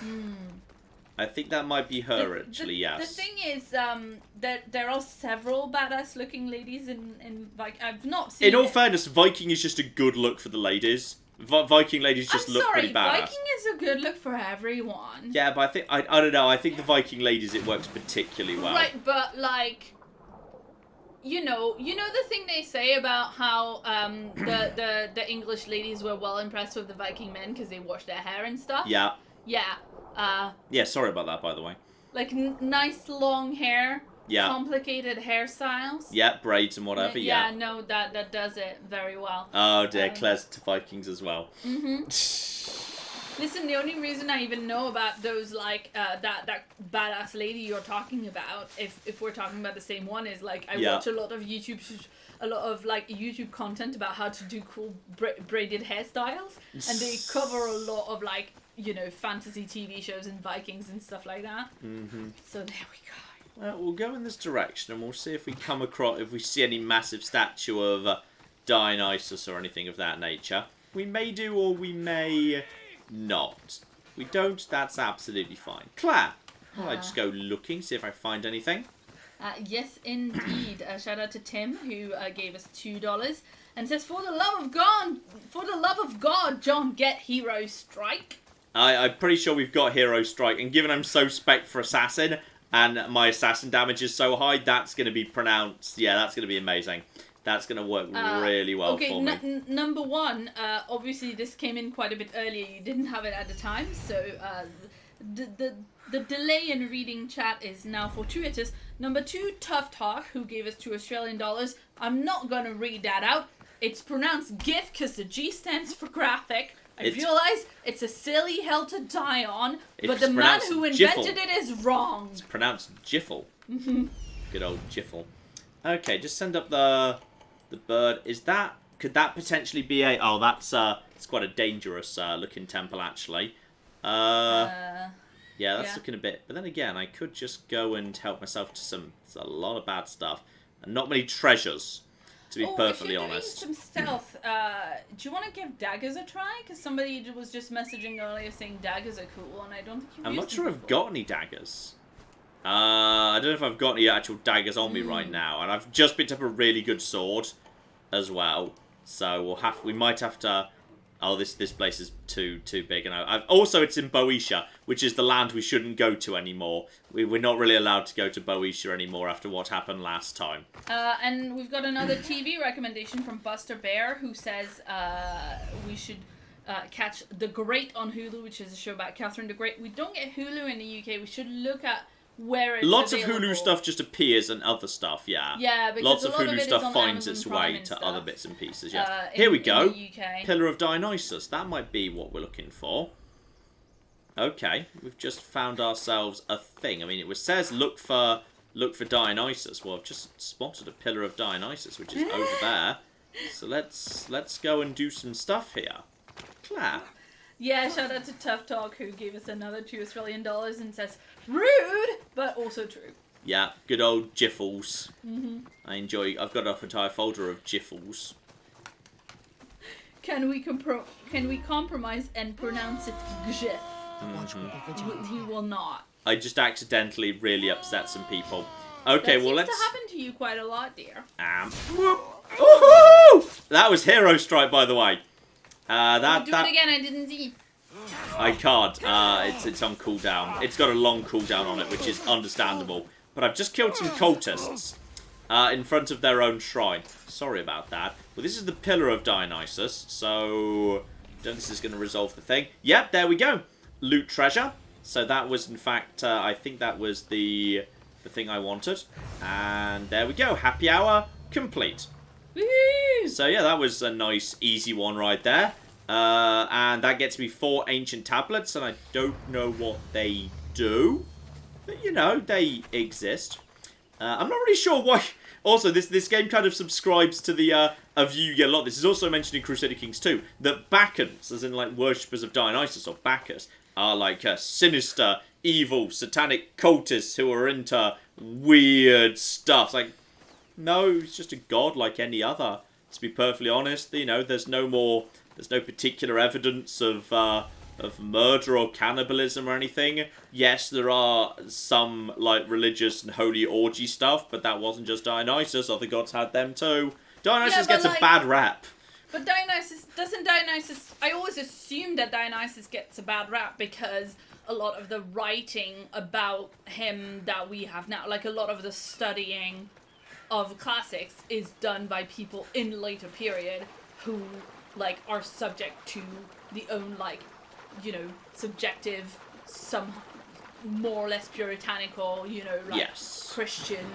I think that might be her, actually, yes. The thing is, there are several badass looking ladies in Viking. I've not seen In all fairness, Viking is just a good look for the ladies. Viking ladies just look pretty badass. Viking is a good look for everyone. Yeah, but I think, I don't know, I think the Viking ladies, it works particularly well. Right, but, like... You know the thing they say about how the English ladies were well impressed with the Viking men because they washed their hair and stuff? Yeah. Yeah. Yeah, sorry about that, by the way. Like, nice long hair. Yeah. Complicated hairstyles. Yeah, braids and whatever, yeah. Yeah, no, that does it very well. Oh dear, Claire's to Vikings as well. Listen, the only reason I even know about those, like, that badass lady you're talking about, if we're talking about the same one, is, like, I watch a lot of YouTube content about how to do cool braided hairstyles, and they cover a lot of, like, you know, fantasy TV shows and Vikings and stuff like that. So there we go. Well, we'll go in this direction and we'll see if we come across, if we see any massive statue of Dionysus or anything of that nature. We may do or we may not. If we don't, that's absolutely fine. Claire, will I just go looking, see if I find anything? Yes, indeed. Shout out to Tim, who gave us $2 and says, for the love of God, John, get Hero Strike. I'm pretty sure we've got Hero Strike, and given I'm so spec for Assassin, and my Assassin damage is so high, that's going to be pronounced. Yeah, that's going to be amazing. That's going to work really well for me. Number one, obviously this came in quite a bit earlier. You didn't have it at the time, so the delay in reading chat is now fortuitous. Number two, Tough Talk, who gave us $2 Australian. I'm not going to read that out. It's pronounced GIF because the G stands for graphic. I realize it's a silly hell to die on, but the man who invented it is wrong. It's pronounced Jiffle. Good old Jiffle. Okay, just send up the bird. Could that potentially be a... Oh, it's quite a dangerous looking temple, actually. Yeah, that's looking a bit... But then again, I could just go and help myself to a lot of bad stuff. And not many treasures, to be perfectly honest. If you're doing some stealth, do you want to give daggers a try? Because somebody was just messaging earlier saying daggers are cool, and I don't think you've I'm used not sure them I've got any daggers. I don't know if I've got any actual daggers on me right now. And I've just picked up a really good sword as well. So we might have to... Oh, this place is too big. And also, it's in Boeotia, which is the land we shouldn't go to anymore. We're not really allowed to go to Boeotia anymore after what happened last time. And we've got another TV recommendation from Buster Bear, who says we should catch The Great on Hulu, which is a show about Catherine the Great. We don't get Hulu in the UK. We should look at where it's Lots available. of Hulu stuff just appears and other stuff, yeah. Yeah, because lots a of lot Hulu it stuff is on finds Amazon its Prime way and to stuff. other bits and pieces, yeah. In Here we go. the UK. Pillar of Dionysus. That might be what we're looking for. Okay, we've just found ourselves a thing. I mean, it says look for Dionysus. Well, I've just spotted a Pillar of Dionysus, which is over there. So let's go and do some stuff here. Claire. Yeah, shout out to Tough Talk, who gave us another $2 Australian and says, rude, but also true. Yeah, good old Jiffles. I've got an entire folder of Jiffles. Can we compromise and pronounce it Gjif? We will not. I just accidentally really upset some people. Okay, that let's... seems to happen to you quite a lot, dear. Woohoo! That was Hero Strike, by the way. Do it again, I didn't see. I can't. It's on cooldown. It's got a long cooldown on it, which is understandable. But I've just killed some cultists in front of their own shrine. Sorry about that. Well, this is the Pillar of Dionysus, so... I don't think this is going to resolve the thing. Yep, there we go. Loot treasure. So that was, in fact, I think that was the thing I wanted. And there we go. Happy hour complete. Woohoo! So yeah, that was a nice, easy one right there. And that gets me 4 ancient tablets, and I don't know what they do. But, you know, they exist. I'm not really sure why... Also, this game kind of subscribes to the a view you get a lot. This is also mentioned in Crusader Kings 2, that Bacchants, as in, like, worshippers of Dionysus, or Bacchus, are, like, sinister, evil, satanic cultists who are into weird stuff. It's like, no, he's just a god like any other. To be perfectly honest, you know, there's no particular evidence of murder or cannibalism or anything. Yes, there are some, like, religious and holy orgy stuff, but that wasn't just Dionysus. Other gods had them too. Dionysus gets a bad rap. But Dionysus... I always assume that Dionysus gets a bad rap because a lot of the writing about him that we have now, like a lot of the studying of classics, is done by people in later period who, like, are subject to the own, like, you know, subjective, some more or less puritanical, you know, like, Christian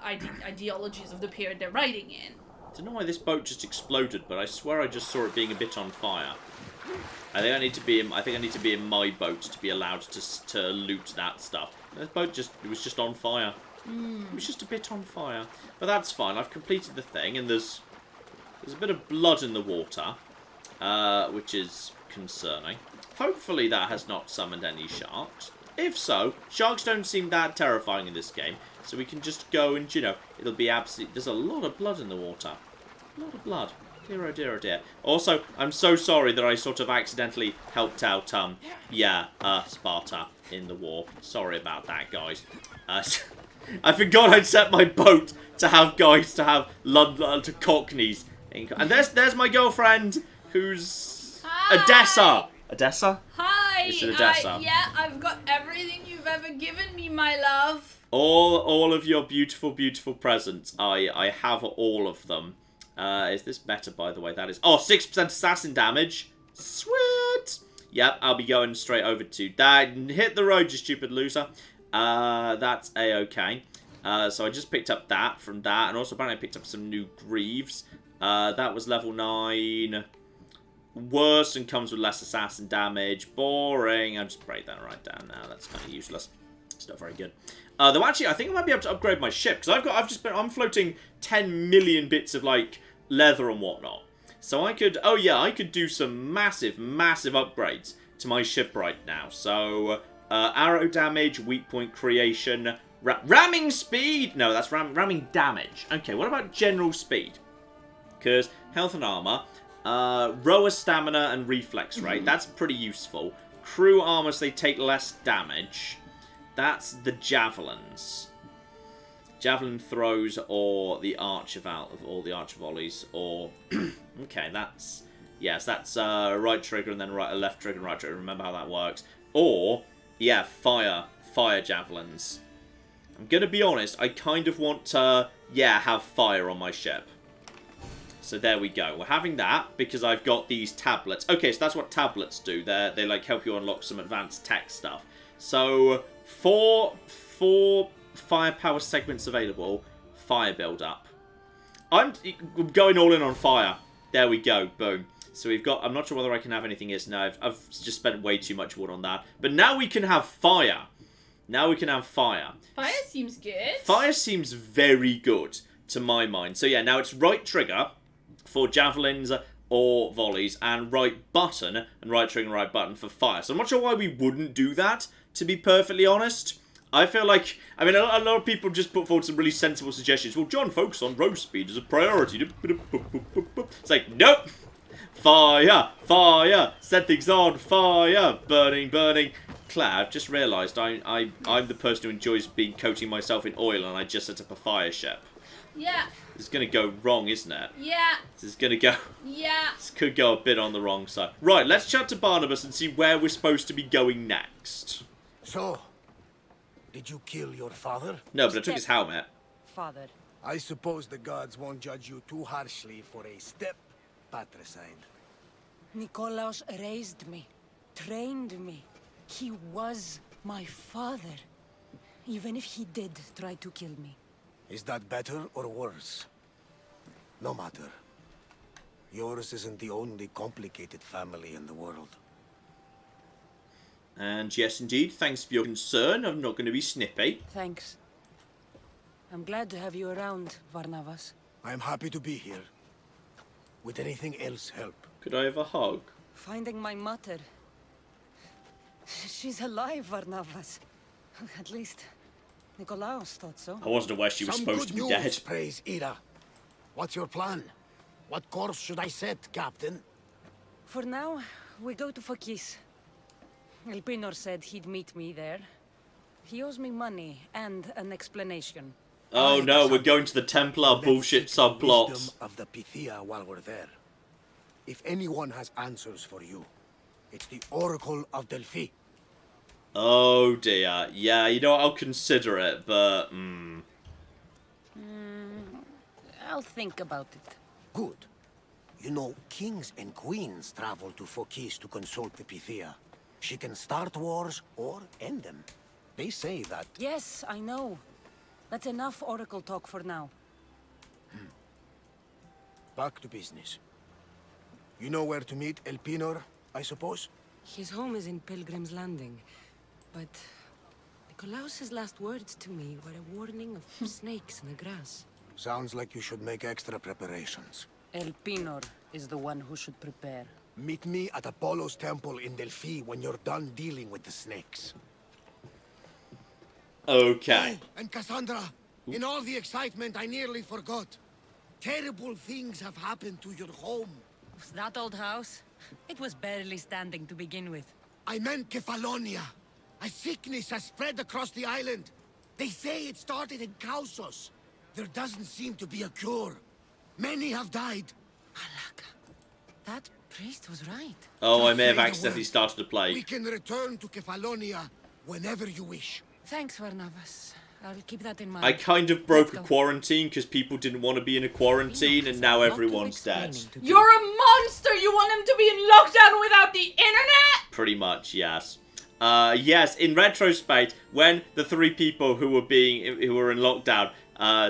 ideologies of the period they're writing in. I don't know why this boat just exploded, but I swear I just saw it being a bit on fire. I think I need to be in my boat to be allowed to loot that stuff. This boat was just on fire. It was just a bit on fire. But that's fine. I've completed the thing, and there's a bit of blood in the water, which is concerning. Hopefully that has not summoned any sharks. If so, sharks don't seem that terrifying in this game, so we can just go and, you know, it'll be absolutely... There's a lot of blood in the water. A lot of blood. Dear, oh dear, oh dear. Also, I'm so sorry that I sort of accidentally helped out, Sparta in the war. Sorry about that, guys. I forgot I'd set my boat to have guys to have to Cockneys. And there's my girlfriend, who's Odessa. Odessa? Hi. Is it Odessa? Yeah, I've got everything you've ever given me, my love. All of your beautiful, beautiful presents. I have all of them. Is this better, by the way? That is... Oh, 6% assassin damage. Sweet. Yep, I'll be going straight over to that. Hit the road, you stupid loser. That's a-okay. So I just picked up that from that. And also apparently I picked up some new greaves. That was level 9. Worse and comes with less assassin damage. Boring. I'll just break that right down now. That's kind of useless. It's not very good. Though actually, I think I might be able to upgrade my ship because I'm floating 10 million bits of like leather and whatnot. So I could, I could do some massive, massive upgrades to my ship right now. So arrow damage, weak point creation, ramming speed. No, that's ramming damage. Okay, what about general speed? Because health and armor, rower stamina and reflex rate. That's pretty useful. Crew armor, so they take less damage. That's the javelins. Javelin throws or the archer volleys or okay, that's that's right trigger and then left trigger and right trigger. Remember how that works. Or yeah, fire javelins. I'm gonna be honest, I kind of want to have fire on my ship. So there we go. We're having that because I've got these tablets. Okay, so that's what tablets do. They like help you unlock some advanced tech stuff. So four firepower segments available. Fire build up. I'm going all in on fire. There we go. Boom. So we've got... I'm not sure whether I can have anything else now. I've just spent way too much wood on that. But now we can have fire. Now we can have fire. Fire seems good. Fire seems very good to my mind. So yeah, now it's right trigger for javelins or volleys and right button and right trigger and right button for fire. So I'm not sure why we wouldn't do that, to be perfectly honest. I feel like, I mean, a lot of people just put forward some really sensible suggestions. Well, John, focus on row speed as a priority. It's like, nope. Fire, fire, set things on, fire, burning, burning. Claire, I've just realised I'm the person who enjoys coating myself in oil and I just set up a fire ship. Yeah. This is going to go wrong, isn't it? Yeah. This is going to go... Yeah. This could go a bit on the wrong side. Right, let's chat to Barnabas and see where we're supposed to be going next. So, did you kill your father? No, but I took his helmet. Father. I suppose the gods won't judge you too harshly for a step patricide. Nikolaos raised me, trained me. He was my father. Even if he did try to kill me. Is that better or worse? No matter. Yours isn't the only complicated family in the world. And yes, indeed, thanks for your concern. I'm not going to be snippy. Thanks. I'm glad to have you around, Varnavas. I'm happy to be here. Would anything else help? Could I have a hug? Finding my mother. She's alive, Varnavas. At least, Nikolaos thought so. I wasn't aware she was supposed to be dead. Praise Ira. What's your plan? What course should I set, Captain? For now, we go to Phokis. Elpinor said he'd meet me there. He owes me money and an explanation. Oh no, we're going to the Templar bullshit subplot. Wisdom of the Pythia while we're there. If anyone has answers for you, it's the Oracle of Delphi. Oh dear. Yeah, you know what, I'll consider it, but... I'll think about it. Good. You know, kings and queens travel to Phokis to consult the Pythia. She can start wars or end them. They say that... Yes, I know. That's enough Oracle talk for now. Back to business. You know where to meet Elpinor, I suppose? His home is in Pilgrim's Landing, but Nikolaos' last words to me were a warning of snakes in the grass. Sounds like you should make extra preparations. Elpinor is the one who should prepare. Meet me at Apollo's temple in Delphi when you're done dealing with the snakes. Okay. Oh, and Cassandra, in all the excitement, I nearly forgot. Terrible things have happened to your home. That old house? It was barely standing to begin with. I meant Kefalonia. A sickness has spread across the island. They say it started in Kausos. There doesn't seem to be a cure. Many have died. Malaka. That priest was right. Oh, I may have Say the accidentally word. started to play. We can return to Kefalonia whenever you wish. Thanks, Varnavas. I'll keep that in mind. I kind of broke Let's a go. quarantine because people didn't want to be in a quarantine, and now everyone's dead. You're a monster! You want him to be in lockdown without the internet? Pretty much, yes. Yes, in retrospect, when the 3 people who were in lockdown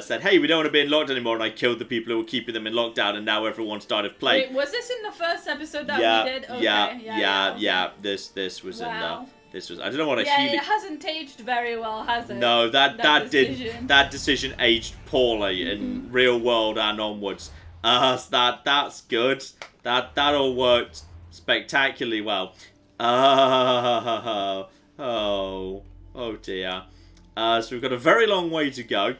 said, "Hey, we don't want to be in lockdown anymore," and I killed the people who were keeping them in lockdown, and now everyone's started playing. Wait, was this in the first episode that Yeah, we did? Okay, yeah. okay. This was Wow. in this was. I don't know what Yeah, I it hasn't aged very well, has it? No, that decision. that decision aged poorly in real world and onwards. So that's good. That all worked spectacularly well. Oh dear. So we've got a very long way to go,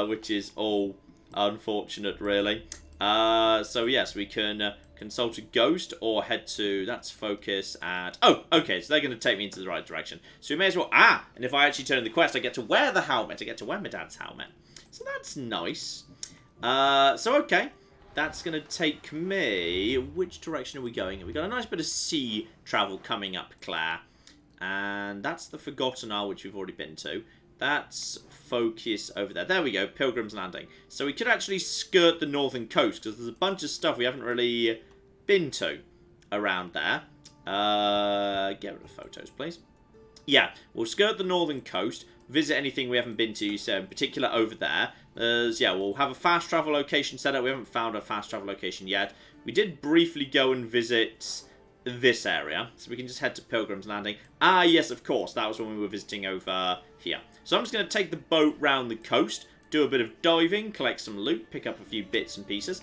which is all unfortunate, really. So yes, we can consult a ghost or head to, that's focus at, oh, okay, so they're going to take me into the right direction. So we may as well, and if I actually turn in the quest, I get to wear the helmet. I get to wear my dad's helmet. So that's nice. So okay, that's going to take me, which direction are we going? We've got a nice bit of sea travel coming up, Claire. And that's the Forgotten Isle, which we've already been to. That's focus over there. There we go, Pilgrim's Landing. So we could actually skirt the northern coast, because there's a bunch of stuff we haven't really been to around there. Get rid of photos, please. Yeah, we'll skirt the northern coast, visit anything we haven't been to, so in particular over there. Yeah, we'll have a fast travel location set up. We haven't found a fast travel location yet. We did briefly go and visit this area, so we can just head to Pilgrim's Landing. Yes, of course, that was when we were visiting over here. So I'm just going to take the boat round the coast, do a bit of diving, collect some loot, pick up a few bits and pieces.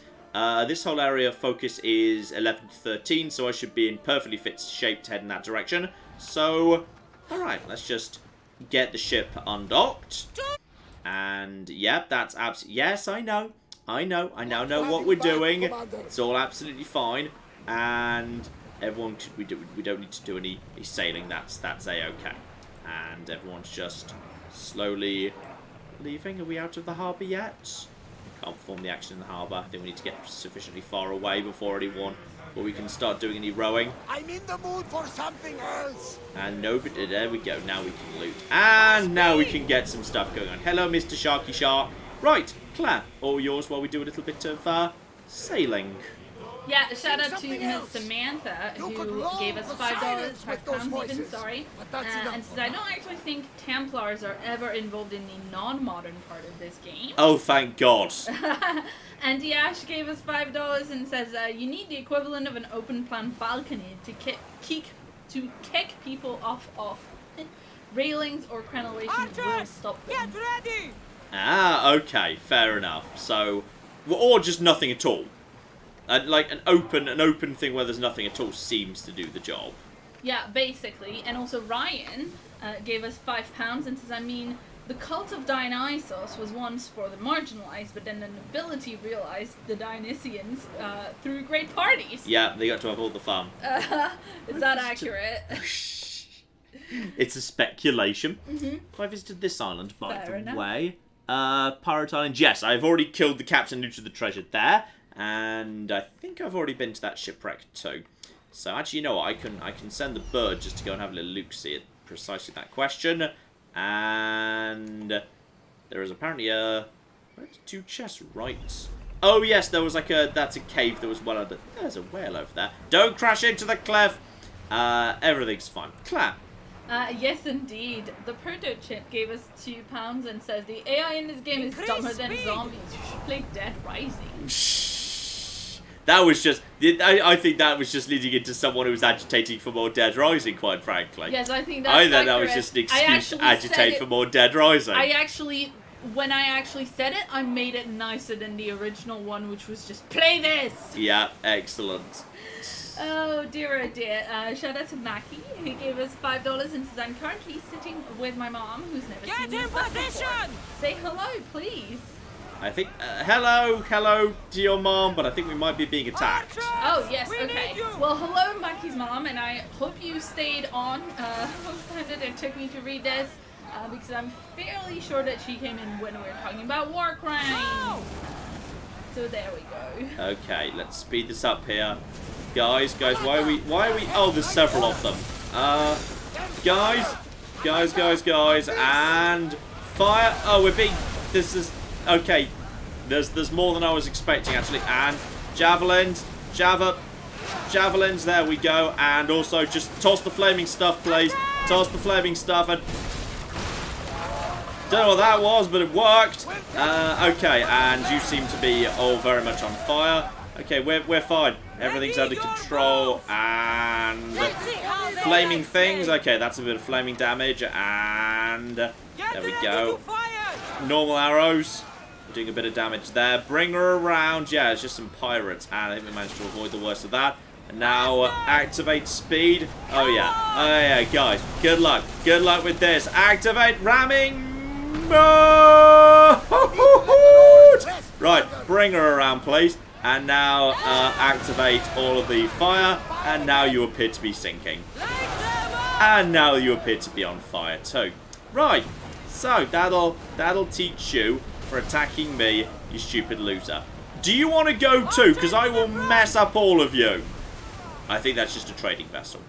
This whole area focus is 11 to 13, so I should be in perfectly fit shape to head in that direction. So, alright, let's just get the ship undocked. And, yep, that's absolutely... Yes, I know. I now know what we're doing. It's all absolutely fine. And everyone, we don't need to do any sailing. That's a-okay. And everyone's just slowly leaving. Are we out of the harbour yet? Can't perform the action in the harbour. I think we need to get sufficiently far away before we can start doing any rowing. I'm in the mood for something else. And nobody, there we go. Now we can loot. And now we can get some stuff going on. Hello, Mr. Sharky Shark. Right, Claire, all yours while we do a little bit of sailing. Yeah, shout out to Miss Samantha, who gave us £5 even, sorry. And says, I don't actually think Templars are ever involved in the non-modern part of this game. Oh, thank God. And Yash gave us $5 and says, you need the equivalent of an open-plan balcony to kick people off railings or crenellations will stop them. Get ready! Okay, fair enough. So, or just nothing at all. Like an open thing where there's nothing at all seems to do the job. Yeah, basically. And also Ryan gave us £5 and says, I mean, the cult of Dionysos was once for the marginalized, but then the nobility realized the Dionysians through great parties. Yeah, they got to have all the fun. Is that accurate? It's a speculation. I visited this island, by the way. Pirate Island. Yes, I've already killed the captain due to the treasure there. And I think I've already been to that shipwreck too. So actually, you know what? I can send the bird just to go and have a little look-see at precisely that question. And there is apparently where's 2 chests, right? Oh yes, there was like that's a cave that was well under. There's a whale over there. Don't crash into the cliff. Everything's fine. Claire. Yes, indeed. The proto-chip gave us £2 and says the AI in this game is dumber than zombies. You should play Dead Rising. That was just... I think that was just leading into someone who was agitating for more Dead Rising, quite frankly. Yes, I think that's accurate. That was just an excuse to agitate for more Dead Rising. When I actually said it, I made it nicer than the original one, which was just, play this! Yeah, excellent. Oh dear, oh dear. Shout out to Mackie, who gave us $5 and says, I'm currently sitting with my mom, who's never seen this before. Say hello, please. I think, hello to your mom, but I think we might be being attacked. Oh, yes, okay. Well, hello, Mackie's mom, and I hope you stayed on. How much time did it took me to read this? Because I'm fairly sure that she came in when we were talking about war crimes. So there we go. Okay, let's speed this up here. Guys, why are we, oh, there's several of them. Guys, and fire. Oh, we're being, this is, okay. There's more than I was expecting, actually. And javelins, javelins, there we go. And also, just toss the flaming stuff, please. Toss the flaming stuff, and don't know what that was, but it worked. Okay, and you seem to be all very much on fire. Okay, we're fine. Everything's under control. And flaming things. Okay, that's a bit of flaming damage. And there we go. Normal arrows. We're doing a bit of damage there. Bring her around. Yeah, it's just some pirates. And I think we managed to avoid the worst of that. And now activate speed. Oh yeah, guys. Good luck. Good luck with this. Activate ramming. Right, bring her around, please. And now activate all of the fire. And now you appear to be sinking. And now you appear to be on fire too. Right, so that'll teach you for attacking me, you stupid loser. Do you want to go too? Because I will mess up all of you. I think that's just a trading vessel.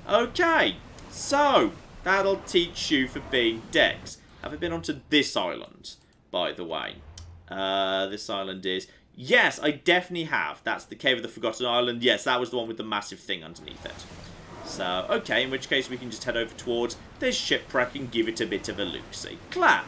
Okay, so that'll teach you for being dicks. Have I been onto this island, by the way? This island is... Yes, I definitely have. That's the Cave of the Forgotten Island. Yes, that was the one with the massive thing underneath it. So, okay, in which case we can just head over towards this shipwreck and give it a bit of a look-see. Clap!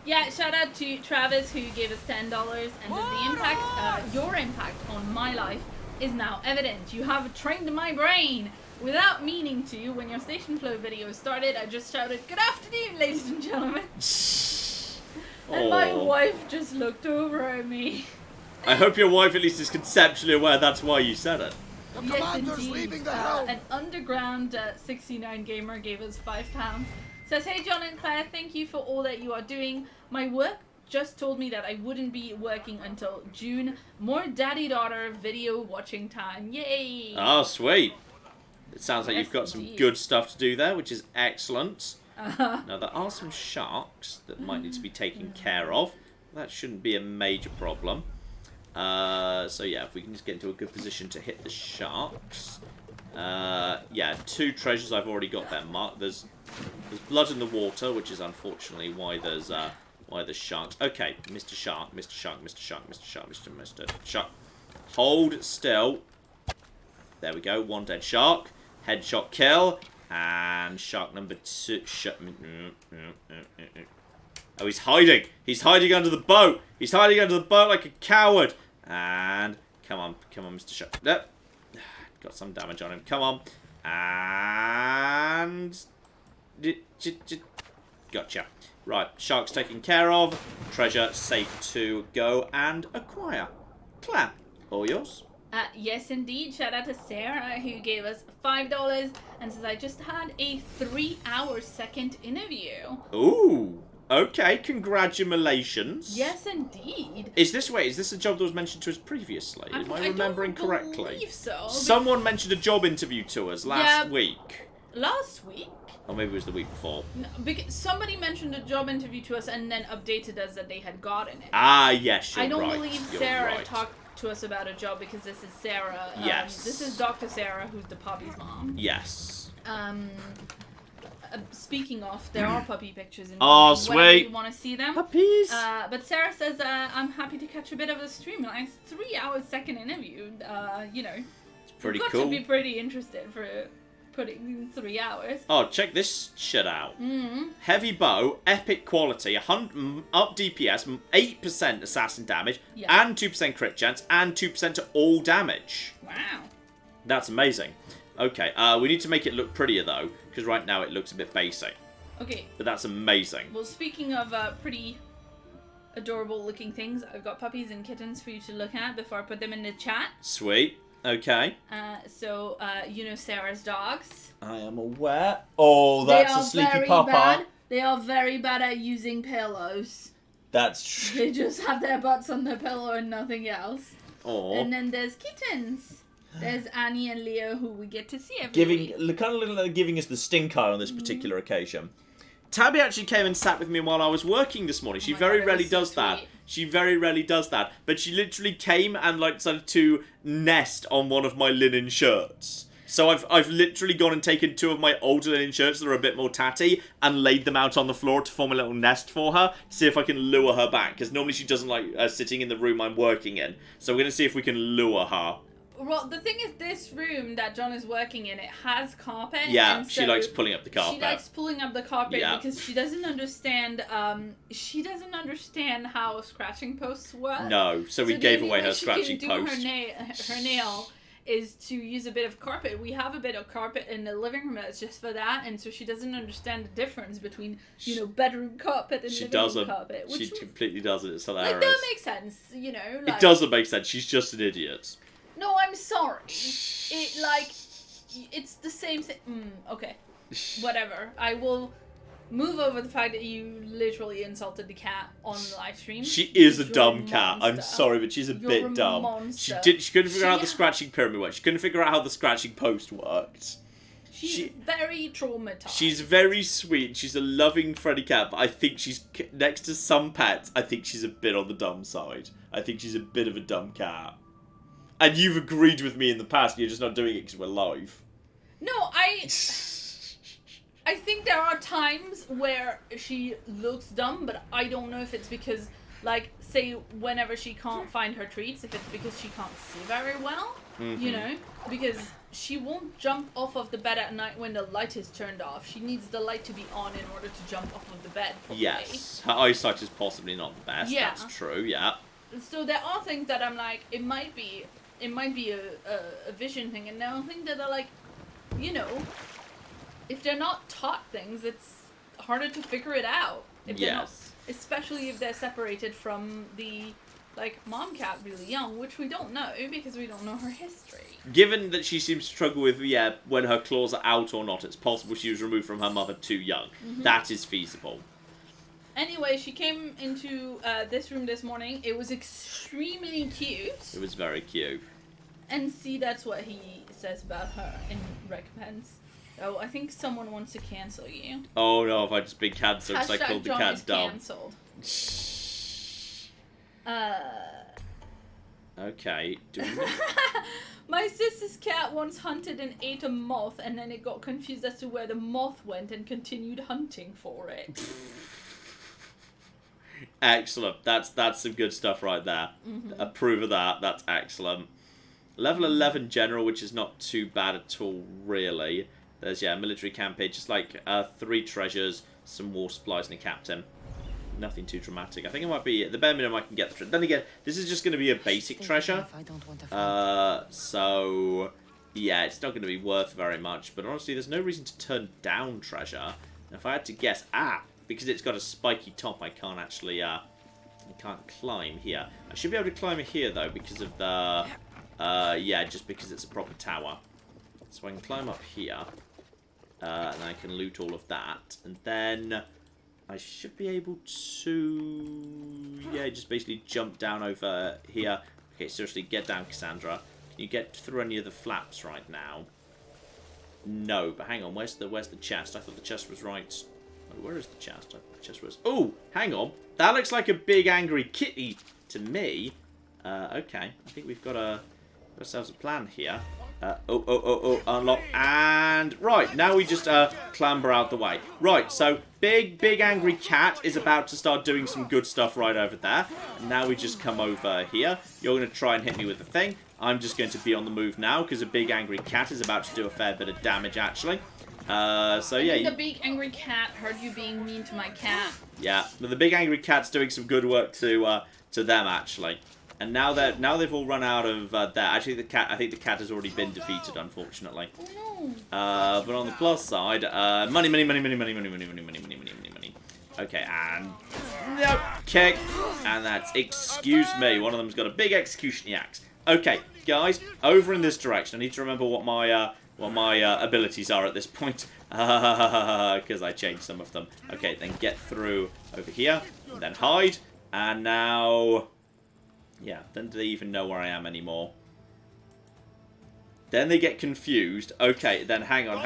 Yeah, shout out to Travis who gave us $10 and says the impact, your impact on my life is now evident. You have trained my brain. Without meaning to, when your station flow video started, I just shouted, "Good afternoon, ladies and gentlemen." And my wife just looked over at me. I hope your wife at least is conceptually aware that's why you said it. Yes, indeed. An underground 69 gamer gave us £5. Says, "Hey John and Claire, thank you for all that you are doing. My work just told me that I wouldn't be working until June. More daddy-daughter video watching time. Yay!" Oh, sweet. It sounds like you've got some good stuff to do there, which is excellent. Now, there are some sharks that might need to be taken care of. That shouldn't be a major problem. So, yeah, if we can just get into a good position to hit the sharks. Yeah, 2 treasures I've already got there marked. There's blood in the water, which is unfortunately why there's sharks. Okay, Mr. Shark, Mr. Shark, Mr. Shark, Mr. Shark, Mr. Shark. Hold still. There we go, 1 dead shark. Headshot kill. And shark number 2. Oh, he's hiding. He's hiding under the boat. He's hiding under the boat like a coward. And come on, Mr. Shark. Nope. Got some damage on him. Come on. And gotcha. Right, shark's taken care of. Treasure safe to go and acquire. Clap. All yours. Yes, indeed. Shout out to Sarah who gave us $5 and says, "I just had a 3-hour second interview." Ooh. Okay, congratulations. Yes, indeed. Is this a job that was mentioned to us previously? Am I remembering correctly? I believe so. Someone mentioned a job interview to us last week. Last week? Or maybe it was the week before. No, because somebody mentioned a job interview to us and then updated us that they had gotten it. Ah, yes, you're right. I don't believe Sarah talked to us about a job because this is Sarah. Yes. This is Dr. Sarah, who's the puppy's mom. Yes. Speaking of, there are puppy pictures in oh, sweet. You want to see them? Puppies. But Sarah says, I'm happy to catch a bit of the stream. Like 3-hour second interview. You know, it's pretty you've got cool. to be pretty interested for putting in 3 hours. Oh, check this shit out. Heavy bow, epic quality, up DPS, 8% assassin damage, and 2% crit chance, and 2% to all damage. Wow. That's amazing. Okay, we need to make it look prettier though, because right now it looks a bit basic. Okay. But that's amazing. Well, speaking of pretty adorable looking things, I've got puppies and kittens for you to look at before I put them in the chat. Sweet. Okay. So, you know Sarah's dogs. I am aware. Oh, that's a sleepy papa. They are very bad at using pillows. That's true. They just have their butts on their pillow and nothing else. Aww. And then there's kittens. There's Annie and Leo, who we get to see every week. Giving us the stink eye on this particular occasion. Tabby actually came and sat with me while I was working this morning. She very rarely does that. She very rarely does that. But she literally came and like decided to nest on one of my linen shirts. So I've literally gone and taken 2 of my older linen shirts that are a bit more tatty and laid them out on the floor to form a little nest for her to see if I can lure her back. Because normally she doesn't like sitting in the room I'm working in. So we're going to see if we can lure her. Well, the thing is, this room that John is working in, it has carpet. Yeah, and she likes pulling up the carpet. She likes pulling up the carpet Yeah. because she doesn't understand. She doesn't understand how scratching posts work. No, so we gave away her scratching post. post. Her nail is to use a bit of carpet. We have a bit of carpet in the living room that's just for that, and so she doesn't understand the difference between bedroom carpet and living room carpet. She completely doesn't. It's hilarious. Like, that makes sense, you know. Like, it doesn't make sense. She's just an idiot. No, I'm sorry. It's the same thing. Okay. Whatever. I will move over the fact that you literally insulted the cat on the live stream. She is a You're dumb cat. monster. I'm sorry, but she's a bit dumb. Monster. She couldn't figure out how the scratching pyramid worked. She couldn't figure out how the scratching post worked. She's very traumatized. She's very sweet. She's a loving Freddy cat, but I think she's next to some pets. I think she's a bit on the dumb side. I think she's a bit of a dumb cat. And you've agreed with me in the past. You're just not doing it because we're live. No, I think there are times where she looks dumb, but I don't know if it's because, like, say, whenever she can't find her treats, if it's because she can't see very well, you know? Because she won't jump off of the bed at night when the light is turned off. She needs the light to be on in order to jump off of the bed, probably. Yes. Her eyesight is possibly not the best. Yeah. That's true, yeah. So there are things that I'm like, it might be a vision thing, and there are things that are like, you know, if they're not taught things, it's harder to figure it out. If they're not, especially if they're separated from the, like, mom cat really young, which we don't know because we don't know her history. Given that she seems to struggle with, when her claws are out or not, it's possible she was removed from her mother too young. That is feasible. Anyway, she came into this room this morning. It was extremely cute. It was very cute. And see, that's what he says about her in recompense. Oh, I think someone wants to cancel you. Oh no, have I just been cancelled because I called the John cat is dumb. Cancelled. Okay. My sister's cat once hunted and ate a moth, and then it got confused as to where the moth went and continued hunting for it. Excellent. That's some good stuff right there. Approve of that. That's excellent. Level 11 general, which is not too bad at all, really. There's, military campaign, just like 3 treasures, some war supplies, and a captain. Nothing too dramatic. I think it might be the bare minimum I can get the treasure. Then again, this is just going to be a basic treasure. So, yeah, it's not going to be worth very much. But honestly, there's no reason to turn down treasure. And if I had to guess, because it's got a spiky top, I can't actually, I can't climb here. I should be able to climb here, though, because of the... just because it's a proper tower. So I can climb up here, and I can loot all of that, and then I should be able to, just basically jump down over here. Okay, seriously, get down, Cassandra. Can you get through any of the flaps right now? No, but hang on, where's the chest? I thought the chest was right. Oh, where is the chest? I thought the chest was... Oh, hang on. That looks like a big angry kitty to me. Okay, I think we've got ourselves a plan here. Unlock, and right, now we just clamber out the way. Right, so big angry cat is about to start doing some good stuff right over there. And now we just come over here. You're going to try and hit me with the thing. I'm just going to be on the move now because a big angry cat is about to do a fair bit of damage, actually. The big angry cat heard you being mean to my cat. Yeah, but the big angry cat's doing some good work to them, actually. And now they've all run out of that. Actually, I think the cat has already been defeated, unfortunately. Oh, no. But on the plus side, money. Okay, and no kick, and that's excuse me. One of them's got a big execution axe. Okay, guys, over in this direction. I need to remember what my abilities are at this point, because I changed some of them. Okay, then get through over here, and then hide. And now... Yeah, then do they even know where I am anymore? Then they get confused. Okay, then hang on.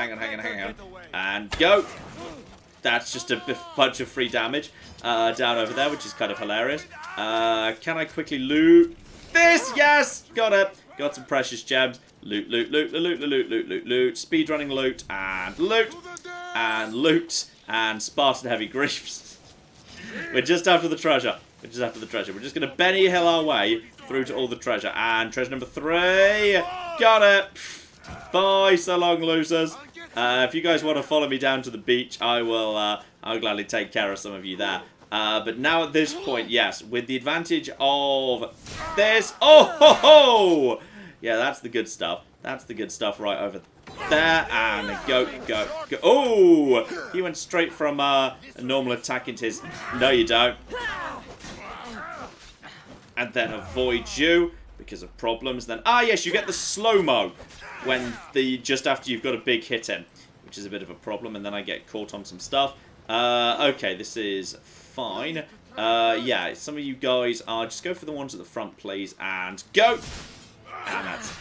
And go! That's just a bunch of free damage down over there, which is kind of hilarious. Can I quickly loot this? Yes! Got it! Got some precious gems. Loot. Speedrunning loot. And loot. And loot. And Spartan heavy griefs. We're just after the treasure. We're just going to Benny Hill our way through to all the treasure. And treasure number 3. Got it! Bye, so long, losers. If you guys want to follow me down to the beach, I will. I'll gladly take care of some of you there. But now at this point, yes, with the advantage of this. Oh ho ho! Yeah, that's the good stuff. That's the good stuff right over there. And go. Oh! He went straight from a normal attack into his. No, you don't. And then avoid you because of problems. Then yes, you get the slow-mo when just after you've got a big hit in, which is a bit of a problem. And then I get caught on some stuff. Okay, this is fine. Yeah, some of you guys are just go for the ones at the front, please, and go. And that's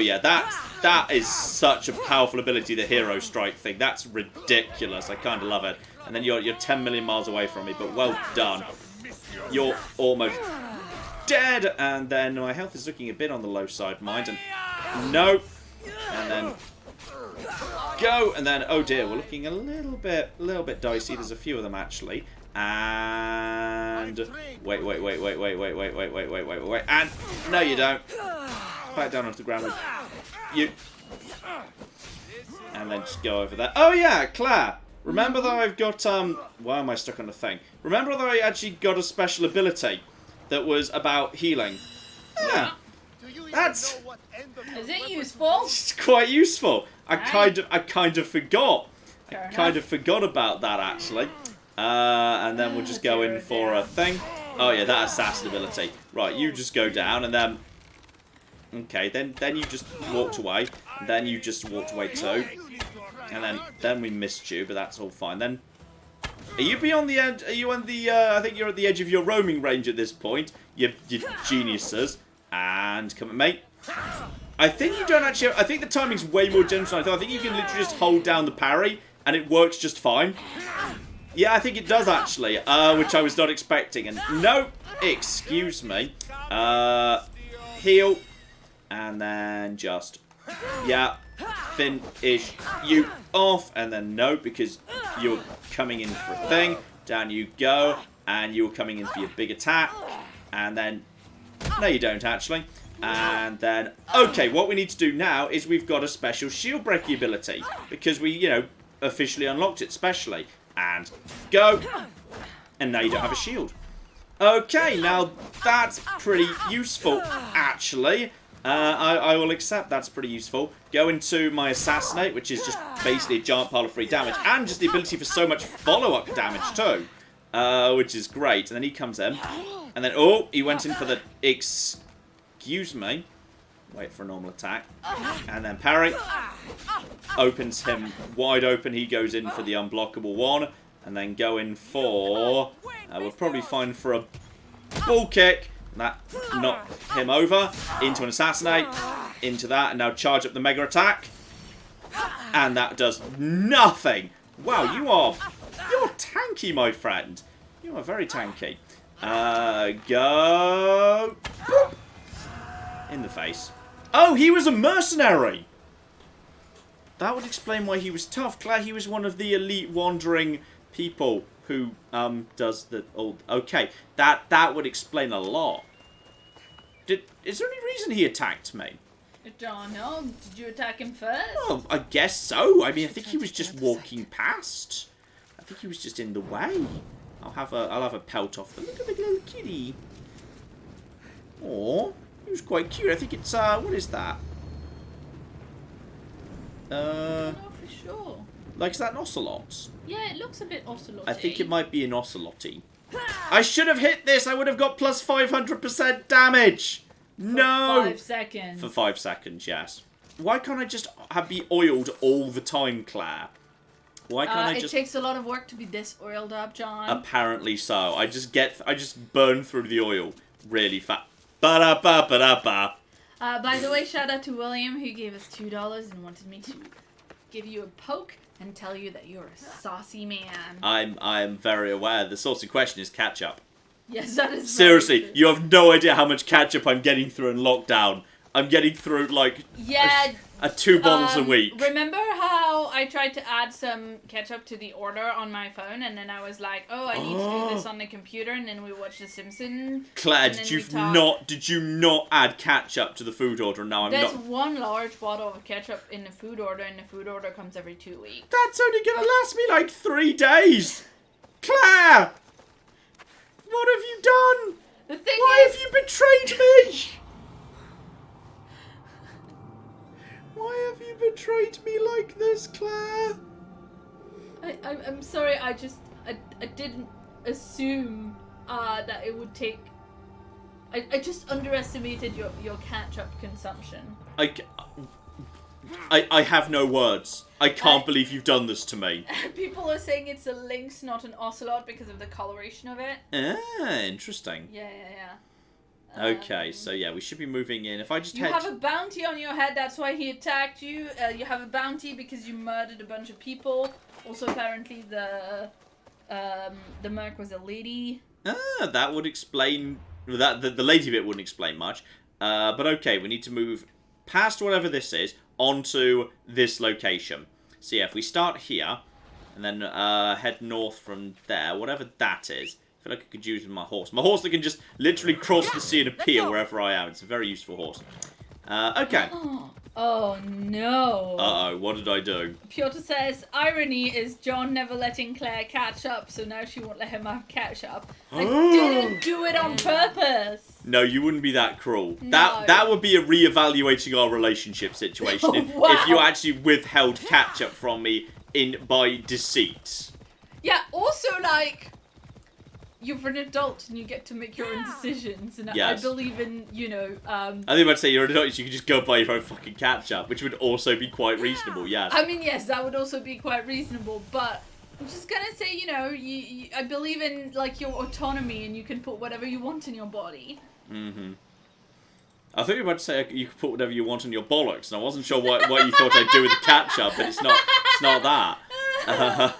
yeah, that is such a powerful ability, the hero strike thing. That's ridiculous. I kind of love it. And then you're 10 million miles away from me, but well done. You're almost dead, and then my health is looking a bit on the low side, mind, and no, and then go, and then oh dear, we're looking a little bit dicey. There's a few of them actually, and wait, and no, you don't. Back down onto the ground with you, and then just go over there. Oh yeah, Claire. Remember that I've got why am I stuck on the thing? Remember that I actually got a special ability that was about healing. Yeah. That's... Is it useful? It's quite useful. I kind of forgot. I kind of forgot about that actually. And then we'll just go in for a thing. Oh yeah, that assassin ability. Right, you just go down and then... Okay, then you just walked away. And then you just walked away too. And then we missed you, but that's all fine. Then... Are you beyond the edge? Are you on the, I think you're at the edge of your roaming range at this point. You geniuses. And come on, mate. I think you don't actually... I think the timing's way more generous than I thought. I think you can literally just hold down the parry, and it works just fine. Yeah, I think it does, actually. Which I was not expecting. And no, excuse me. Heal. And then just... Yeah. Finish you off. And then no, because you're coming in for a thing. Down you go. And you're coming in for your big attack. And then... No, you don't, actually. And then... Okay, what we need to do now is we've got a special shield breaking ability. Because we, you know, officially unlocked it specially. And go. And now you don't have a shield. Okay, now that's pretty useful, actually. I will accept that's pretty useful. Go into my Assassinate, which is just basically a giant pile of free damage. And just the ability for so much follow-up damage, too. Which is great. And then he comes in. And then, oh, he went in for the... Excuse me. Wait for a normal attack. And then parry. Opens him wide open. He goes in for the unblockable one. And then go in for... we're probably fine for a bull kick. That knocked him over. Into an Assassinate. Into that. And now charge up the mega attack. And that does nothing. Wow, you're tanky, my friend. You are very tanky. Go. Boop. In the face. Oh, he was a mercenary. That would explain why he was tough. Claire, he was one of the elite wandering people who does the old... Okay, that would explain a lot. Is there any reason he attacked me? I don't know. Did you attack him first? Well, I guess so. I mean, I think he was just walking past. I think he was just in the way. I'll have a pelt off them. Look at the little kitty. Aw, he was quite cute. I think it's what is that? I don't know for sure. Like, is that an ocelot? Yeah, it looks a bit ocelot-y. I think it might be an oceloty. I should have hit this. I would have got plus 500% damage. No. For 5 seconds. For 5 seconds, yes. Why can't I just be oiled all the time, Claire? Why can't I it just... takes a lot of work to be this oiled up, John. Apparently so. I just burn through the oil really fast. Ba-da-ba-ba-da-ba. By the way, shout out to William who gave us $2 and wanted me to give you a poke and tell you that you're a saucy man. I'm very aware. The saucy question is ketchup. Yes, that is Seriously, very true. you have no idea how much ketchup I'm getting through in lockdown. I'm getting through, like, Yeah. 2 bottles a week. Remember how I tried to add some ketchup to the order on my phone, and then I was like, "Oh, I need to do this on the computer," and then we watched The Simpsons. Claire, and then we talked. did you not add ketchup to the food order? No, I'm There's not. one large bottle of ketchup in the food order, and the food order comes every 2 weeks. That's only gonna last me like 3 days. Claire, what have you done? The thing Why is, have you betrayed me? Why have you betrayed me like this, Claire? I'm sorry. I didn't assume that it would take. I just underestimated your ketchup consumption. I have no words. I can't believe you've done this to me. People are saying it's a lynx, not an ocelot, because of the coloration of it. Ah, interesting. Yeah. Okay, so yeah, we should be moving in. If I just You have a bounty on your head, that's why he attacked you. You have a bounty because you murdered a bunch of people. Also, apparently, the merc was a lady. Ah, that would explain... that the lady bit wouldn't explain much. But okay, we need to move past whatever this is, onto this location. So yeah, if we start here, and then head north from there, whatever that is. I feel like I could use my horse. My horse that can just literally cross the sea and appear wherever I am. It's a very useful horse. Okay. Oh no. Uh-oh, what did I do? Piotr says, irony is John never letting Claire catch up, so now she won't let him have catch up. I didn't do it on purpose. No, you wouldn't be that cruel. No. That would be a re-evaluating our relationship situation if you actually withheld catch up from me by deceit. Yeah, also, like, you're an adult and you get to make your own decisions, and Yes. I believe in, I think I'd say you're an adult, you could just go buy your own fucking catch-up, which would also be quite reasonable, yes. I mean, yes, that would also be quite reasonable, but I'm just gonna say, I believe in, like, your autonomy, and you can put whatever you want in your body. Mm-hmm. I thought you were about to say you could put whatever you want on your bollocks, and I wasn't sure what you thought I'd do with the catch-up, but it's not that.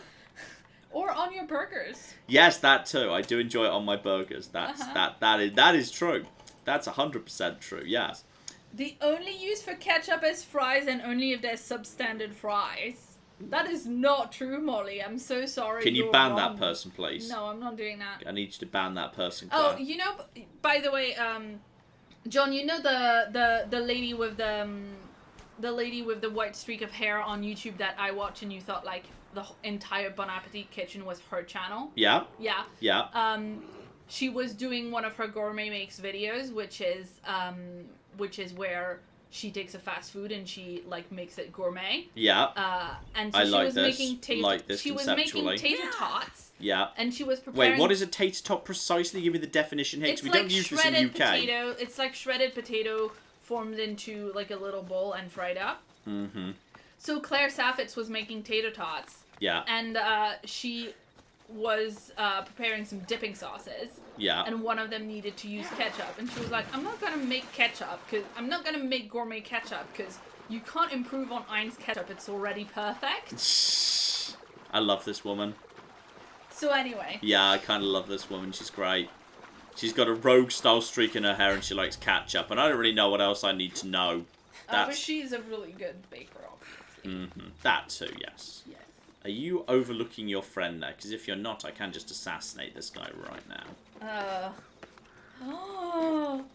Or on your burgers. Yes, that too. I do enjoy it on my burgers. That is true. That's 100% true. Yes. The only use for ketchup is fries, and only if they're substandard fries. That is not true, Molly. I'm so sorry. Can you you're ban wrong. that person, please? No, I'm not doing that. I need you to ban that person, Claire. Oh, by the way, John, you know the lady with the white streak of hair on YouTube that I watch, and you thought like the entire Bon Appetit kitchen was her channel? Yeah. Yeah. Yeah. She was doing one of her gourmet makes videos, which is where she takes a fast food and she like makes it gourmet. Yeah. And so I she like was this. making She was making tater tots. Yeah. And she was preparing. Wait, what is a tater tot precisely? Give me the definition here, 'cause we don't use this in the UK. Potato. It's like shredded potato formed into like a little bowl and fried up. Mm-hmm. So Claire Saffitz was making tater tots. Yeah. And she was preparing some dipping sauces. Yeah. And one of them needed to use ketchup, and she was like, "I'm not gonna make ketchup because I'm not gonna make gourmet ketchup because you can't improve on Ein's ketchup. It's already perfect." I love this woman. So anyway. Yeah, I kind of love this woman. She's great. She's got a rogue-style streak in her hair, and she likes ketchup. And I don't really know what else I need to know. But she's a really good baker, obviously. Mm-hmm. That too, yes. Yes. Are you overlooking your friend there? Because if you're not, I can just assassinate this guy right now. Oh.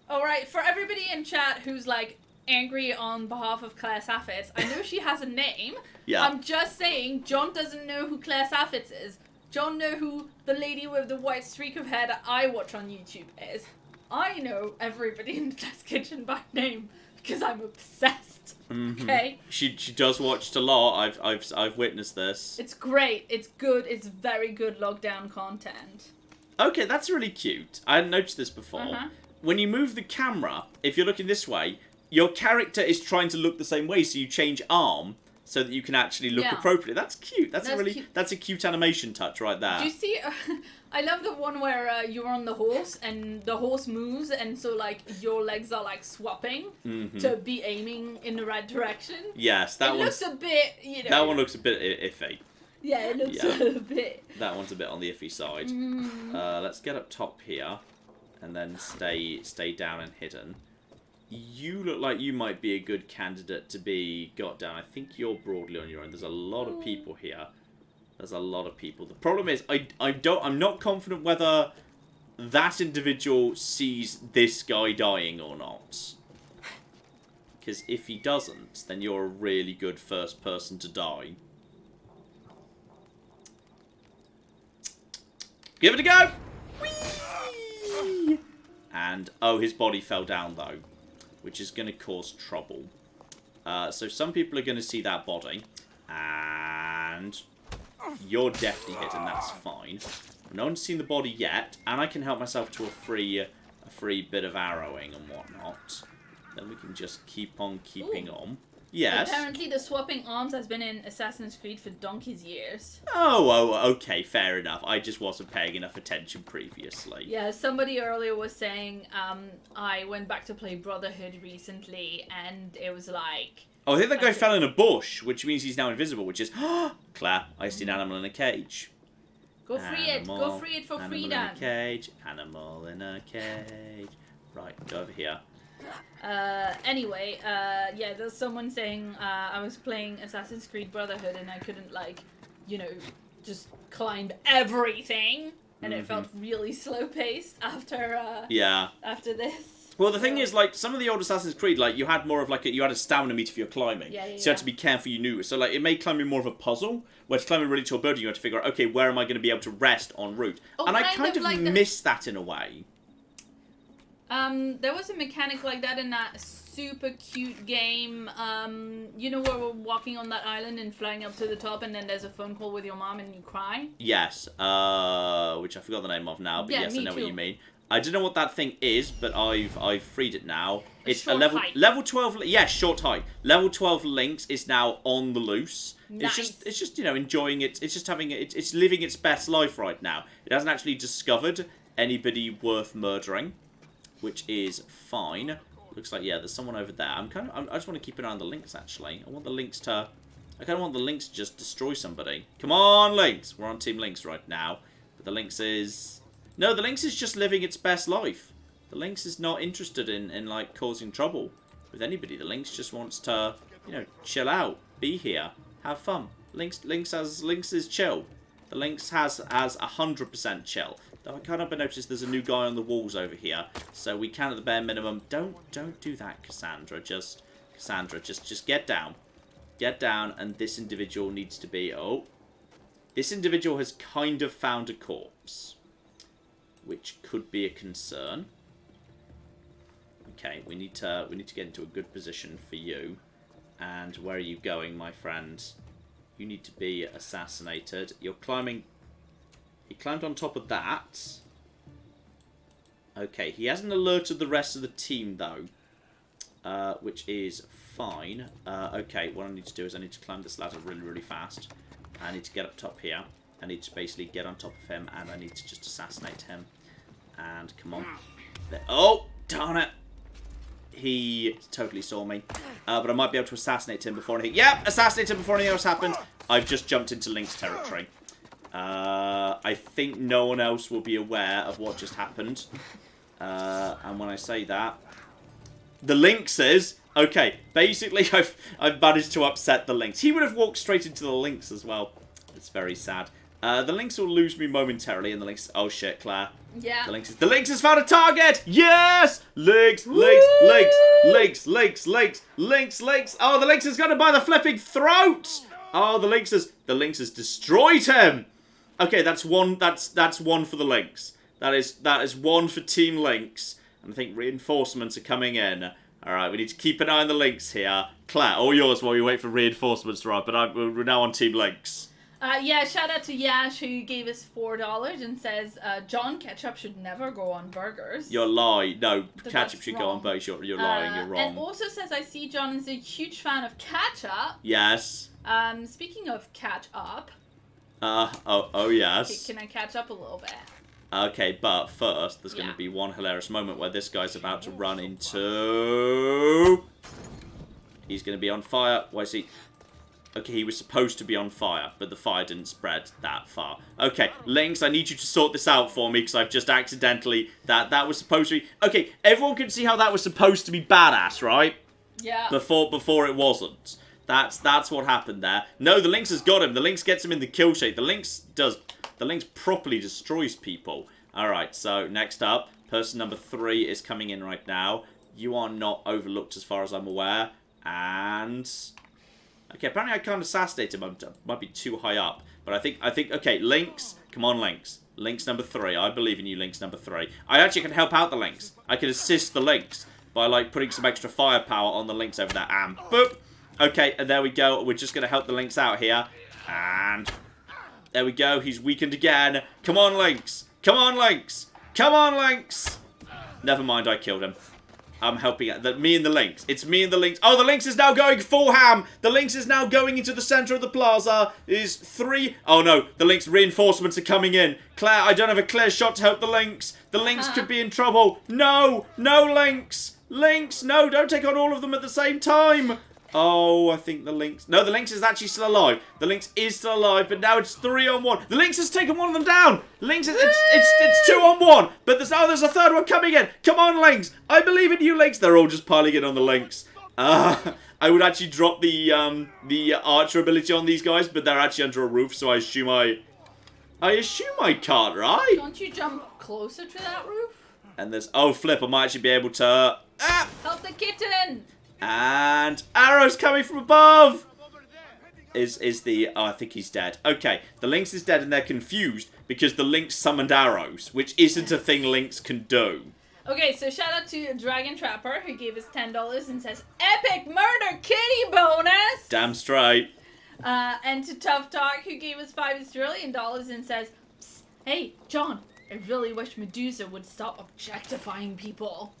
Alright, for everybody in chat who's like angry on behalf of Claire Saffitz, I know she has a name. Yeah. I'm just saying, John doesn't know who Claire Saffitz is. John know who the lady with the white streak of hair that I watch on YouTube is. I know everybody in the test kitchen by name because I'm obsessed. Mm-hmm. Okay. She does watch it a lot. I've witnessed this. It's great. It's good. It's very good lockdown content. Okay, that's really cute. I hadn't noticed this before. Uh-huh. When you move the camera, if you're looking this way, your character is trying to look the same way, so you change arm, so that you can actually look Yeah. appropriately. That's cute. That's a That's really cute. that's a cute animation touch right there. Do you see? I love the one where you're on the horse and the horse moves, and so like your legs are like swapping to be aiming in the right direction. Yes, that It one. looks a bit, you know. That one looks a bit iffy. Yeah, it looks Yeah. a bit. That one's a bit on the iffy side. Let's get up top here, and then stay down and hidden. You look like you might be a good candidate to be got down. I think you're broadly on your own. There's a lot of people here. There's a lot of people. The problem is, I'm not confident whether that individual sees this guy dying or not. Because if he doesn't, then you're a really good first person to die. Give it a go! Whee! And, oh, his body fell down, though, which is going to cause trouble. So some people are going to see that body, and you're definitely hit, and that's fine. No one's seen the body yet, and I can help myself to a free bit of arrowing and whatnot. Then we can just keep on keeping on. Yes. Apparently, the swapping arms has been in Assassin's Creed for donkey's years. Oh, okay, fair enough. I just wasn't paying enough attention previously. Yeah, somebody earlier was saying, I went back to play Brotherhood recently, and it was like... Oh, I think that guy fell in a bush, which means he's now invisible, which is... Claire, I see an animal in a cage. Go free it! Go free it for freedom! Animal in a cage. Animal in a cage. Right, go over here. Anyway, yeah, there's someone saying I was playing Assassin's Creed Brotherhood and I couldn't, like, you know, just climb everything, and it felt really slow-paced after, after this. Well, the thing is, like, some of the old Assassin's Creed, like, you had more of, like, you had a stamina meter for your climbing. Yeah, so you had to be careful you knew. So, like, it made climbing more of a puzzle, where to climb a really tall building, you had to figure out, okay, where am I going to be able to rest en route? Oh, and I kind of like miss that in a way. There was a mechanic like that in that super cute game, you know, where we're walking on that island and flying up to the top, and then there's a phone call with your mom and you cry? Yes, which I forgot the name of now, but Yeah, yes, I me know too. what you mean. I don't know what that thing is, but I've freed it now. It's short a hike. level 12. Yeah, short hike. Level 12 Lynx is now on the loose. Nice. It's just you know, enjoying it. It's just having it. It's living its best life right now. It hasn't actually discovered anybody worth murdering, which is fine. Looks like, yeah, there's someone over there. I just want to keep an eye on the Lynx, actually. I want the Lynx to... I kind of want the Lynx to just destroy somebody. Come on, Lynx! We're on Team Lynx right now. But the Lynx is... No, the Lynx is just living its best life. The Lynx is not interested in like, causing trouble with anybody. The Lynx just wants to, you know, chill out. Be here. Have fun. Lynx is chill. The Lynx has 100% chill. Though I can't help but notice there's a new guy on the walls over here, so we can at the bare minimum. Don't do that, Cassandra. Just get down, and this individual needs to be. Oh, this individual has kind of found a corpse, which could be a concern. Okay, we need to get into a good position for you. And where are you going, my friend? You need to be assassinated. You're climbing. He climbed on top of that. Okay, he hasn't alerted the rest of the team, though. Which is fine. Okay, what I need to do is I need to climb this ladder really, really fast. I need to get up top here. I need to basically get on top of him, and I need to just assassinate him. And, come on. There. Oh, darn it. He totally saw me. But I might be able to assassinate him before anything... Yep, assassinate him before anything else happened. I've just jumped into Lynx territory. I think no one else will be aware of what just happened. And when I say that, the Lynxes. Okay, basically I've managed to upset the Lynx. He would have walked straight into the Lynx as well. It's very sad. The Lynx will lose me momentarily, and the Lynx. Oh shit, Claire. Yeah. The Lynx has found a target. Yes, Lynx. Oh, the Lynx has got him by the flipping throat. Oh, the Lynx has destroyed him. Okay, that's one. That's one for the Lynx. That is one for Team Lynx. And I think reinforcements are coming in. All right, we need to keep an eye on the Lynx here. Claire, all yours while we wait for reinforcements to arrive. But we're now on Team Lynx. Yeah, shout out to Yash who gave us $4 and says John ketchup should never go on burgers. You're lying. No, But ketchup that's should go on wrong. burgers. You're lying. You're wrong. And also says I see John is a huge fan of ketchup. Yes. Speaking of catch up. Oh yes. Can I catch up a little bit? Okay, but first, there's going to be one hilarious moment where this guy's about to run into... He's going to be on fire. Why is he... Okay, he was supposed to be on fire, but the fire didn't spread that far. Okay, Lynx, I need you to sort this out for me, because I've just accidentally... That was supposed to be... Okay, everyone can see how that was supposed to be badass, right? Yeah. Before it wasn't. That's what happened there. No, the Lynx has got him. The Lynx gets him in the kill shade. The Lynx properly destroys people. Alright, so next up, person number 3 is coming in right now. You are not overlooked as far as I'm aware. And... Okay, apparently I can't assassinate him. I might be too high up. But I think, okay, Lynx. Come on, Lynx. Lynx number 3. I believe in you, Lynx number 3. I actually can help out the Lynx. I can assist the Lynx by, like, putting some extra firepower on the Lynx over there. And boop. Okay, and there we go. We're just going to help the Lynx out here. And there we go. He's weakened again. Come on, Lynx. Come on, Lynx. Come on, Lynx. Never mind, I killed him. I'm helping out. Me and the Lynx. It's me and the Lynx. Oh, the Lynx is now going full ham. The Lynx is now going into the center of the plaza. Is 3... Oh, no. The Lynx reinforcements are coming in. Claire, I don't have a clear shot to help the Lynx. The Lynx could be in trouble. No. No, Lynx. Lynx, no. Don't take on all of them at the same time. Oh, I think the Lynx... No, the Lynx is actually still alive. The Lynx is still alive, but now it's 3-on-1. The Lynx has taken one of them down. Lynx, it's 2-on-1. But there's a third one coming in. Come on, Lynx. I believe in you, Lynx. They're all just piling in on the Lynx. I would actually drop the archer ability on these guys, but they're actually under a roof, so I assume I can't, right? Don't you jump closer to that roof? And there's... Oh, flip. I might actually be able to... Help the kitten. And arrows coming from above. Is the... Oh, I think he's dead. Okay, the Lynx is dead and they're confused because the Lynx summoned arrows, which isn't a thing Lynx can do. Okay, so shout out to Dragon Trapper who gave us $10 and says, Epic Murder Kitty bonus! Damn straight. And to Tough Talk who gave us $5 trillion and says, Psst, hey, John, I really wish Medusa would stop objectifying people.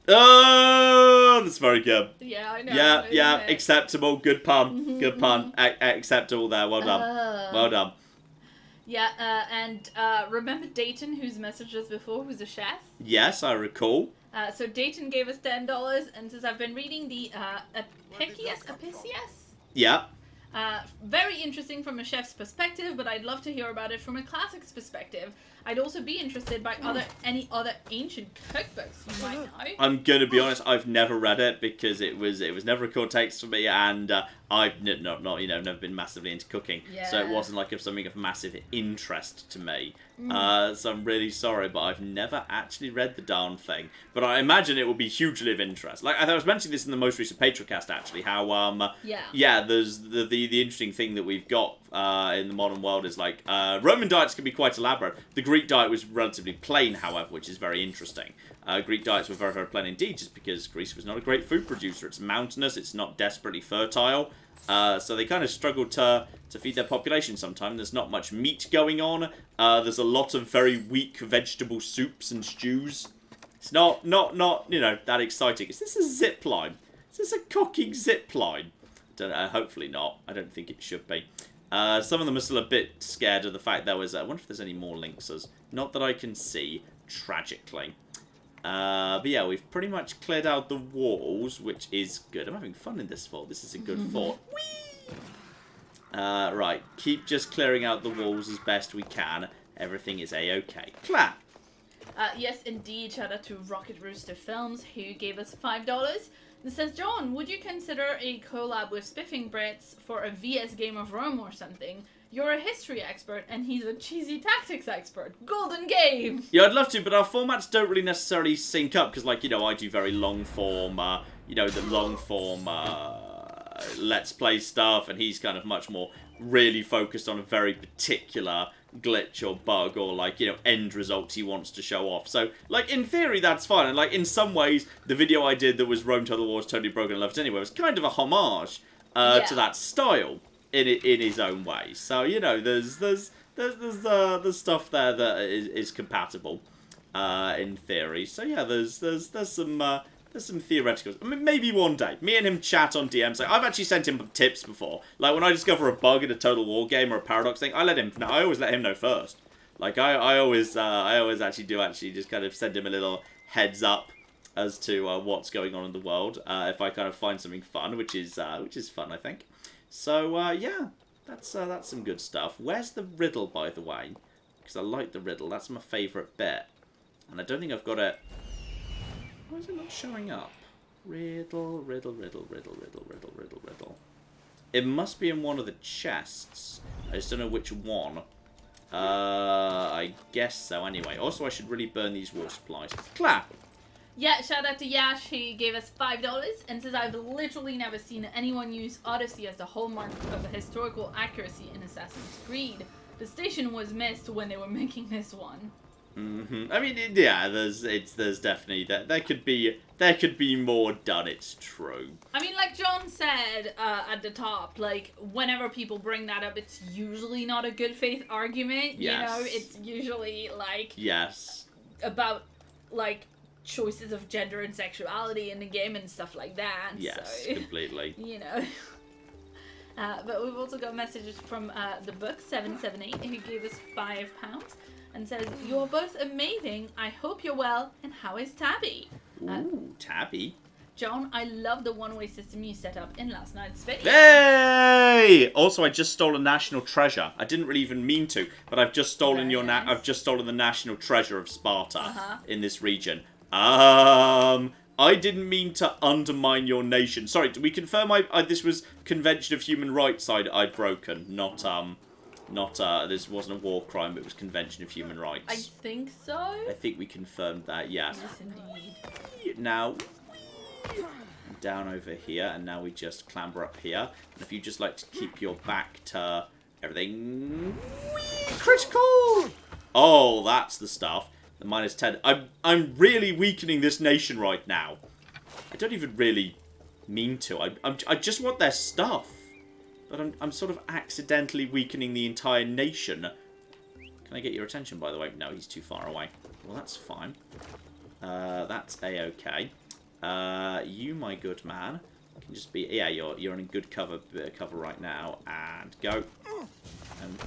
Oh, that's very good. Yeah, I know. Yeah, acceptable. Good pun. Good pun. Acceptable there. Well done. Well done. Yeah, and remember Dayton, who's messaged us before, who's a chef? Yes, I recall. So Dayton gave us $10 and says, I've been reading the Apicius? Yeah. Very interesting from a chef's perspective, but I'd love to hear about it from a classics perspective. I'd also be interested by any other ancient cookbooks you might know. I'm gonna be honest, I've never read it because it was never a core text for me, and I've never been massively into cooking, so it wasn't like something of massive interest to me. So I'm really sorry, but I've never actually read the darn thing. But I imagine it will be hugely of interest. Like I was mentioning this in the most recent Patrocast, actually, how there's the interesting thing that we've got in the modern world is like Roman diets can be quite elaborate. The Greek diet was relatively plain, however, which is very interesting. Greek diets were very, very plain indeed, just because Greece was not a great food producer. It's mountainous, it's not desperately fertile, so they kind of struggled to feed their population sometimes. There's not much meat going on. There's a lot of very weak vegetable soups and stews. It's not that exciting. Is this a zip line? Is this a cocking zip line? Don't know, hopefully not. I don't think it should be. Some of them are still a bit scared of the fact there was... I wonder if there's any more Lynxes. Not that I can see, tragically. But yeah, we've pretty much cleared out the walls, which is good. I'm having fun in this fort. This is a good fort. Whee! Right, keep just clearing out the walls as best we can. Everything is a-okay. Clap! Yes, indeed. Shout out to Rocket Rooster Films, who gave us $5. It says, John, would you consider a collab with Spiffing Brits for a VS Game of Rome or something? You're a history expert, and he's a cheesy tactics expert. Golden game! Yeah, I'd love to, but our formats don't really necessarily sync up, because, like, I do very long-form, the long-form, Let's Play stuff, and he's kind of much more really focused on a very particular glitch or bug or, like, end results he wants to show off. So, like, in theory, that's fine. And, like, in some ways, the video I did that was Rome to the Wars Totally Broken and Loved Anyway was kind of a homage to that style. in his own way. So you know, there's stuff there that is compatible, in theory. So yeah, there's some theoreticals. I mean, maybe one day, me and him chat on DM. So I've actually sent him tips before. Like when I discover a bug in a Total War game or a Paradox thing, I always let him know first. Like I always actually just kind of send him a little heads up as to what's going on in the world if I kind of find something fun, which is fun, I think. So yeah, that's some good stuff. Where's the riddle, by the way? Because I like the riddle. That's my favourite bit, and I don't think I've got it. Why is it not showing up? Riddle. It must be in one of the chests. I just don't know which one. I guess so anyway. Also, I should really burn these war supplies. Clap! Yeah, shout out to Yash, he gave us $5 and says, I've literally never seen anyone use Odyssey as the hallmark of historical accuracy in Assassin's Creed. The station was missed when they were making this one. I mean, yeah, there's definitely there could be more done. It's true. I mean, like John said at the top, like whenever people bring that up, it's usually not a good faith argument. Yes. You know, it's usually like about like choices of gender and sexuality in the game and stuff like that. Yes, so, completely. You know. But we've also got messages from the book 778 who gave us £5. And says, you're both amazing. I hope you're well. And how is Tabby? Ooh, Tabby. John, I love the one-way system you set up in last night's video. Hey! Also, I just stole a national treasure. I didn't really even mean to, but I've just stolen I've just stolen the national treasure of Sparta in this region. I didn't mean to undermine your nation. Sorry, did we confirm this was Convention of Human Rights I'd broken, not this wasn't a war crime, but it was Convention of Human Rights. I think so. I think we confirmed that, yes. Yes, indeed. Now, down over here, and now we just clamber up here. And if you just like to keep your back to everything... Critical! Oh, that's the stuff. The -10. I'm really weakening this nation right now. I don't even really mean to. I just want their stuff. But I'm sort of accidentally weakening the entire nation. Can I get your attention, by the way? No, he's too far away. Well, that's fine. That's A-okay. You, my good man, can just be... Yeah, you're in a good cover right now. And go. And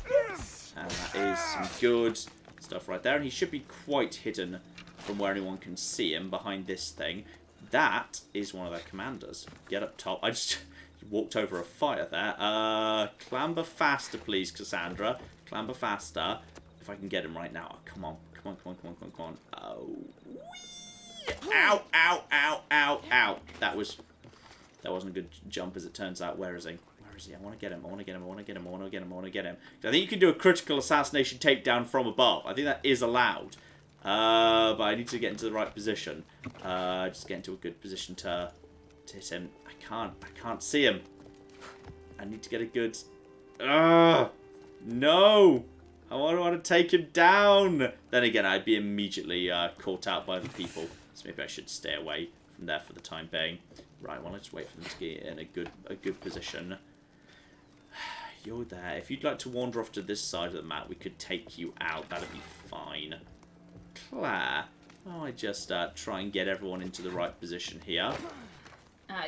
that is some good stuff right there. And he should be quite hidden from where anyone can see him behind this thing. That is one of their commanders. Get up top. I just... walked over a fire there. Clamber faster, please, Cassandra. Clamber faster. If I can get him right now. Oh, come on. Come on. Oh. Ow, ow, ow, ow, ow. That wasn't a good jump, as it turns out. Where is he? I want to get him. I want to get him. I think you can do a critical assassination takedown from above. I think that is allowed. But I need to get into the right position. Just get into a good position to hit him. I can't see him. I need to get a good... no! I want to take him down! Then again, I'd be immediately caught out by the people. So maybe I should stay away from there for the time being. Right, well, let's wait for them to get in a good position. You're there. If you'd like to wander off to this side of the map, we could take you out. That'd be fine. Claire. Oh, I just try and get everyone into the right position here.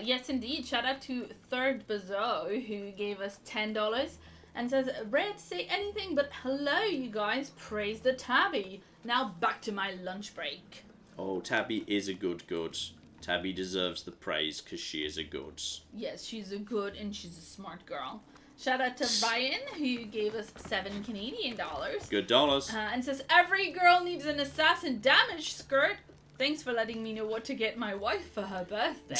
Yes, indeed. Shout out to Third Bazo, who gave us $10 and says, rare to say anything, but hello, you guys. Praise the Tabby. Now back to my lunch break. Oh, Tabby is a good. Tabby deserves the praise because she is a good. Yes, she's a good and she's a smart girl. Shout out to Ryan, who gave us $7 Canadian. Good dollars. And says, every girl needs an assassin damage skirt. Thanks for letting me know what to get my wife for her birthday.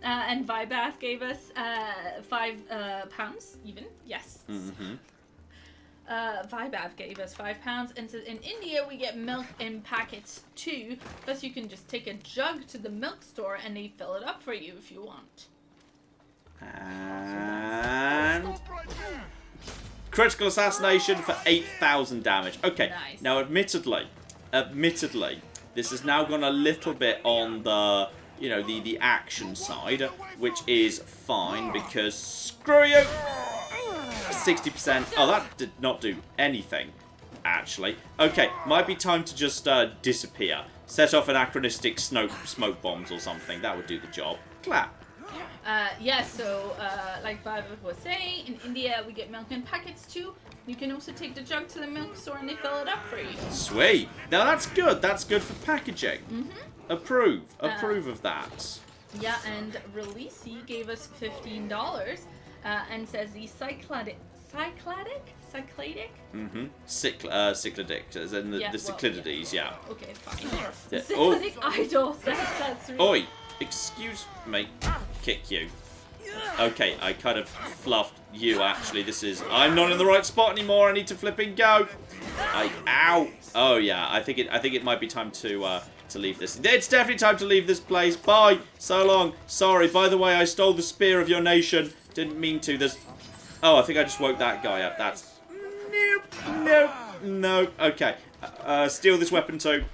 And Vibath gave us £5 even. Yes. Vibath gave us £5 and says, in India we get milk in packets too. Plus you can just take a jug to the milk store and they fill it up for you if you want. And critical assassination for 8,000 damage. Okay, nice. Now admittedly, this has now gone a little bit on the you know, the action side, which is fine because screw you. 60%. Oh, that did not do anything, actually. Okay, might be time to just disappear. Set off anachronistic smoke bombs or something. That would do the job. Clap. Yeah, so like Baba was saying, in India we get milk in packets too. You can also take the jug to the milk store and they fill it up for you. Sweet. Now that's good. That's good for packaging. Approve. Approve of that. Yeah, and Releasey gave us $15 and says the cycladic? Cycladic, as in the Cycladides, yeah. Okay, fine. Yeah. Cycladic idols, that's really... Oi! Excuse me. Kick you. Okay, I kind of fluffed you, actually. I'm not in the right spot anymore. I need to flipping go. Ow! Oh, yeah, I think it might be time to leave this. It's definitely time to leave this place. Bye! So long. Sorry, by the way, I stole the spear of your nation. Didn't mean to. Oh, I think I just woke that guy up. That's... Nope. Okay. Steal this weapon too.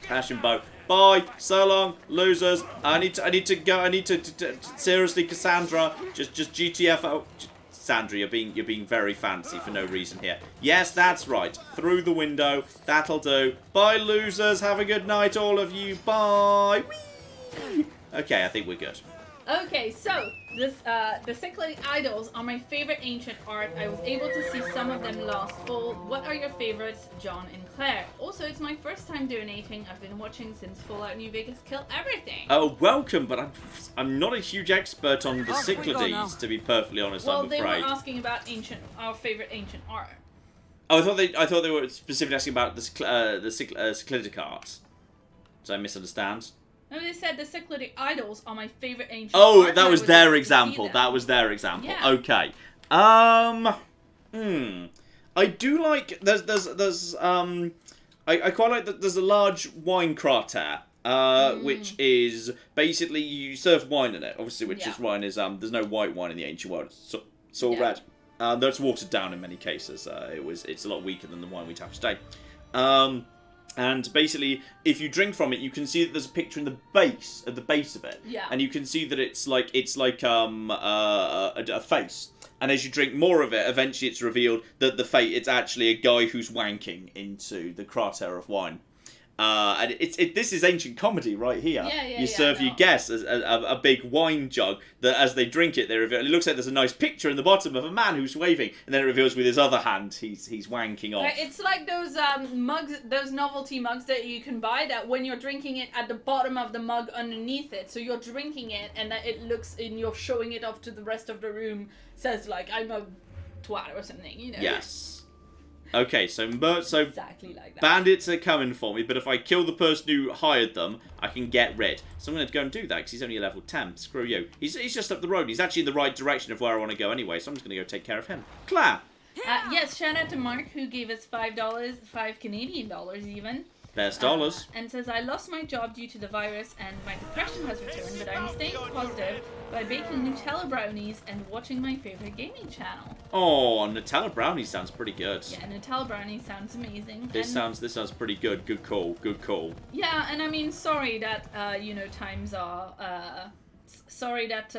Ashen bow. Bye. So long, losers. I need to go. I need to seriously, Cassandra. Just GTFO. Sandra, you're being very fancy for no reason here. Yes, that's right. Through the window. That'll do. Bye, losers. Have a good night, all of you. Bye. Whee! Okay, I think we're good. Okay, so the Cycladic idols are my favorite ancient art. I was able to see some of them last fall. What are your favorites, John and Claire? Also, it's my first time donating. I've been watching since Fallout New Vegas killed everything. Oh, welcome, but I'm not a huge expert on the Cyclades, to be perfectly honest. I'm afraid. Well, they were asking about our favorite ancient art. Oh, I thought they were specifically asking about the Cycladic art. Did I misunderstand? No, they said the Cycladic idols are my favorite ancient art. Oh, that was their example. That was their example. Yeah. Okay. I do like I quite like that there's a large wine crater. Which is basically you serve wine in it, obviously, which is wine is there's no white wine in the ancient world. It's all red. That's watered down in many cases. It's a lot weaker than the wine we have today. And basically, if you drink from it, you can see that there's a picture in the base of it. Yeah. And you can see that it's like a face. And as you drink more of it, eventually it's revealed that it's actually a guy who's wanking into the crater of wine. And this is ancient comedy right here. You serve your guests a big wine jug that as they drink it, they reveal. It looks like there's a nice picture in the bottom of a man who's waving, and then it reveals with his other hand he's wanking off. It's like those mugs, those novelty mugs that you can buy. That when you're drinking it, at the bottom of the mug underneath it, so you're drinking it, and that it looks, and you're showing it off to the rest of the room. Says like I'm a twat or something, you know. Yes. Okay, so exactly like that. Bandits are coming for me, but if I kill the person who hired them, I can get rid. So I'm going to go and do that, because he's only a level 10. Screw you. He's just up the road. He's actually in the right direction of where I want to go anyway, so I'm just going to go take care of him. Claire! Yes, shout out to Mark, who gave us $5, 5 Canadian dollars even. Best dollars. And says, I lost my job due to the virus and my depression has returned, but I'm staying positive by baking Nutella brownies and watching my favorite gaming channel. Oh, Nutella brownies sounds pretty good. Yeah, Nutella brownies sounds amazing. This sounds pretty good. Good call. Yeah, and I mean, sorry that, times are, sorry that,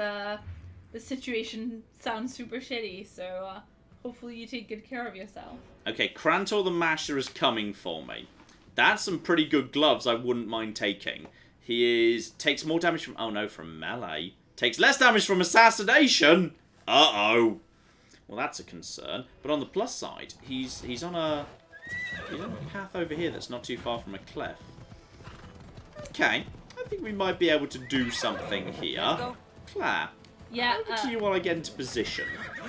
the situation sounds super shitty, so, hopefully you take good care of yourself. Okay, Krantor the Masher is coming for me. That's some pretty good gloves I wouldn't mind taking. He takes more damage from melee. Takes less damage from assassination. Uh-oh. Well, that's a concern. But on the plus side, he's on a path over here that's not too far from a cliff. Okay. I think we might be able to do something here. Claire. Yeah. Over to you while I get into position.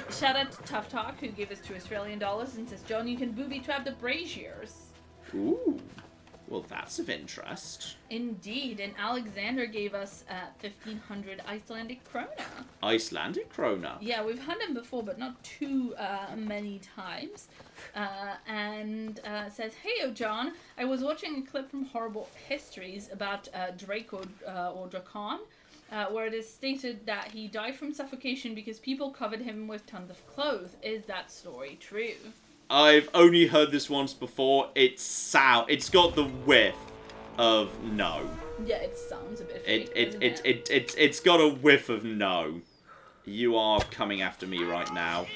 Shout out to Tough Talk, who gave us $2 Australian and says, John, you can booby trap the braziers. Ooh. Well, that's of interest. Indeed, and Alexander gave us 1,500 Icelandic krona. Icelandic krona? Yeah, we've had them before, but not too many times. And says, Hey, John, I was watching a clip from Horrible Histories about Draco or Drakon, where it is stated that he died from suffocation because people covered him with tons of clothes. Is that story true? I've only heard this once before. It's got the whiff of no. Yeah, it sounds a bit fake, It's got a whiff of no. You are coming after me right now.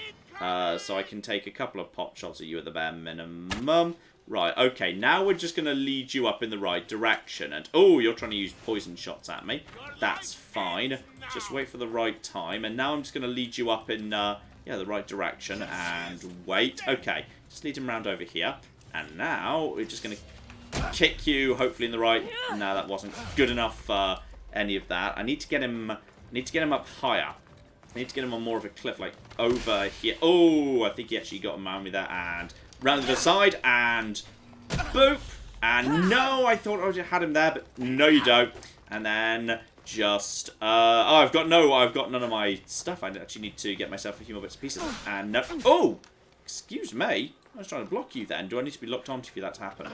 So I can take a couple of pot shots at you at the bare minimum. Right, okay, now we're just going to lead you up in the right direction. And, oh, you're trying to use poison shots at me. That's fine. Just wait for the right time. And now I'm just going to lead you up in, yeah, the right direction. And wait. Okay, just lead him around over here. And now we're just going to kick you, hopefully in the right... No, that wasn't good enough for any of that. I need to get him up higher. I need to get him on more of a cliff, like over here. Oh, I think he actually got around me there. And round to the side, and boop. And no, I thought I had him there, but no, you don't. And then just, oh, I've got none of my stuff. I actually need to get myself a few more bits and pieces. And no, oh, excuse me. I was trying to block you then. Do I need to be locked onto for that to happen?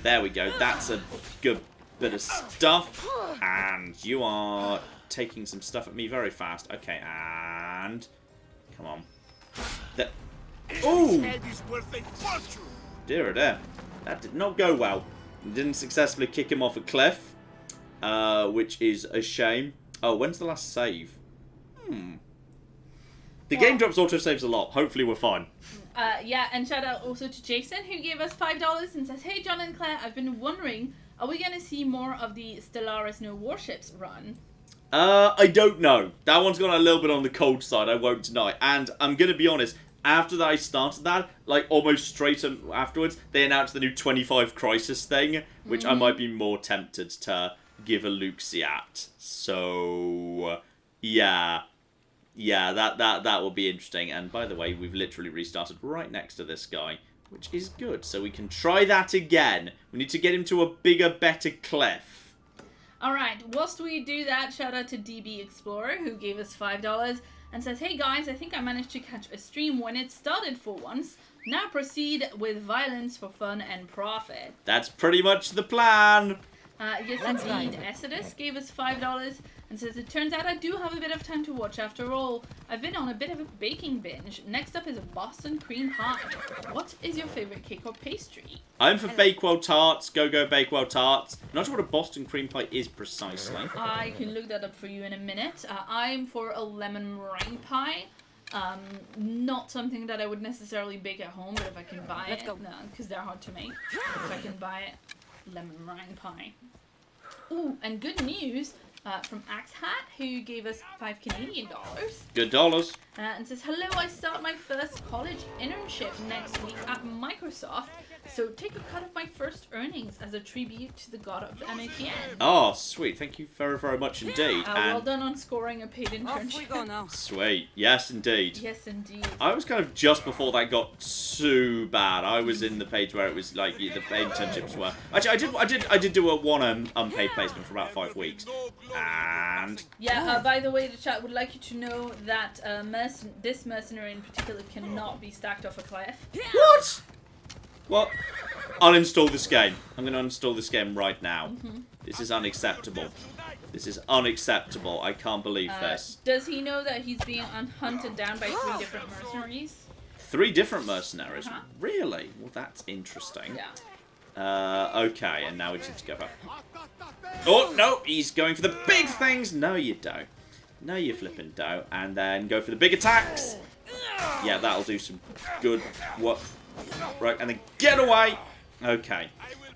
There we go. That's a good bit of stuff. And you are taking some stuff at me very fast. Okay, and come on. Oh! Dear oh dear. That did not go well. Didn't successfully kick him off a cliff, which is a shame. Oh, when's the last save? The game drops autosaves a lot. Hopefully we're fine. Yeah, and shout out also to Jason, who gave us $5 and says, "Hey John and Claire, I've been wondering, are we going to see more of the Stellaris No Warships run?" I don't know. That one's gone a little bit on the cold side, I won't deny. And I'm going to be honest, after that I started that, like almost straight afterwards, they announced the new 25 Crisis thing, which I might be more tempted to give a look-see at. So, yeah. Yeah, that will be interesting. And by the way, we've literally restarted right next to this guy, which is good. So we can try that again. We need to get him to a bigger, better cliff. Alright, whilst we do that, shout out to DB Explorer, who gave us $5 and says, "Hey guys, I think I managed to catch a stream when it started for once. Now proceed with violence for fun and profit." That's pretty much the plan. Yes, indeed. Exodus gave us $5 and says, "It turns out I do have a bit of time to watch after all. I've been on a bit of a baking binge. Next up is a Boston cream pie. What is your favorite cake or pastry?" I'm for Bakewell tarts. Go Bakewell tarts. Not sure what a Boston cream pie is precisely. I can look that up for you in a minute. I'm for a lemon meringue pie. Not something that I would necessarily bake at home, but if I can buy it, no, because they're hard to make. If I can buy it, lemon meringue pie. Ooh, and good news from Axe Hat, who gave us $5 Canadian. Good dollars. And says, "Hello, I start my first college internship next week at Microsoft. So take a cut of my first earnings as a tribute to the god of MAPN." Oh, sweet. Thank you very, very much indeed. Well done on scoring a paid internship. Off we go now. Sweet. Yes, indeed. Yes, indeed. I was kind of just before that got too bad. I was in the page where it was like the paid internships were. Actually, I did do one unpaid placement for about 5 weeks. And yeah. By the way, the chat would like you to know that this mercenary in particular cannot be stacked off a cliff. What? What? Uninstall this game. I'm going to uninstall this game right now. This is unacceptable. This is unacceptable. I can't believe this. Does he know that he's being hunted down by 3 different mercenaries? 3 different mercenaries? Really? Well, that's interesting. Yeah. Okay, and now we just need to go back. Oh, no, he's going for the big things. No, you don't. No, you flippin' don't. And then go for the big attacks. Yeah, that'll do some good work. Right, and then get away. Okay,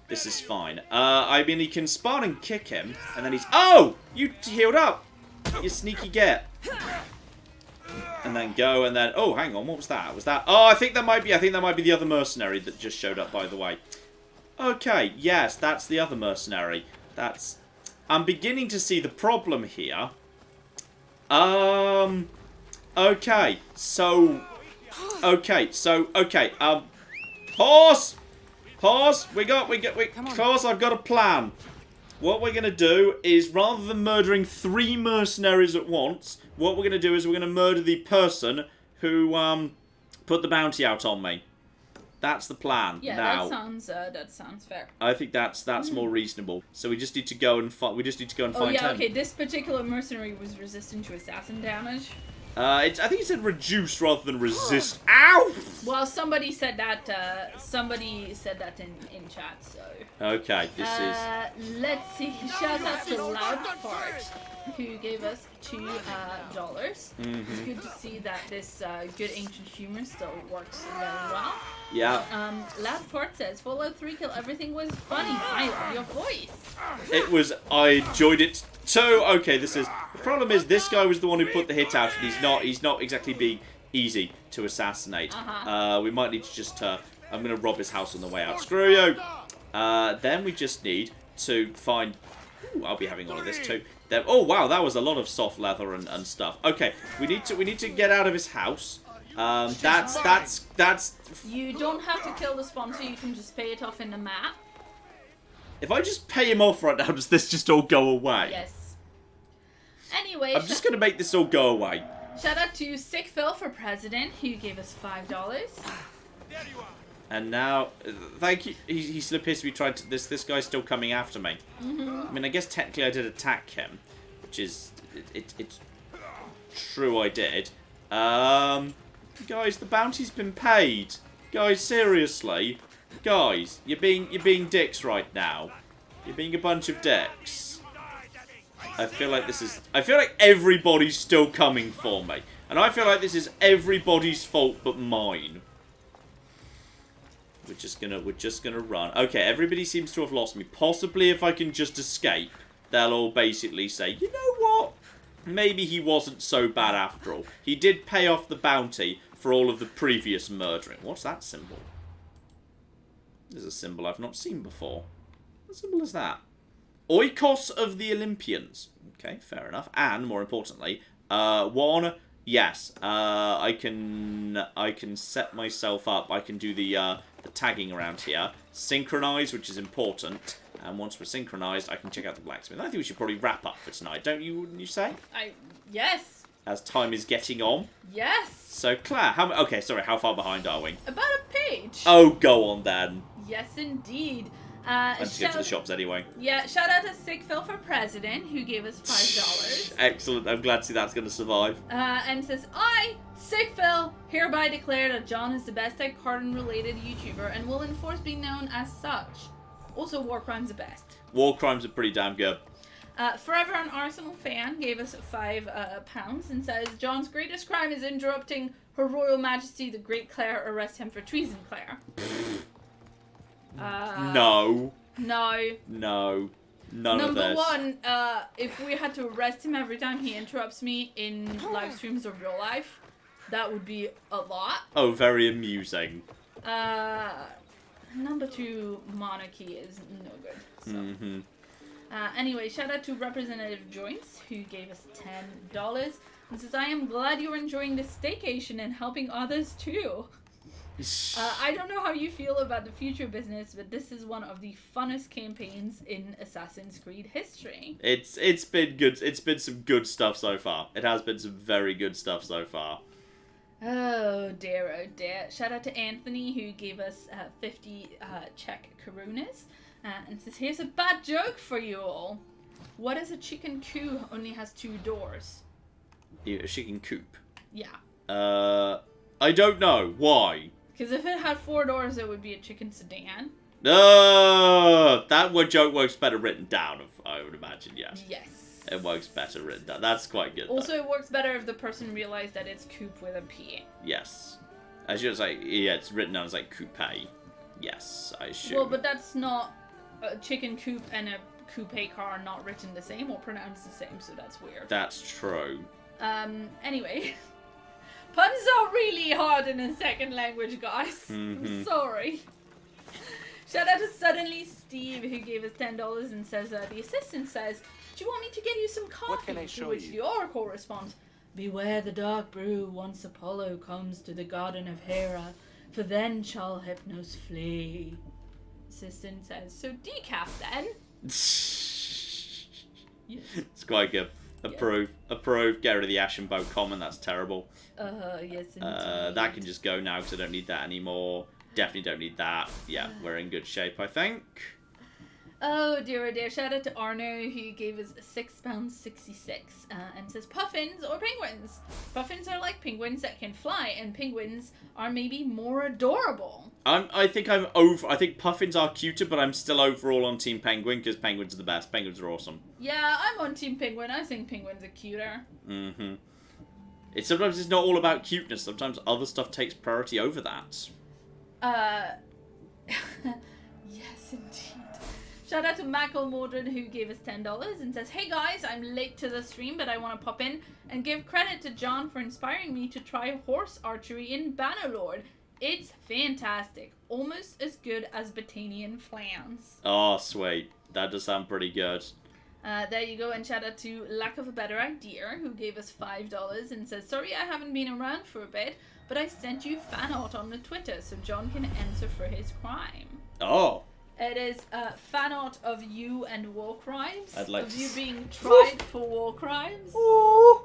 this is fine. I mean, he can spawn and kick him, and then he's... Oh! You healed up! You sneaky get. And then go, and then... Oh, hang on, what was that? Was that... Oh, I think that might be the other mercenary that just showed up, by the way. Okay, yes, that's the other mercenary. That's... I'm beginning to see the problem here. Okay, so... Okay, pause! Pause! Pause, I've got a plan. What we're going to do is, rather than murdering 3 mercenaries at once, what we're going to do is we're going to murder the person who, put the bounty out on me. That's the plan. Yeah, now, that sounds fair. I think that's more reasonable. So we just need to go and find. Oh yeah, okay. This particular mercenary was resistant to assassin damage. I think it said reduce rather than resist. Ow! Well, somebody said that. In chat. So. Okay, this is. Let's see. Shout out to Loud Fart, who gave us $2. It's good to see that this good ancient humor still works very well. Yeah. Loud Fart says Fallout 3 Kill Everything was funny. I love your voice. It was. I enjoyed it too. Okay, this is. The problem is this guy was the one who put the hit out, and he's not exactly being easy to assassinate. We might need to just. I'm gonna rob his house on the way out. Screw you. Then we just need to find. Ooh, I'll be having all of this too. Then, oh wow, that was a lot of soft leather and stuff. Okay, we need to get out of his house. That's. You don't have to kill the sponsor. You can just pay it off in the map. If I just pay him off right now, does this just all go away? Yes. Anyway, I'm just gonna make this all go away. Shout out to Sick Phil for president, who gave us $5. And now, thank you. He still appears to be trying to. This guy's still coming after me. I mean, I guess technically I did attack him, which is it's true. I did. Guys, the bounty's been paid. Guys, seriously, guys, you're being dicks right now. You're being a bunch of dicks. I feel like everybody's still coming for me, and I feel like this is everybody's fault but mine. We're just gonna run. Okay, everybody seems to have lost me. Possibly if I can just escape, they'll all basically say, you know what? Maybe he wasn't so bad after all. He did pay off the bounty for all of the previous murdering. What's that symbol? There's a symbol I've not seen before. What symbol is that? Oikos of the Olympians. Okay, fair enough. And, more importantly, one... Yes, I can set myself up. I can do the tagging around here. Synchronize, which is important. And once we're synchronized, I can check out the blacksmith. I think we should probably wrap up for tonight, don't you? Wouldn't you say? Yes. As time is getting on. Yes. So Claire, okay, sorry, how far behind are we? About a page. Oh, go on then. Yes, indeed. Let's get to the shops anyway. Yeah, shout out to Sick Phil for president, who gave us $5. Excellent. I'm glad to see that's going to survive. And says, I, Sick Phil, hereby declare that John is the best tech Cardin-related YouTuber and will enforce being known as such. Also, Warcrime's the best. Warcrime's are pretty damn good. Forever an Arsenal fan gave us £5 and says, John's greatest crime is interrupting Her Royal Majesty the Great Claire. Arrest him for treason, Claire. No. No. No. None of this. Number one, if we had to arrest him every time he interrupts me in live streams or real life, that would be a lot. Oh, very amusing. Number two, monarchy is no good. So. Anyway, shout out to Representative Joints, who gave us $10 and says, I am glad you're enjoying this staycation and helping others too. I don't know how you feel about the future business, but this is one of the funnest campaigns in Assassin's Creed history. It's been good. It's been some good stuff so far. It has been some very good stuff so far. Oh dear, oh dear. Shout out to Anthony, who gave us 50 Czech Coronas. And says, here's a bad joke for you all. What is a chicken coop only has 2 doors? A chicken coop? Yeah. I don't know. Why? Because if it had 4 doors, it would be a chicken sedan. That joke works better written down, I would imagine, yes. Yes. It works better written down. That's quite good. Also, it works better if the person realized that it's coupe with a P. Yes. I should say, yeah, it's written down as like coupe. Yes, I should. Well, but that's not... A chicken coupe and a coupe car are not written the same or pronounced the same, so that's weird. That's true. Anyway... Puns are really hard in a second language, guys. I'm sorry. Shout out to Suddenly Steve, who gave us $10 and says, the assistant says, do you want me to get you some coffee? What can I show which you? the oracle responds, beware the dark brew once Apollo comes to the garden of Hera, for then shall Hypnos flee. Assistant says, so decaf then? Yes. It's quite good. Approve. Yeah. Approve. Get rid of the Ashen Bow comment. That's terrible. Yes, indeed. That can just go now because I don't need that anymore. Definitely don't need that. Yeah, we're in good shape, I think. Oh dear, oh dear. Shout out to Arno who gave us £6.66 and says puffins or penguins. Puffins are like penguins that can fly, and penguins are maybe more adorable. I think puffins are cuter, but I'm still overall on Team Penguin because penguins are the best. Penguins are awesome. Yeah, I'm on Team Penguin. I think penguins are cuter. Sometimes it's not all about cuteness. Sometimes other stuff takes priority over that. Yes, indeed. Shout out to MacLeod who gave us $10 and says, hey guys, I'm late to the stream, but I want to pop in and give credit to John for inspiring me to try horse archery in Bannerlord. It's fantastic. Almost as good as Botanian flans. Oh, sweet. That does sound pretty good. There you go, and shout out to Lack of a Better Idea, who gave us $5 and says, sorry I haven't been around for a bit, but I sent you fan art on the Twitter so John can answer for his crime. Oh. It is fan art of you and war crimes. I'd like of to you being tried for war crimes. Ooh,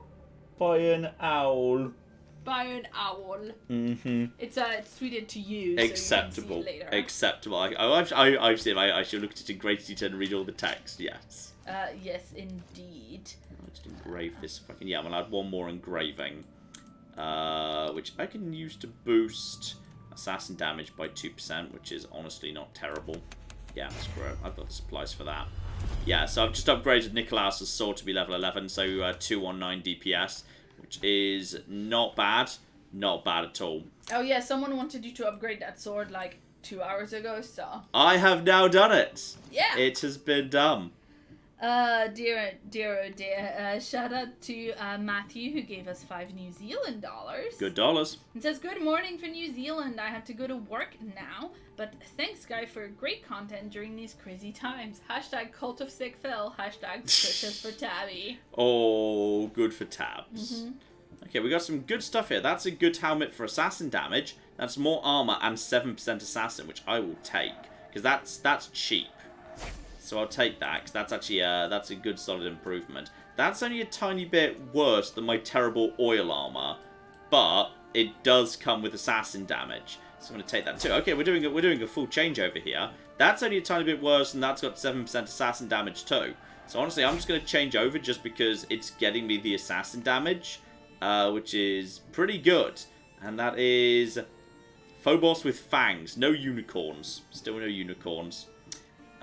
by an owl. By an owl. Mm-hmm. It's tweeted to you. Acceptable. So you can see it later. Acceptable. I've seen. I should look at it in great detail and read all the text. Yes. Yes, indeed. I'll just engrave this. Fucking yeah. I'm gonna add one more engraving, which I can use to boost assassin damage by 2%, which is honestly not terrible. Yeah, screw it. I've got the supplies for that. Yeah, so I've just upgraded Nikolaos' sword to be level 11, so 219 DPS, which is not bad. Not bad at all. Oh yeah, someone wanted you to upgrade that sword like 2 hours ago, so... I have now done it! Yeah! It has been done. Dear, oh dear. Shout out to Matthew, who gave us $5 New Zealand dollars. Good dollars. It says, good morning for New Zealand. I have to go to work now, but thanks, guy, for great content during these crazy times. Hashtag cult of sick Phil. Hashtag pushes for Tabby. Oh, good for tabs. Mm-hmm. Okay, we got some good stuff here. That's a good helmet for assassin damage. That's more armor and 7% assassin, which I will take, because that's cheap. So I'll take that, because that's actually that's a good solid improvement. That's only a tiny bit worse than my terrible oil armor, but it does come with assassin damage. So I'm going to take that too. Okay, we're doing a full change over here. That's only a tiny bit worse, and that's got 7% assassin damage too. So honestly, I'm just going to change over just because it's getting me the assassin damage, which is pretty good. And that is Phobos with fangs, no unicorns. Still no unicorns.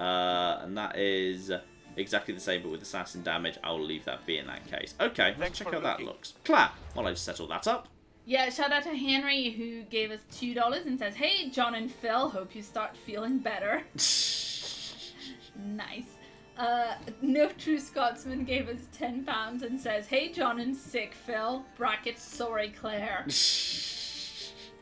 And that is exactly the same, but with assassin damage. I'll leave that be in that case. Okay, let's check how that looks. Clap. Well, I just settled that up. Yeah, shout out to Henry, who gave us $2 and says, hey, John and Phil, hope you start feeling better. Nice. No True Scotsman gave us £10 and says, hey, John and sick Phil, brackets, sorry, Claire.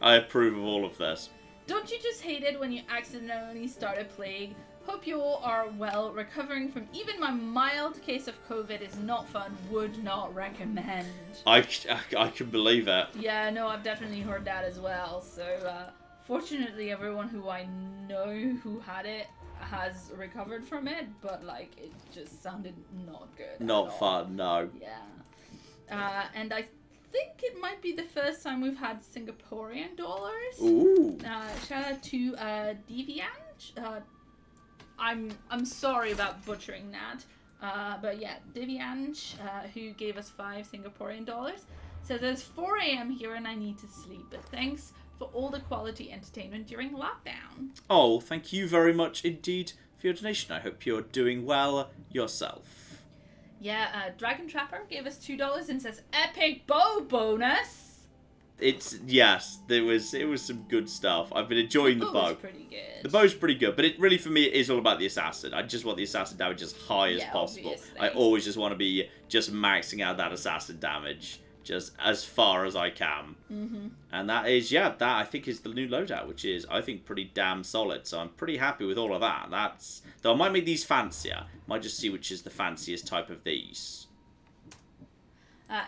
I approve of all of this. Don't you just hate it when you accidentally start a plague? Hope you all are well, recovering from even my mild case of COVID is not fun, would not recommend. I can believe it. Yeah, no, I've definitely heard that as well. So, fortunately, everyone who I know who had it has recovered from it, but, like, it just sounded not good. Not fun, no. Yeah. And I think it might be the first time we've had Singaporean dollars. Ooh. Shout out to Deviange. I'm sorry about butchering that. But yeah, Deviange, who gave us 5 Singaporean dollars, says it's 4 a.m. here and I need to sleep, but thanks for all the quality entertainment during lockdown. Oh, thank you very much indeed for your donation. I hope you're doing well yourself. Yeah, Dragon Trapper gave us $2 and says epic bow bonus. Yes, it was some good stuff. I've been enjoying the bow. The bow's pretty good. The bow's pretty good, but it really for me is all about the assassin. I just want the assassin damage as high as possible. Obviously. I always just want to be just maxing out that assassin damage just as far as I can. Mm-hmm. And that is, that I think is the new loadout, which is, I think, pretty damn solid. So I'm pretty happy with all of that. Though I might make these fancier. Might just see which is the fanciest type of these.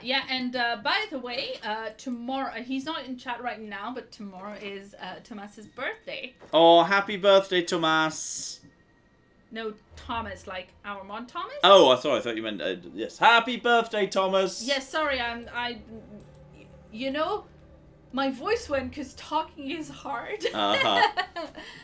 Yeah, and by the way, tomorrow, he's not in chat right now, but tomorrow is Tomas's birthday. Oh, happy birthday, Tomas. No, Thomas, like our mod Thomas? Oh, I thought you meant, yes. Happy birthday, Thomas. Yes, sorry, you know, My voice went because talking is hard.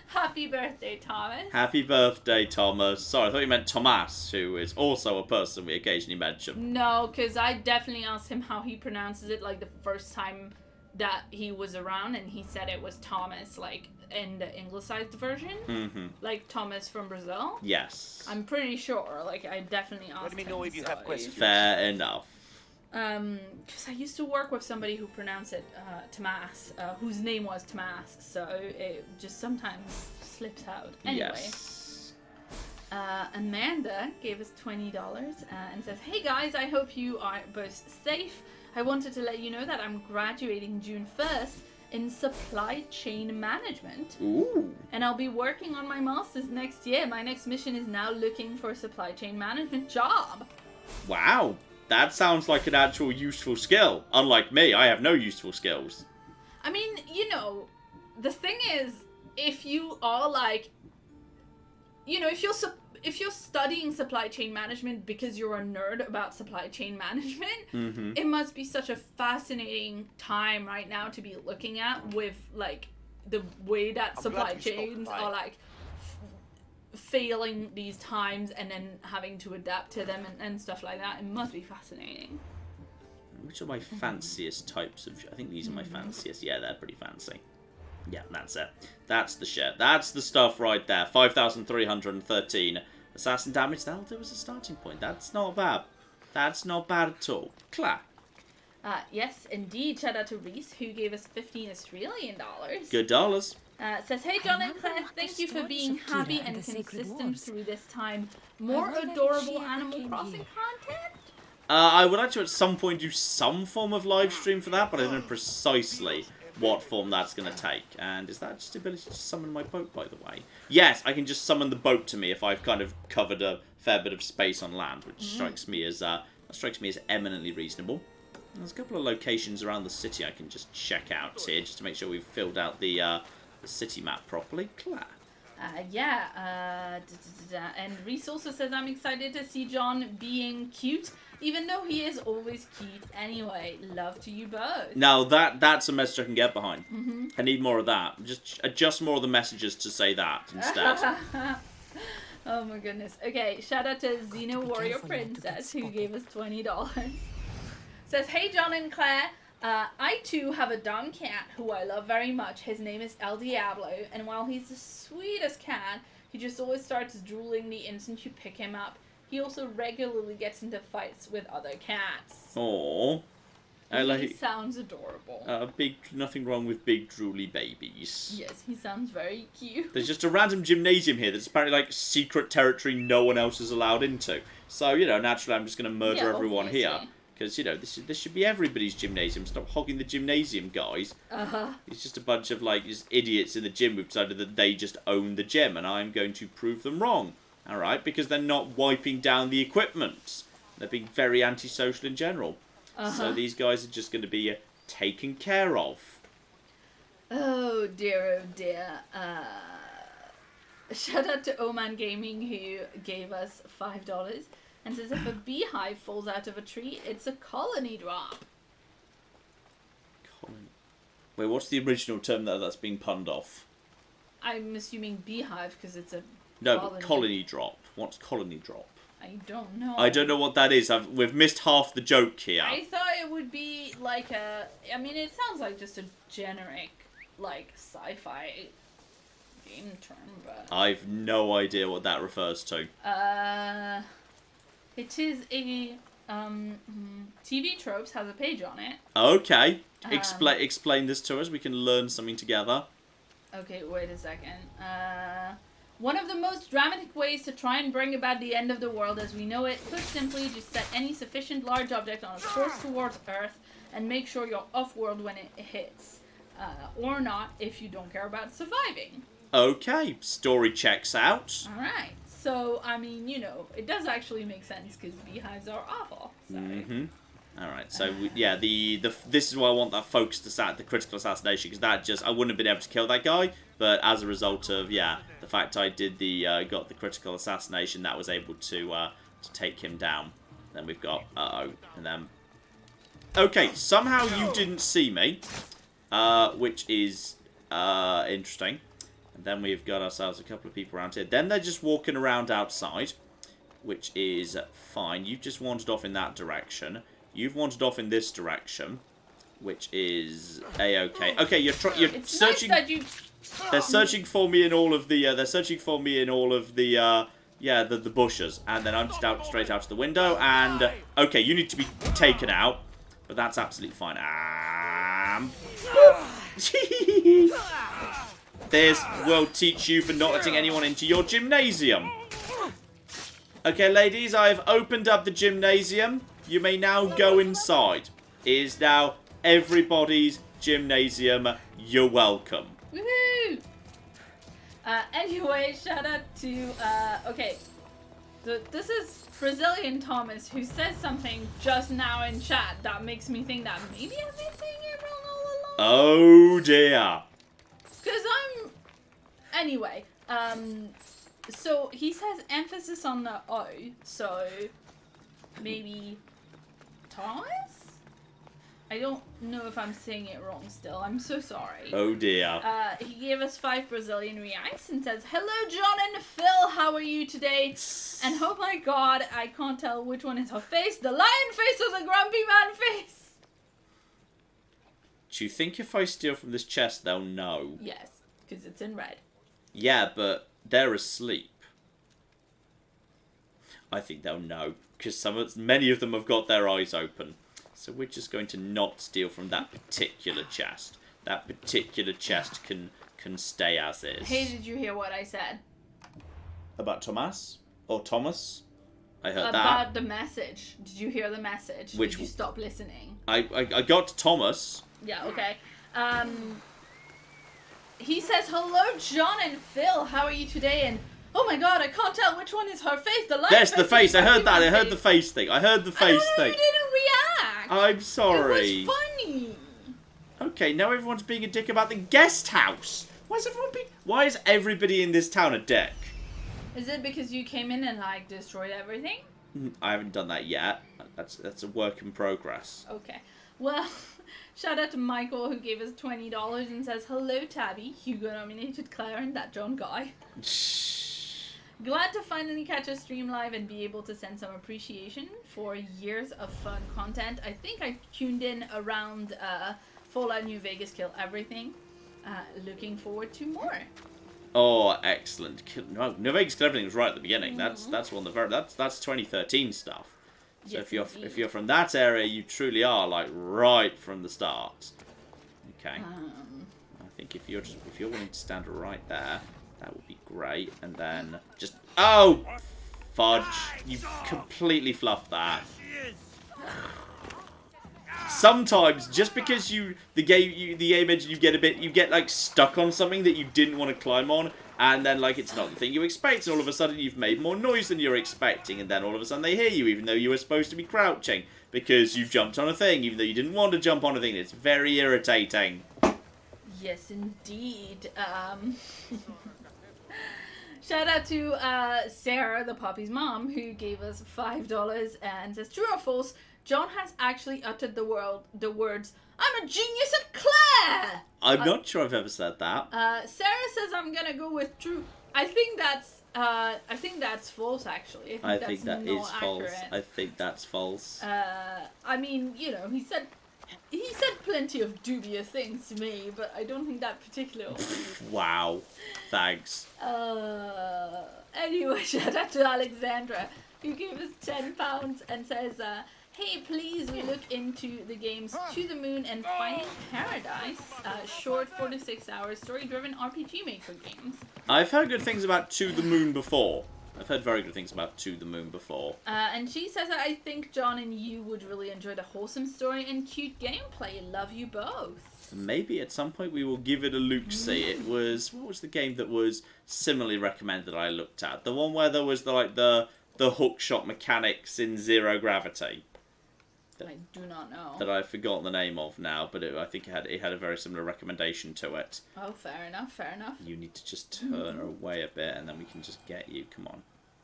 Happy birthday, Thomas. Happy birthday, Thomas. Sorry, I thought you meant Tomas, who is also a person we occasionally mention. No, because I definitely asked him how he pronounces it, like, the first time that he was around, and he said it was Thomas, like, in the anglicized version. Like Thomas from Brazil. Yes. I'm pretty sure. Like, I definitely asked him. Let me know if you have questions. Fair enough. Because I used to work with somebody who pronounced it Tomas, whose name was Tomas, so it just sometimes slips out. Anyway, Yes. Amanda gave us $20 and says, "Hey guys, I hope you are both safe. I wanted to let you know that I'm graduating June 1st in supply chain management. Ooh. And I'll be working on my master's next year. My next mission is now looking for a supply chain management job." Wow. That sounds like an actual useful skill. Unlike me, I have no useful skills. I mean, you know, the thing is, if you are like, you know, if you're studying supply chain management because you're a nerd about supply chain management, it must be such a fascinating time right now to be looking at with like the way that supply chains are like failing these times and then having to adapt to them and stuff like that. It must be fascinating. Which are my fanciest types of... I think these are my fanciest. Yeah, they're pretty fancy. Yeah, that's it. That's the shit. That's the stuff right there. 5,313 assassin damage. That'll do as a starting point. That's not bad. That's not bad at all. Clap. Yes, indeed. Shout out to Reese, who gave us $15 Australian. Good dollars. Says, "Hey John and Claire, thank you for being happy and consistent through this time. More adorable Animal Crossing content?" I would like to at some point do some form of live stream for that, but I don't know precisely what form that's going to take. And is that just the ability to summon my boat, by the way? Yes, I can just summon the boat to me if I've kind of covered a fair bit of space on land, which strikes me as eminently reasonable. There's a couple of locations around the city I can just check out here, just to make sure we've filled out the city map properly. Claire. And Reese also says, "I'm excited to see John being cute, even though he is always cute anyway. Love to you both." Now that's a message I can get behind. I need more of that. Just adjust more of the messages to say that instead. Oh my goodness. Okay, shout out to Xena Warrior Princess, who gave us $20. Says, "Hey John and Claire, I too have a dumb cat who I love very much. His name is El Diablo, and while he's the sweetest cat, he just always starts drooling the instant you pick him up. He also regularly gets into fights with other cats." Aww. He sounds adorable. Nothing wrong with big drooly babies. Yes, he sounds very cute. There's just a random gymnasium here that's apparently like secret territory no one else is allowed into. So, you know, naturally I'm just going to murder everyone here. Because, you know, this should be everybody's gymnasium. Stop hogging the gymnasium, guys. It's just a bunch of, like, just idiots in the gym who've decided that they just own the gym, and I'm going to prove them wrong. Alright? Because they're not wiping down the equipment. They're being very antisocial in general. So these guys are just going to be taken care of. Oh dear, oh dear. Shout out to Oman Gaming, who gave us $5. And says, "If a beehive falls out of a tree, it's a colony drop." Colony. Wait, what's the original term that's being punned off? I'm assuming beehive because it's a No, but colony drop. What's colony drop? I don't know. I don't know what that is. We've missed half the joke here. I thought it would be like a... I mean, it sounds like just a generic, like, sci-fi game term, but... I've no idea what that refers to. It is a, TV Tropes has a page on it. Okay. Explain this to us. We can learn something together. Okay, wait a second. One of the most dramatic ways to try and bring about the end of the world as we know it, put simply, just set any sufficient large object on a course towards Earth and make sure you're off-world when it hits. Or not, if you don't care about surviving. Okay, story checks out. Alright. So, I mean, you know, it does actually make sense because beehives are awful. So. Alright, so, yeah, this is why I want that focused the critical assassination, because that just, I wouldn't have been able to kill that guy, but as a result of, yeah, the fact I did got the critical assassination, that was able to take him down. Then we've got, and then... Okay, somehow you didn't see me. which is interesting. And then we've got ourselves a couple of people around here. Then they're just walking around outside, which is fine. You've just wandered off in that direction. You've wandered off in this direction, which is a-okay. Okay, you're It's searching. nice that you... They're searching for me in all of the. They're searching for me in all of the. The bushes, and then I'm just out straight out of the window. And okay, you need to be taken out, but that's absolutely fine. This will teach you for not letting anyone into your gymnasium. Okay, ladies, I have opened up the gymnasium. You may now go inside. It is now everybody's gymnasium. You're welcome. Woohoo! Anyway, shout out to, okay. This is Brazilian Thomas who says something just now in chat that makes me think that maybe I've been saying it wrong all along. Oh dear. Because anyway, so he says emphasis on the O, so maybe Thomas? I don't know if I'm saying it wrong still. I'm so sorry. Oh dear. He gave us 5 Brazilian reais and says, "Hello, John and Phil. How are you today? And oh my God, I can't tell which one is her face. The lion face or the grumpy man face?" Do you think if I steal from this chest, they'll know? Yes, because it's in red. Yeah, but they're asleep. I think they'll know because many of them have got their eyes open. So we're just going to not steal from that particular chest. That particular chest can stay as is. Hey, did you hear what I said? About Thomas? Or Thomas? I heard that. About the message. Did you hear the message? Which... Did you stop listening? I got Thomas. Yeah, okay. He says, "Hello, John and Phil. How are you today?" And oh my God, I can't tell which one is her face. The lion Yes, face the face. or I heard that. I grumpy heard the face thing. I heard the face I don't know, thing. you didn't react. I'm sorry. It was funny. Okay, now everyone's being a dick about the guest house. Why is everybody in this town a dick? Is it because you came in and like destroyed everything? I haven't done that yet. That's a work in progress. Okay. Well, shout out to Michael who gave us $20 and says, "Hello, Tabby. Hugo nominated Claire and that John guy. Glad to finally catch a stream live and be able to send some appreciation for years of fun content. I think I tuned in around Fallout New Vegas Kill Everything. Looking forward to more." Oh, excellent! No, New Vegas Kill Everything was right at the beginning. That's one of the that's 2013 stuff. So Yes, if you're from that area, you truly are like right from the start. Okay. I think if you're willing to stand right there, that would be great. And then just fudge! You completely fluffed that. Sometimes, just because the game engine, you get like stuck on something that you didn't want to climb on, and then like it's not the thing you expect, and all of a sudden you've made more noise than you're expecting, and then all of a sudden they hear you, even though you were supposed to be crouching, because you jumped on a thing, even though you didn't want to jump on a thing. It's very irritating. Yes, indeed. Shout out to Sarah, the puppy's mom, who gave us $5 and says, "True or false? John has actually uttered the words, 'I'm a genius at Claire!'" I'm not sure I've ever said that. Sarah says I'm gonna go with true. I think that's false, actually. I think that is false. Accurate. I think that's false. I mean, you know, he said plenty of dubious things to me, but I don't think that particular one. Wow. Thanks. Anyway, shout out to Alexandra, who gave us £10 and says, "Hey, please look into the games To the Moon and Finding Paradise, short 4-to-6 hour story-driven RPG Maker games." I've heard good things about To the Moon before. I've heard very good things about To the Moon before. And she says that I think John and you would really enjoy the wholesome story and cute gameplay. Love you both. Maybe at some point we will give it a look-see. It was... What was the game that was similarly recommended that I looked at? The one where there was the hookshot mechanics in Zero Gravity. I do not know. That I've forgotten the name of now, but I think it had a very similar recommendation to it. Oh, fair enough, fair enough. You need to just turn away a bit, and then we can just get you. Come on.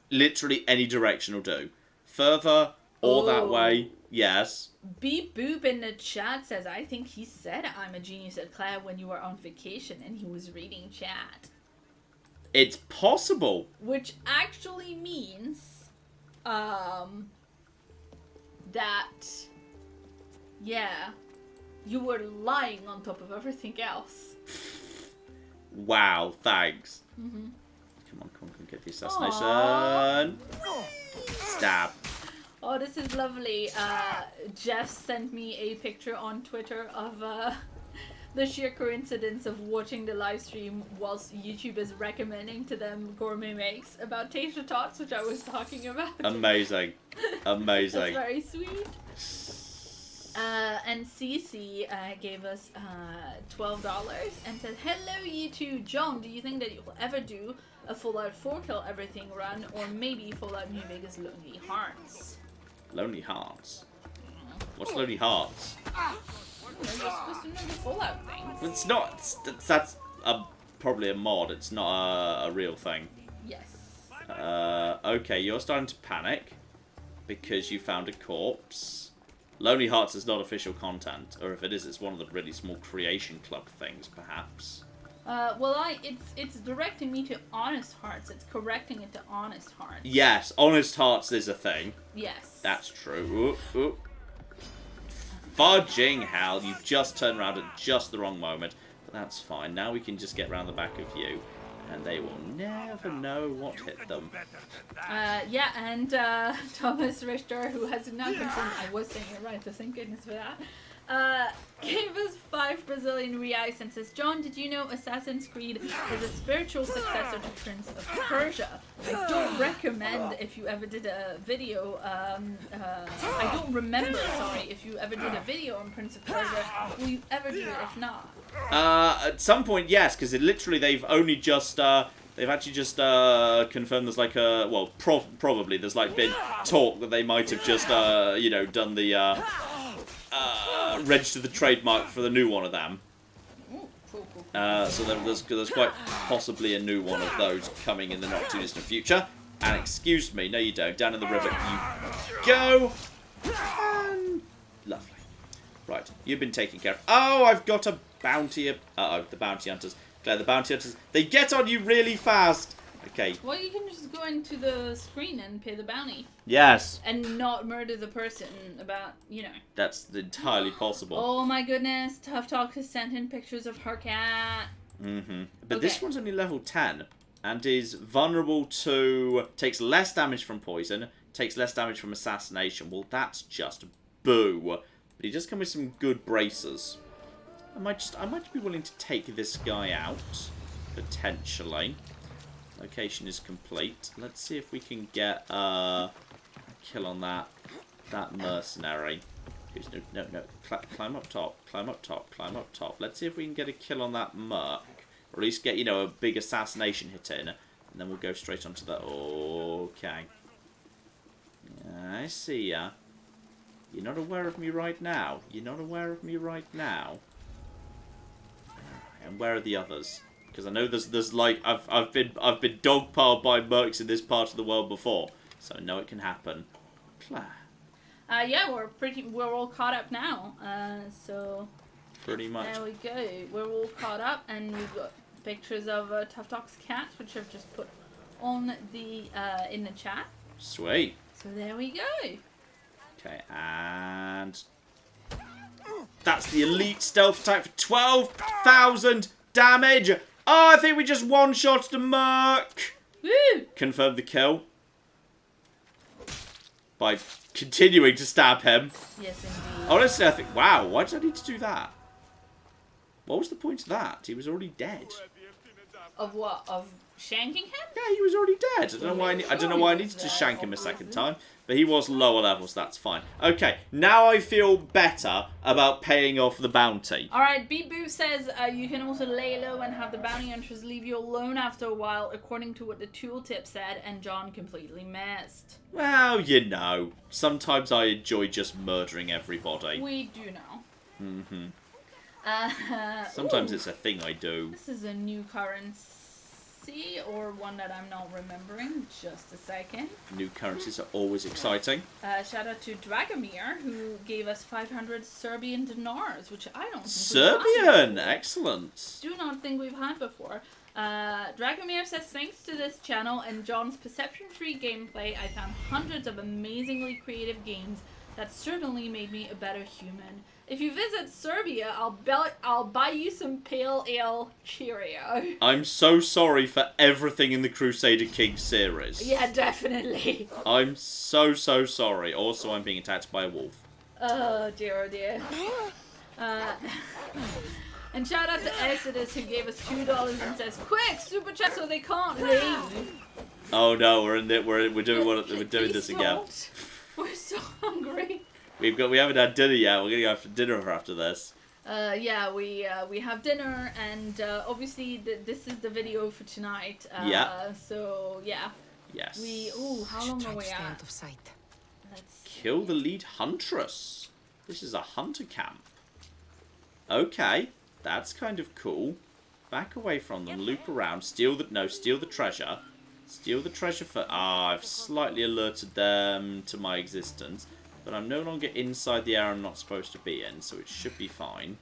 Literally any direction will do. Further or that way. Yes. Beep Boop in the chat says, I think he said I'm a genius at Claire when you were on vacation and he was reading chat. It's possible. Which actually means, that, yeah, you were lying on top of everything else. Wow, thanks. Mm-hmm. Come on, get the assassination. Stab. Oh, this is lovely. Jeff sent me a picture on Twitter of the sheer coincidence of watching the live stream whilst YouTube is recommending to them gourmet makes about tater tots, which I was talking about. Amazing. Amazing. That's very sweet. And Cece gave us $12 and said, hello you two. John, do you think that you'll ever do a Fallout 4 kill everything run, or maybe Fallout New Vegas Lonely Hearts? Lonely Hearts? What's Lonely Hearts? You're supposed to know the Fallout thing. It's not, that's probably a mod, it's not a real thing. Yes. Okay, you're starting to panic because you found a corpse. Lonely Hearts is not official content, or if it is, it's one of the really small creation club things, perhaps. Well, it's directing me to Honest Hearts. It's correcting it to Honest Hearts. Yes, Honest Hearts is a thing. Yes. That's true. Ooh. Fudging hell, you've just turned around at just the wrong moment. But that's fine. Now we can just get round the back of you, and they will never know what hit them. Yeah, and Thomas Richter, who has now confirmed I was saying it right, so thank goodness for that, gave us 5 Brazilian reais and says, John, did you know Assassin's Creed is a spiritual successor to Prince of Persia? I don't recommend if you ever did a video, I don't remember, sorry, if you ever did a video on Prince of Persia. Will you ever do it if not? At some point, yes, because they've only just, they've actually just confirmed there's like a, well, probably there's like been talk that they might have just, you know, done the, registered the trademark for the new one of them. So there's quite possibly a new one of those coming in the not too distant future. And excuse me, no you don't. Down in the river you go. And lovely. Right, you've been taken care of. Oh, I've got a bounty. Uh-oh, the bounty hunters. Claire, the bounty hunters, they get on you really fast. Okay. Well, you can just go into the screen and pay the bounty. Yes. And not murder the person about, you know. That's entirely possible. Oh my goodness, Tough Talk has sent in pictures of her cat. Mm-hmm. But this one's only level 10 and is vulnerable to, takes less damage from poison, takes less damage from assassination. Well, that's just boo. But he does come with some good bracers. I might be willing to take this guy out, potentially. Location is complete. Let's see if we can get a kill on that mercenary. No. Climb up top. Climb up top. Let's see if we can get a kill on that merc. Or at least get, you know, a big assassination hit in. And then we'll go straight onto the... Okay. I see ya. You're not aware of me right now. And where are the others? Because I know there's like I've been dogpiled by mercs in this part of the world before, so I know it can happen. Claire. Yeah, we're all caught up now. So pretty much. There we go. We're all caught up, and we've got pictures of Tough Talk's cat, which I've just put on the in the chat. Sweet. So there we go. Okay, and that's the elite stealth attack for 12,000 damage. Oh, I think we just one-shot the merc. Woo! Confirmed the kill by continuing to stab him. Yes, indeed. Honestly, I think, wow, why did I need to do that? What was the point of that? He was already dead. Of what? Of shanking him? Yeah, he was already dead. I don't know why I needed to shank him a second time, but he was lower levels. That's fine. Okay, now I feel better about paying off the bounty. All right, Beep Boo says you can also lay low and have the bounty hunters leave you alone after a while, according to what the tooltip said, and John completely missed. Well, you know, sometimes I enjoy just murdering everybody. We do know. Mm-hmm. Sometimes it's a thing I do. This is a new current currency or one that I'm not remembering. Just a second. New currencies are always exciting. Shout out to Dragomir, who gave us 500 Serbian dinars, which I don't think Serbian! Excellent. do not think we've had before. Dragomir says, thanks to this channel and John's perception-free gameplay, I found hundreds of amazingly creative games that certainly made me a better human. If you visit Serbia, I'll buy you some pale ale. Cheerio. I'm so sorry for everything in the Crusader Kings series. Yeah, definitely. I'm so sorry. Also, I'm being attacked by a wolf. Oh dear, oh dear. And shout out to Exodus, who gave us $2 and says, "Quick, super chat so they can't leave." Oh no, we're doing this again. We're so hungry. We haven't had dinner yet. We're gonna go for dinner after this. Yeah, we have dinner, and obviously this is the video for tonight. Yeah. So yeah. Yes. How long are we Stay at? out of sight. Let's Kill the lead huntress. This is a hunter camp. Okay, that's kind of cool. Back away from them, loop around, steal the treasure. Steal the treasure for... I've slightly alerted them to my existence. But I'm no longer inside the area I'm not supposed to be in, so it should be fine.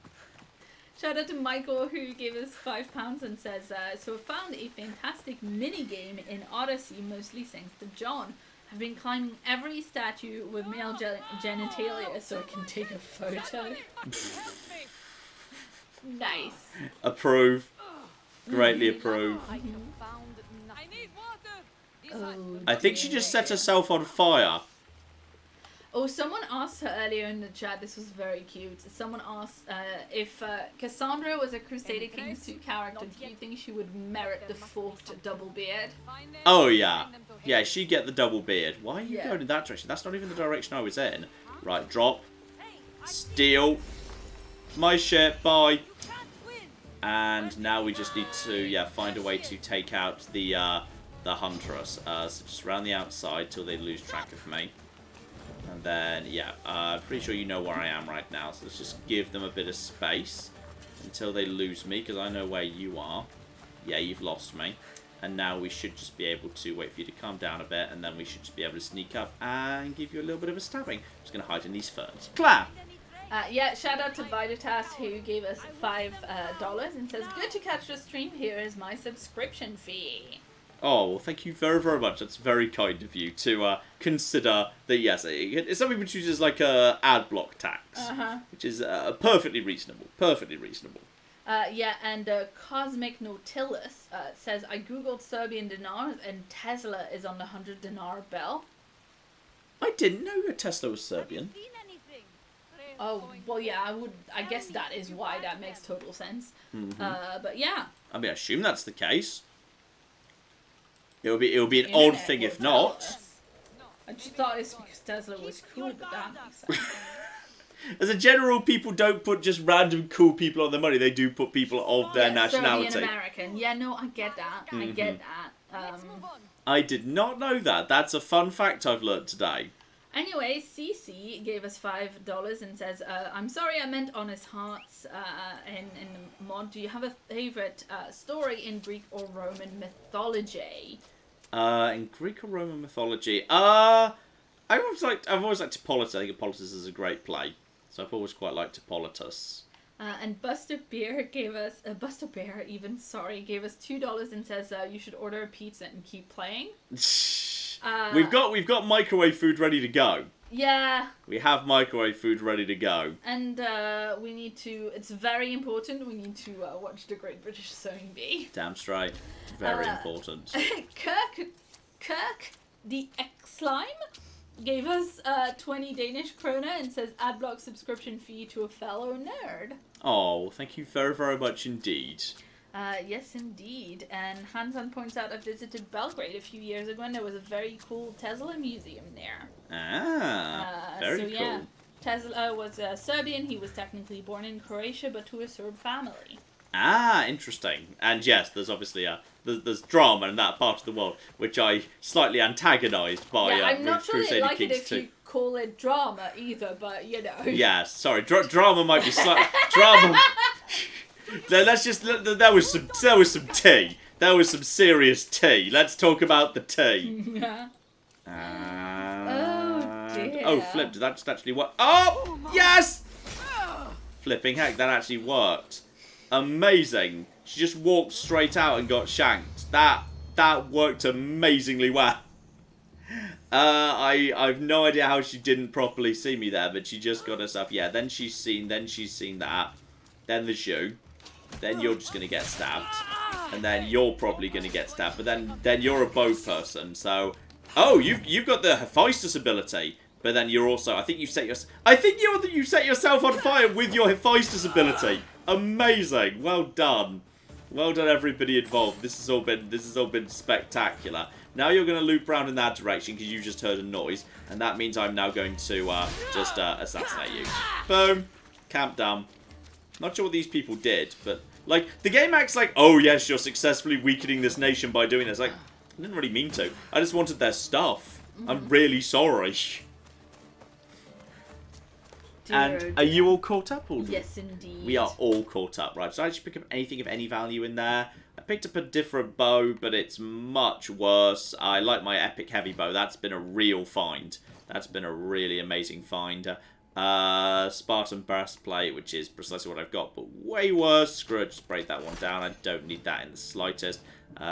Shout out to Michael, who gave us £5 and says, so I found a fantastic mini-game in Odyssey, mostly thanks to John. I've been climbing every statue with male genitalia so I can take a photo. Nice. Approve. Greatly approve. Oh, I think she just set herself on fire. Oh, someone asked her earlier in the chat, this was very cute. Someone asked if Cassandra was a Crusader Kings 2 character, do you think she would merit the forked double beard? Oh, yeah. Yeah, she'd get the double beard. Why are you going in that direction? That's not even the direction I was in. Right, drop. Steal. My ship, bye. And now we just need to, find a way to take out the huntress. So just round the outside till they lose track of me. And then, pretty sure you know where I am right now. So let's just give them a bit of space until they lose me, because I know where you are. Yeah, you've lost me. And now we should just be able to wait for you to calm down a bit, and then we should just be able to sneak up and give you a little bit of a stabbing. I'm just going to hide in these ferns. Clap! Shout out to Viditas, who gave us $5 and says, good to catch the stream, here is my subscription fee. Oh, well, thank you very, very much. That's very kind of you to consider that, yes, it's something which uses like a ad block tax, which is perfectly reasonable. Perfectly reasonable. And Cosmic Nautilus says, I googled Serbian dinars and Tesla is on the 100 dinar bell. I didn't know your Tesla was Serbian. Oh, well, yeah, I guess that is why that makes total sense. But yeah. I mean, I assume that's the case. It would be an odd thing if not. I just thought it's because Tesla was cool, but that makes sense. As a general, people don't put just random cool people on their money. They do put people of their nationality. Serbian American. Yeah, no, I get that. I get that. I did not know that. That's a fun fact I've learnt today. Anyway, CC gave us $5 and says, I'm sorry I meant Honest Hearts in the mod. Do you have a favourite story in Greek or Roman mythology? In Greek or Roman mythology? I've always liked Hippolytus. I think Hippolytus is a great play. So I've always quite liked Hippolytus. And Buster Bear gave us, gave us $2 and says, you should order a pizza and keep playing. We've got microwave food ready to go. Yeah. We have microwave food ready to go. And we need to, it's very important, we need to watch The Great British Sewing Bee. Damn straight. Very important. Kirk, the X-Slime, gave us 20 Danish krona and says, adblock subscription fee to a fellow nerd. Oh, thank you very, very much indeed. Yes, indeed. And Hansan points out I visited Belgrade a few years ago and there was a very cool Tesla museum there. Very cool. Yeah, Tesla was Serbian. He was technically born in Croatia, but to a Serb family. Interesting. And yes, there's obviously there's drama in that part of the world, which I slightly antagonised by I'm not sure Crusader they like Kings it if 2. you call it drama either, but you know. Yeah, sorry, drama might be slightly drama. Let's just there was some tea. There was some serious tea. Let's talk about the tea. Oh dear. Oh, flip, did that just actually work? Oh, yes! Flipping heck, that actually worked. Amazing. She just walked straight out and got shanked. That worked amazingly well. I've no idea how she didn't properly see me there, but she just got herself, yeah, then she's seen that. Then the shoe. Then you're just going to get stabbed. And then you're probably going to get stabbed, but then you're a bow person, so... Oh, you've got the Hephaestus ability, but then you're also... I think you set yourself on fire with your Hephaestus ability. Amazing. Well done. Well done, everybody involved. This has all been spectacular. Now you're going to loop around in that direction because you just heard a noise, and that means I'm now going to just assassinate you. Boom. Camp down. Not sure what these people did, but like the game acts like, oh yes, you're successfully weakening this nation by doing this. Like, I didn't really mean to. I just wanted their stuff. I'm really sorry. And are you all caught up? Or yes, indeed. We are all caught up, right? So I just pick up anything of any value in there. I picked up a different bow, but it's much worse. I like my epic heavy bow. That's been a real find. That's been a really amazing find. Spartan breastplate, which is precisely what I've got, but way worse. Screw it, just break that one down. I don't need that in the slightest.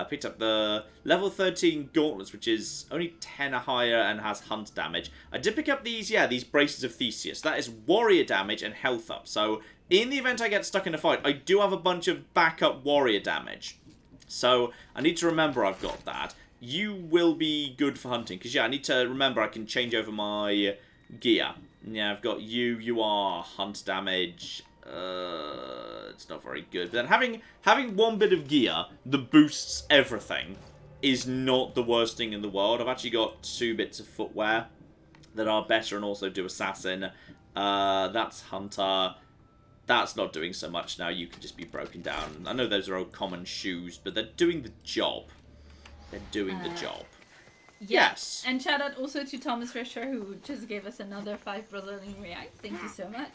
Picked up the level 13 gauntlets, which is only 10 higher and has hunt damage. I did pick up these, yeah, these braces of Theseus. That is warrior damage and health up. So in the event I get stuck in a fight, I do have a bunch of backup warrior damage. So I need to remember I've got that. You will be good for hunting, because yeah, I need to remember I can change over my gear. Yeah, I've got you. You are hunt damage. It's not very good. But then having one bit of gear that boosts everything is not the worst thing in the world. I've actually got 2 bits of footwear that are better and also do assassin. That's hunter. That's not doing so much now. You can just be broken down. I know those are old common shoes, but they're doing the job. They're doing the job. Yeah. Yes. And shout out also to Thomas Fisher, who just gave us another 5 Brazilian reais. Thank you so much.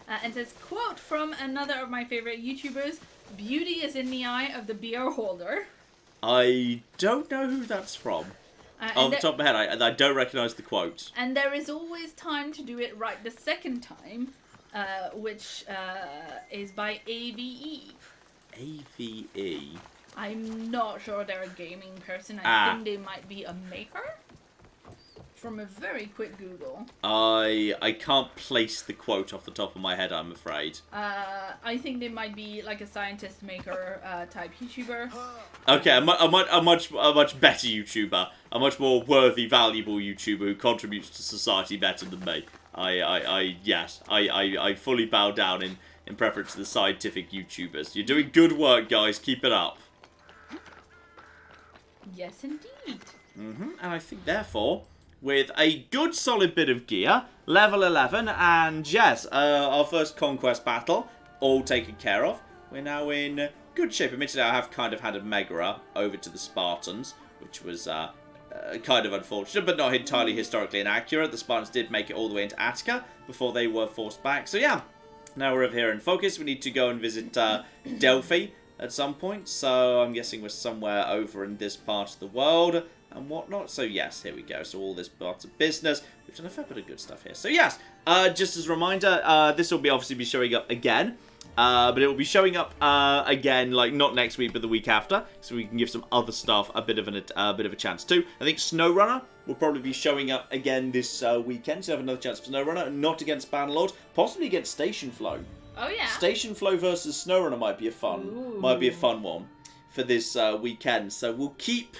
And says, quote from another of my favorite YouTubers, "Beauty is in the eye of the beer holder." I don't know who that's from. Off the top of my head, I don't recognise the quote. And there is always time to do it right the second time, which is by AVE. AVE? I'm not sure they're a gaming person. I think they might be a maker. From a very quick Google. I can't place the quote off the top of my head, I'm afraid. I think they might be like a scientist maker type YouTuber. Okay, a much better YouTuber, a much more worthy, valuable YouTuber who contributes to society better than me. I fully bow down in preference to the scientific YouTubers. You're doing good work, guys. Keep it up. Yes, indeed. And I think therefore, with a good solid bit of gear, level 11, and yes, our first conquest battle, all taken care of. We're now in good shape. Admittedly, I have kind of had a Megara over to the Spartans, which was kind of unfortunate, but not entirely historically inaccurate. The Spartans did make it all the way into Attica before they were forced back. So yeah, now we're over here in focus. We need to go and visit Delphi at some point. So I'm guessing we're somewhere over in this part of the world and whatnot. So yes, here we go. So all this part of business. We've done a fair bit of good stuff here. So yes, just as a reminder, this will obviously be showing up again. But it will be showing up again, like not next week, but the week after, so we can give some other stuff a bit of a chance too. I think SnowRunner will probably be showing up again this weekend, so have another chance for SnowRunner, not against Bannerlord, possibly against Station Flow. Oh yeah. Station Flow versus SnowRunner might be a fun one for this weekend. So we'll keep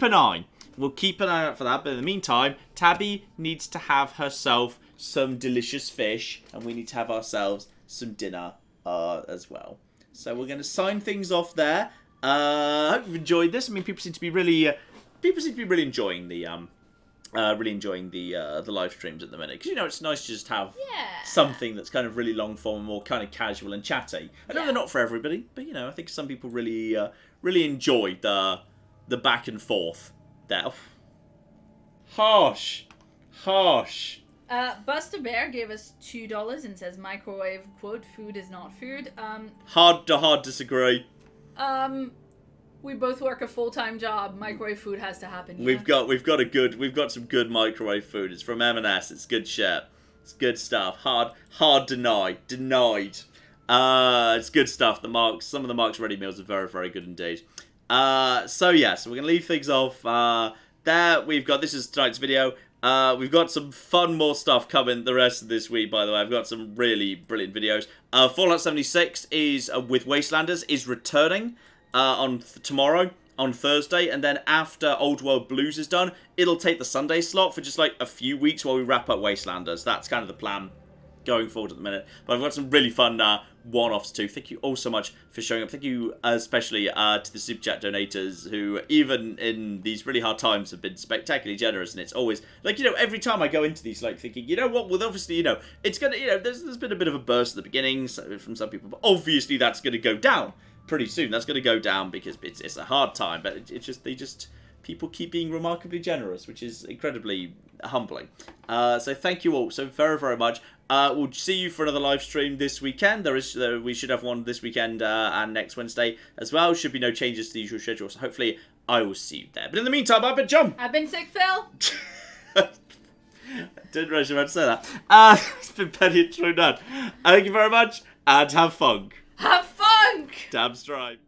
an eye. We'll keep an eye out for that. But in the meantime, Tabby needs to have herself some delicious fish, and we need to have ourselves some dinner as well. So we're going to sign things off there. I hope you've enjoyed this. I mean, people seem to be really enjoying the live streams at the minute, because you know it's nice to just have something that's kind of really long form and more kind of casual and chatty. I know they're not for everybody, but you know, I think some people really enjoy the back and forth there. Harsh. Buster Bear gave us $2 and says microwave, quote, food is not food. Hard to disagree. We both work a full-time job. Microwave food has to happen. Yeah? We've got some good microwave food. It's from M&S. It's good shit. It's good stuff. Hard denied. It's good stuff. Some of the Mark's ready meals are very, very good indeed. So we're gonna leave things off there. This is tonight's video. We've got some more stuff coming the rest of this week, by the way. I've got some really brilliant videos. Fallout 76 is with Wastelanders is returning tomorrow, on Thursday, and then after Old World Blues is done, it'll take the Sunday slot for just like a few weeks while we wrap up Wastelanders. That's kind of the plan going forward at the minute. But I've got some really fun one-offs too. Thank you all so much for showing up. Thank you especially to the Super Chat donators who, even in these really hard times, have been spectacularly generous. And it's always, like, every time I go into these, like, thinking, you know what, well, obviously, it's going to, there's been a bit of a burst at the beginning from some people, but obviously that's going to go down pretty soon. That's going to go down because it's a hard time, but people keep being remarkably generous, which is incredibly humbling. So thank you all so very, very much. We'll see you for another live stream this weekend. We should have one this weekend and next Wednesday as well. Should be no changes to the usual schedule, so hopefully I will see you there. But in the meantime, I've been John. I've been sick, Phil. Didn't realize you were about to say that. It's been Penny and True Nut. Thank you very much, and have funk. Have funk! Damn straight.